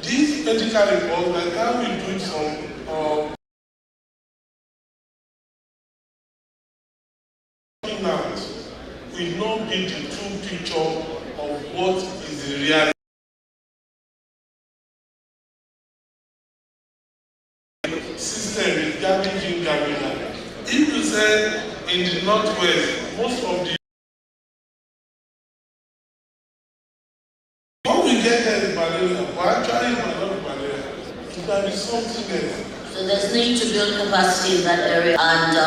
A: this medical report, by the time we do some out, will not be the true picture of what is the reality. System is garbage in, garbage out. If you say in the northwest, most of the what we get there is malaria, but actually it's not malaria. It can be something else.
F: So there's need to build capacity in that area, and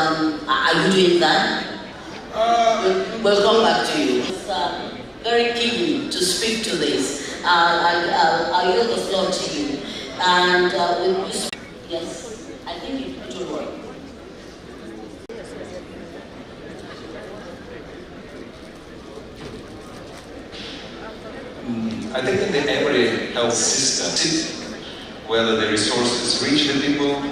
F: are you doing that? We'll come back to you. It's very keen to speak to this. I'll yield the floor to you. And yes, I think it will work.
R: I think in every health system, whether the resources reach the people,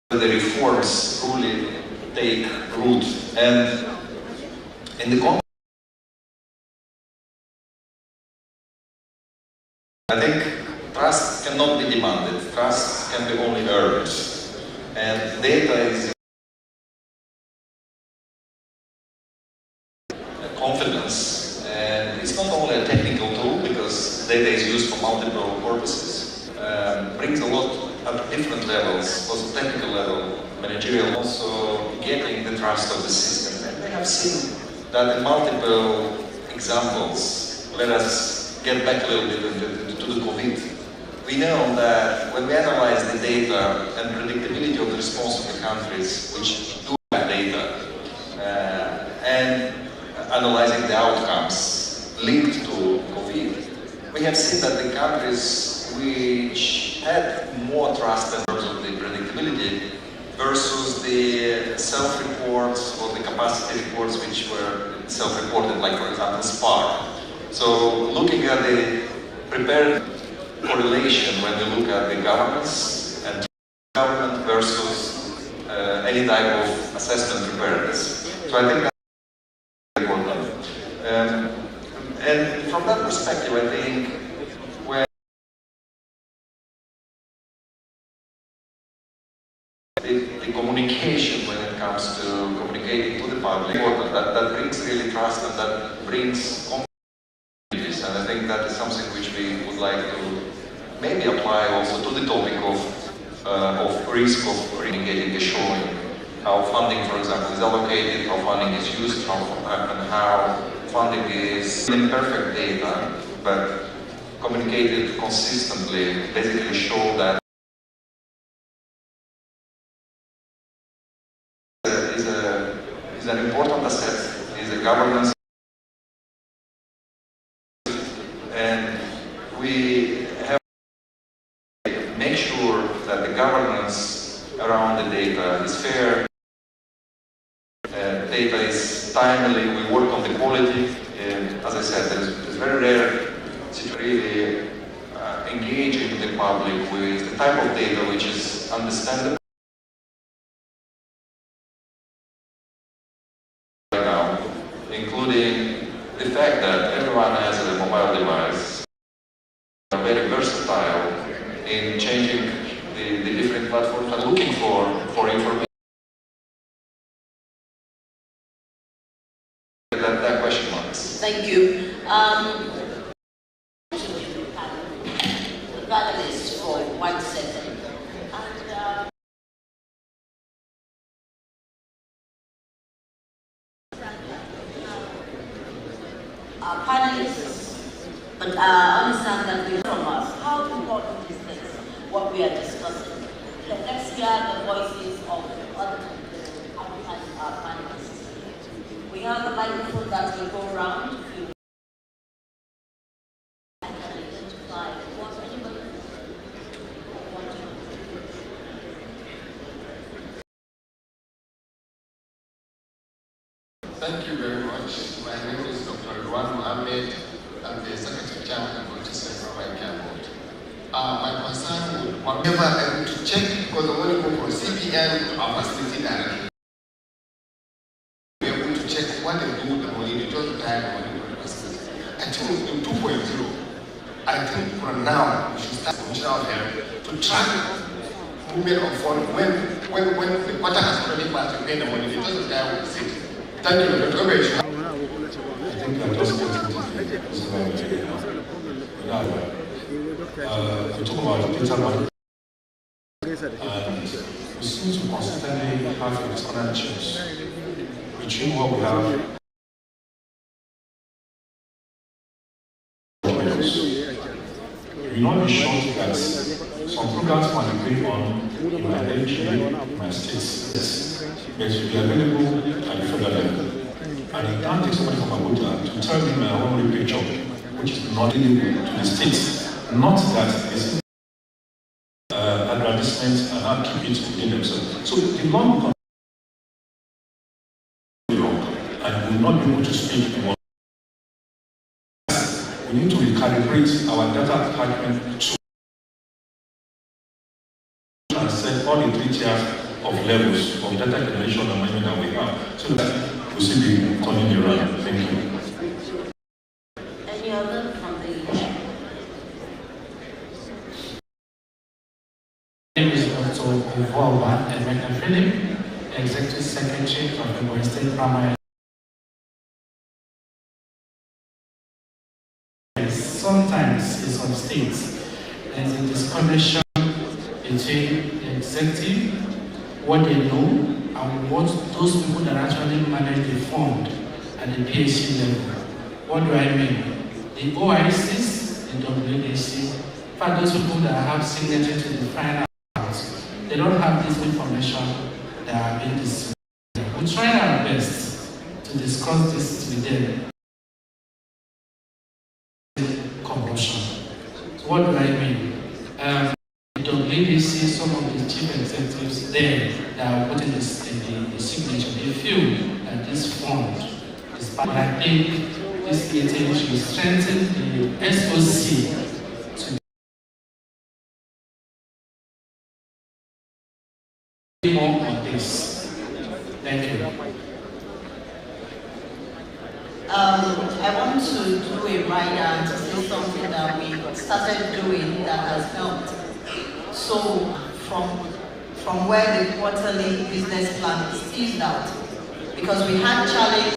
R: whether the reforms truly take root, and in the context, I think trust cannot be demanded. Trust can be only earned, and data is confidence, and it's not only a technical tool because data is used for multiple purposes. Brings a lot at different levels, also technical level, managerial, also getting the trust of the system. And we have seen that in multiple examples. Let us get back a little bit to the COVID. We know that when we analyze the data and predictability of the response of the countries which do have data, and analyzing the outcomes linked to COVID, we have seen that the countries which had more trust in terms of the predictability versus the self-reports or the capacity reports which were self-reported, like for example SPAR. So looking at the prepared correlation when we look at the governance and government versus any type of assessment preparedness. So I think that's important. And from that perspective, I think when the communication when it comes to communicating to the public, that brings really trust and that brings confidence. And I think that is something which we would like to maybe apply also to the topic of risk of communicating the showing. How funding, for example, is allocated, how funding is used, and how funding is imperfect data, but communicated consistently, basically show that is an important asset, is a governance, and we have to make sure that the governance around the data is fair, data is timely, we work on the quality, and as I said, it's very rare to really engaging with the public with the type of data which is understandable right now, including the fact that everyone has a mobile device, are very versatile in changing the different platforms and looking for information. That question marks.
F: Thank you. Panelists for 1 second. And, our panelists, but understand that we from us. How important is this, what we are discussing? Let's hear the voices of other panelists. We have a microphone that will go around.
A: Thank you very much. My name is Dr. Ruan Mohammed. I'm the Secretary General of the Central Care Board. My concern would, whenever able to check, because I want to go from CBN to our facility directly. Be able to check what they do with the money, they just retire the money from the facility. I think in 2.0, I think from now we should start Commissioner of Health to track movement of funds when the quarter has already passed to pay the money, they just retire with the city. Thank you, Dr. Obesh.
I: I think I just wanted to talk about data management. And we seem to constantly have disconnections between what we have. You know, be shocked that some programs might be on in my region, in my states, but will be available at the federal level. And it can't take somebody from Abuja to tell me my own picture, which is not available to the states. Not that it's advertisements and not keep it within themselves. So the law becomes wrong and will not be able to speak in one. We need to recalibrate our data attachment to transcend all the 3 tiers of levels of data generation and management that we have, so that we see the turning around. Thank you.
F: Any other from the
V: My name is Dr. Ivoa Emeka Philip, Executive Secretary of the West State Primary. Sometimes in some states, there's a disconnection between the executive, what they know, and what those people that actually manage the fund at the PhD level. What do I mean? The OICs, the WDC, in fact, those people that have signature to the final house, they don't have this information that are being distributed. We try our best to discuss this with them. Corruption. So what do I mean? The WDC, some of the chief executives there that are putting this in the signature, they feel that this fund is part. I think this meeting should strengthen the SOC to more on this. Thank you.
N: I want to do a write-down to say something that we started doing that has helped. So from where the quarterly business plan is teased out, because we had challenge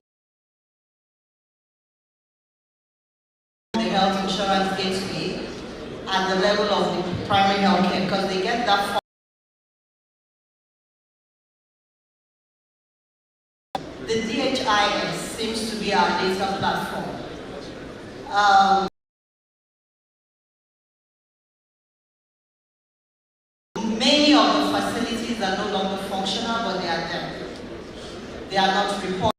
N: the health insurance gateway at the level of the primary health care, because they get that far. The DHIS
F: seems to be our data platform. Many of the facilities are no longer functional, but they are there. They are not reported.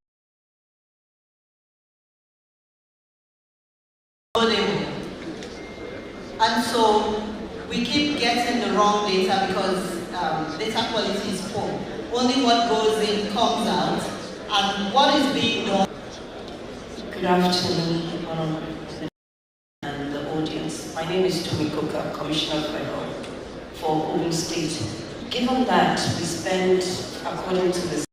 F: And so we keep getting the wrong data because data quality is poor. Only what goes in comes out, and what is being done.
E: Good afternoon, and the audience. My name is Tomi Koka, Commissioner for Health for Ogun State. Given that we spend, according to the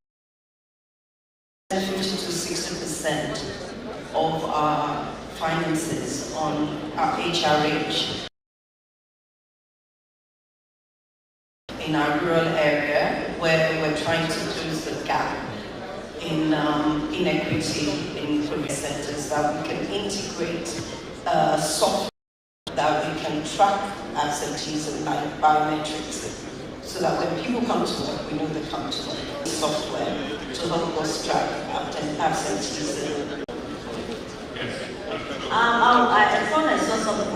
E: 50 to 60% of our finances on our HRH in our rural area, where we're trying to close the gap in inequity in provincial centers, that we can integrate software that we can track absenteeism like biometrics, so that when people come to work, we know they come to work. Software to help us track absenteeism.
F: I thought I saw something.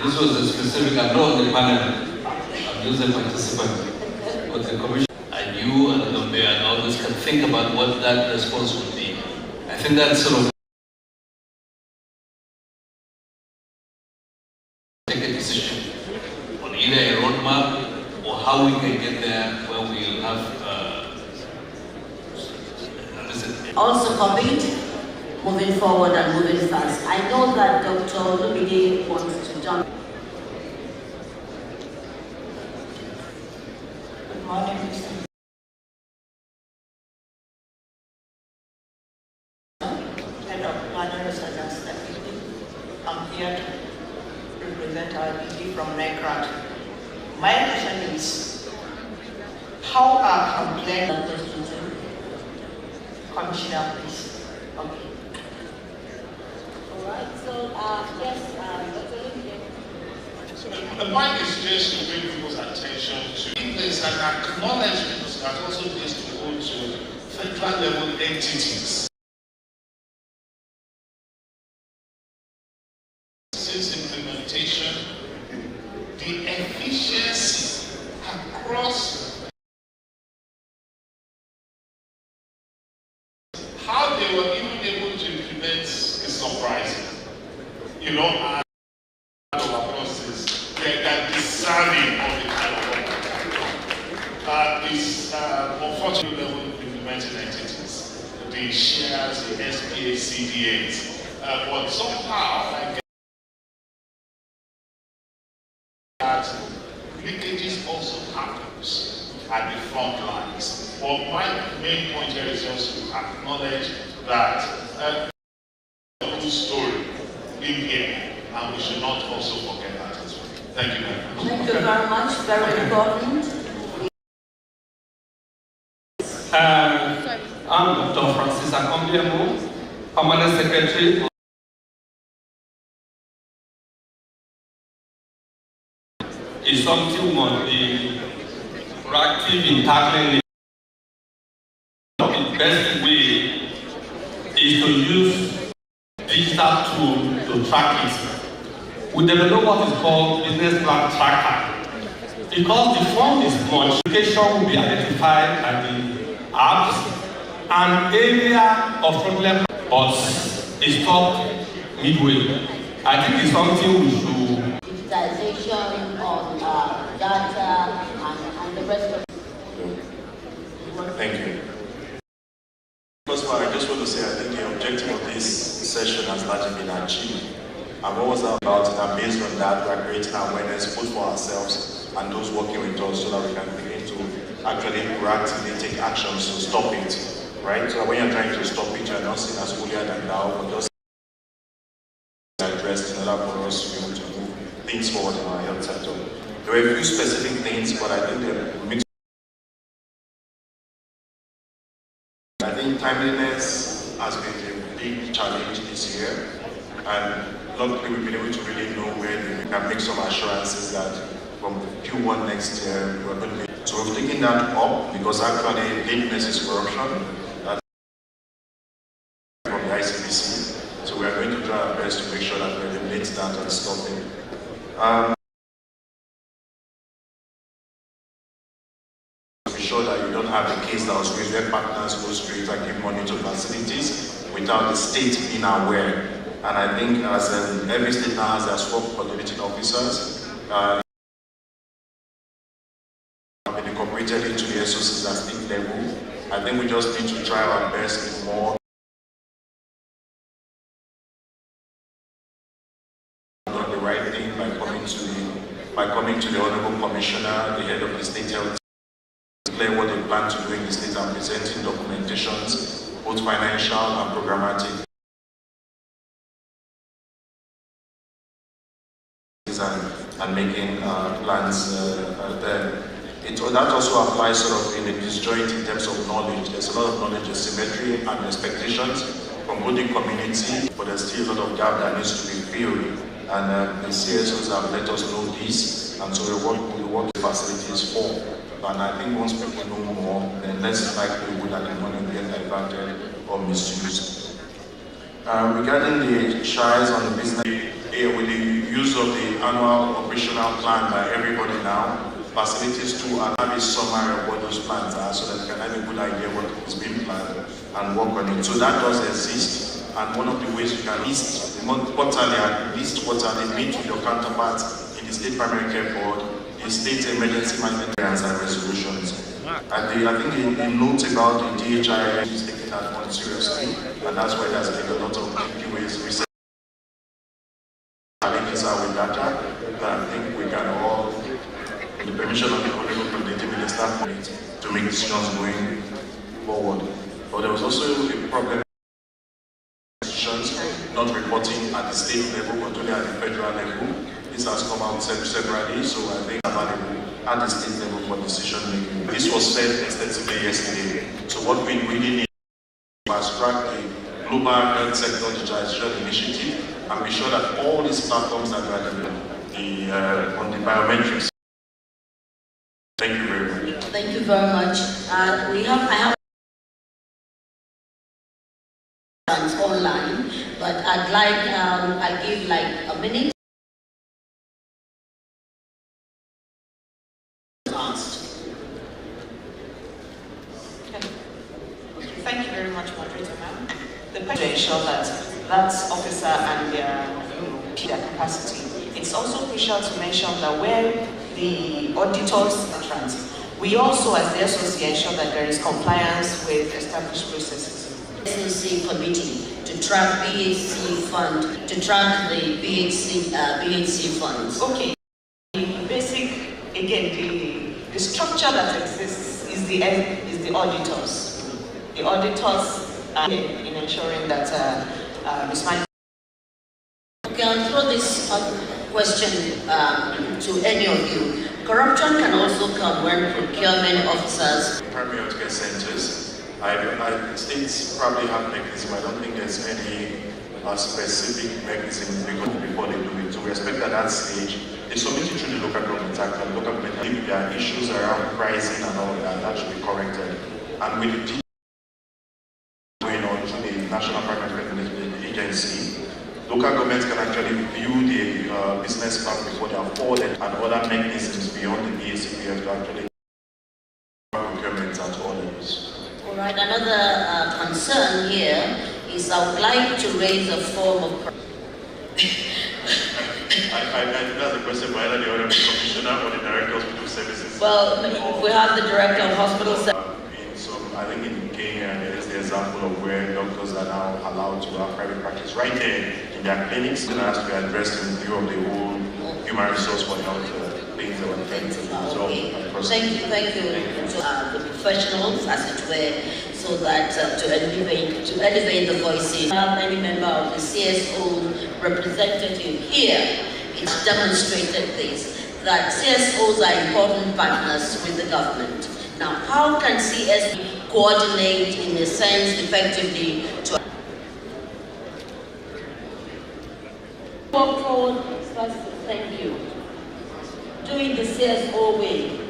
S: This was a specific, I'm not on the panel, I'm just a participant. But the commission and you and the mayor and others can think about what that response would be. I think that's sort of take a decision on either a roadmap or how we can get there where we will have
F: Also COVID, moving forward and moving fast. I know that Dr. Lumide wants to jump. Good morning, Mr. Head of Planners and Stability. I'm here to represent our ED from NECRAT. My question is, how are complaints? Commissioner, please. Okay.
J: All right. So, yes,
C: The point is just to bring people's attention to there's an acknowledgement that also needs to go to federal level entities. Since implementation, the efficiency across how they were even able to implement is surprising. You know, they're deserving of the kind of work. This unfortunate level implementing entities, the shares, the SPA, CDAs, but somehow that leakages also happens at the front lines. But my main point here is just to acknowledge that the whole story in here, and we should not also forget that as well. Thank you very much.
F: Thank you very much. Very important.
S: I'm Dr. Francis Akombiamo, Permanent Secretary. Is something on the proactive in tackling it. The best way is to use digital tool to track it. We develop what is called business plan tracker. Because the fund is much, education will be identified at the apps, and area of problem but is stopped midway. I think it's something we should.
F: Digitization on data and the rest of it.
G: Thank you. First of all, I just want to say I think the objective of this session has largely been achieved. And what was that about? And based on that, we are creating awareness both for ourselves and those working with us so that we can begin to actually proactively take actions to stop it. Right? So that when you're trying to stop it, you're not seen as holier than thou, but just addressed in order for us to be able to move things forward in our health sector. There were a few specific things, but I think they're mixed. I think timeliness has been a big challenge this year, and luckily we've been able to really know where we can make some assurances that from Q1 next year we're going to be So we've taken that up because actually lateness is corruption. That's from the ICBC. So we are going to try our best to make sure that we eliminate that and stop it. Be sure that you don't have a case that was raised where partners go straight and give money to facilities without the state being aware. And I think as every state now has their swap coordinating officers, been incorporated into the SOCs at state level. I think we just need to try our best with more done the right thing by coming to the Honorable Commissioner, the head of the state health, declare what they plan to do in the state and presenting documentations, both financial and programmatic. And making plans there. That also applies sort of in a disjoint in terms of knowledge. There's a lot of knowledge asymmetry and expectations from both the community, but there's still a lot of gap that needs to be filled. And the CSOs have let us know this, and so we work the facilities for. And I think once people know more, then less likely would that the money will get diverted or misused. Regarding the shares on the business, with the use of the annual operational plan by everybody now, facilities too, and have a summary of what those plans are so that you can have a good idea what is being planned and work on it. So that does exist, and one of the ways you can at least quarterly meet with your counterparts in the State Primary Care Board, the State Emergency Management Plans and Resolutions. I think the note about the DHI is taking that one seriously, and that's why there's been a lot of QAs research. With data, I think we can all, with the permission of the Honorable Coordinating Minister, to make decisions going forward. But there was also a problem with decisions not reporting at the state level, but only at the federal level. This has come out separately, so I think available at the state level for decision making. This was said extensively yesterday. So what we really need to fast track the global health sector digitization initiative and be sure that all these platforms that are on the biometrics. Thank you very much.
F: Thank you very much. I have online, but I'd like I'll give like a minute.
H: Thank you very much, Moderator, ma'am. The question to ensure that officer and their capacity. It's also crucial to mention that where the auditors are trans, we also, as the SOC, ensure that there is compliance with established processes.
F: SOC committee to track BHC fund, to track the BHC funds.
H: Okay. The basic, again, the structure that exists is the auditors. The auditors are in ensuring that
F: Okay, I'll throw this question to any of you. Corruption can also come when procurement officers.
G: Primary healthcare centers, states probably have mechanisms. I don't think there's any specific mechanism before they do it. So we expect that at that stage, they submit it through the local government act, and local government, if there are issues around pricing and all that should be corrected. And with the National Primary Health Management Agency, local governments can actually review the business plan before they are forwarded, and other mechanisms beyond the BACPF to actually procurement at all levels.
F: All right, another concern here is I would like to raise a form of...
G: I think that's a question for either the Honorable Commissioner or the Director of Hospital Services.
F: Well, we have the Director of Hospital Services.
G: I think in Kenya, there is the example of where doctors are now allowed to have private practice right there in their clinics. It has to be addressed in view of the whole human resource for health things that we're trying to do. So,
F: thank you to the professionals, as it were, so that to elevate the voices. Any member of the CSO representative here, it's demonstrated this, that CSOs are important partners with the government. Now, how can CS coordinate in a sense effectively to walk forward? Thank you. Doing the CSO way.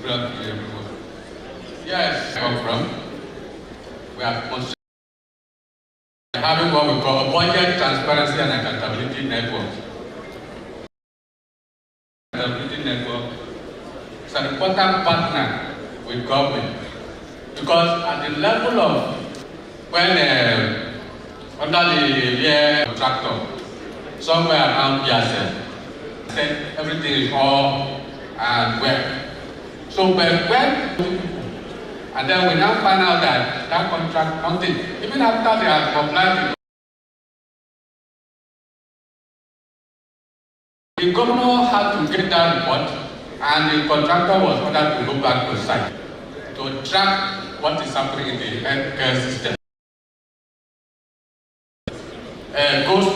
D: Good afternoon, everyone. Yes, I come from. We are having what we call a budget transparency and accountability network. Accountability network is an important partner with government because at the level of when under the contractor somewhere around PSL said everything is all and well. So but when and then we now find out that that contract nothing, even after they have complied, the governor had to get that report and the contractor was ordered to go back to site to track what is happening in the healthcare system. Ghost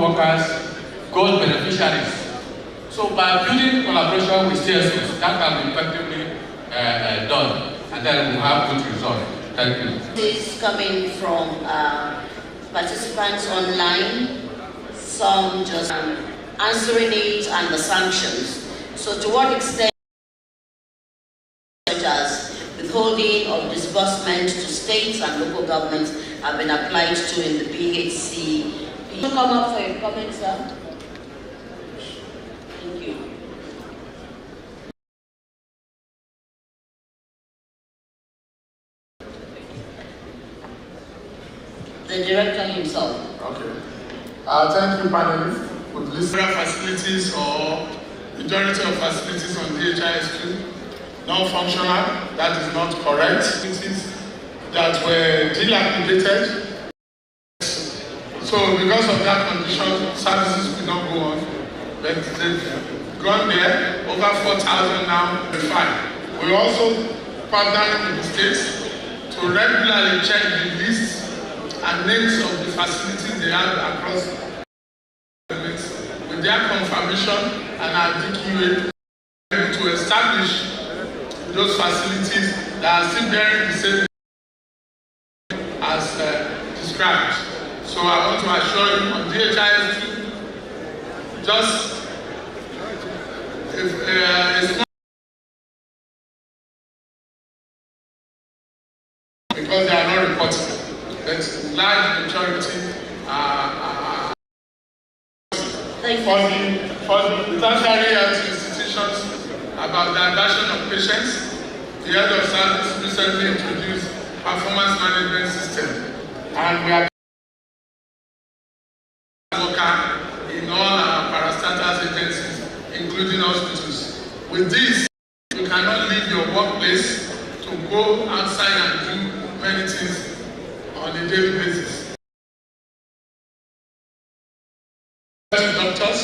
D: workers, ghost beneficiaries. So by building collaboration with CSOs, that can be effectively done, and then we'll have good results. Thank you.
F: This is coming from participants online, some just answering it and the sanctions. So to what extent, such as withholding of disbursement to states and local governments, have been applied to in the BHC. Can you come up for your comments, sir? Thank you. The director himself.
A: Okay. Thank you, panelists. With listener facilities or majority of facilities on DHIS2 non-functional, that is not correct. Facilities that were dilapidated. So because of that condition, services could not go on. But they've gone there, over 4,000 now, fine. We also partner with the states to regularly check the lists and names of the facilities they have across with their confirmation and our DQA to establish those facilities that are still bearing the same as described. So I want to assure you on DHIS2, just if it's not because they are not reporting, but large majority for the tertiary health institutions about diversion of patients. The head of service recently introduced performance management system, and we are worker in all our parastatals agencies, including hospitals. With this, you cannot leave your workplace to go outside and do many things on a daily basis. Doctors,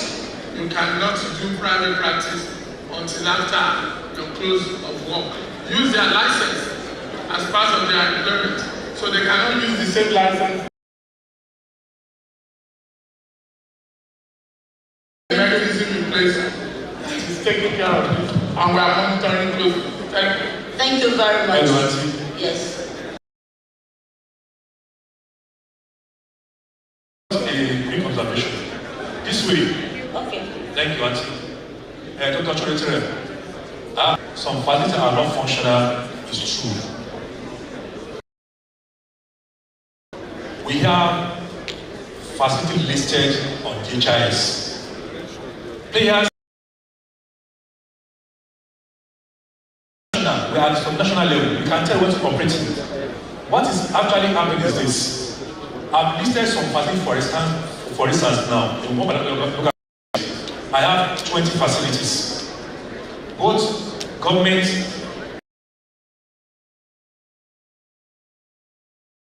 A: you cannot do private practice until after your close of work. Use their license as part of their employment, so they cannot use the same license. The mechanism in place is taking care of it, and we are monitoring closely. Thank you.
F: Thank you very much. Yes.
I: A quick observation. This way.
F: Okay.
I: Thank you, Auntie. Dr. Choletere, some facilities are not functional, it's true. We have facilities listed on DHIS. Players, we are at the national level, you can tell what's operating. What is actually happening is this. I've listed some facilities, for instance now, in one particular I have 20 facilities, both government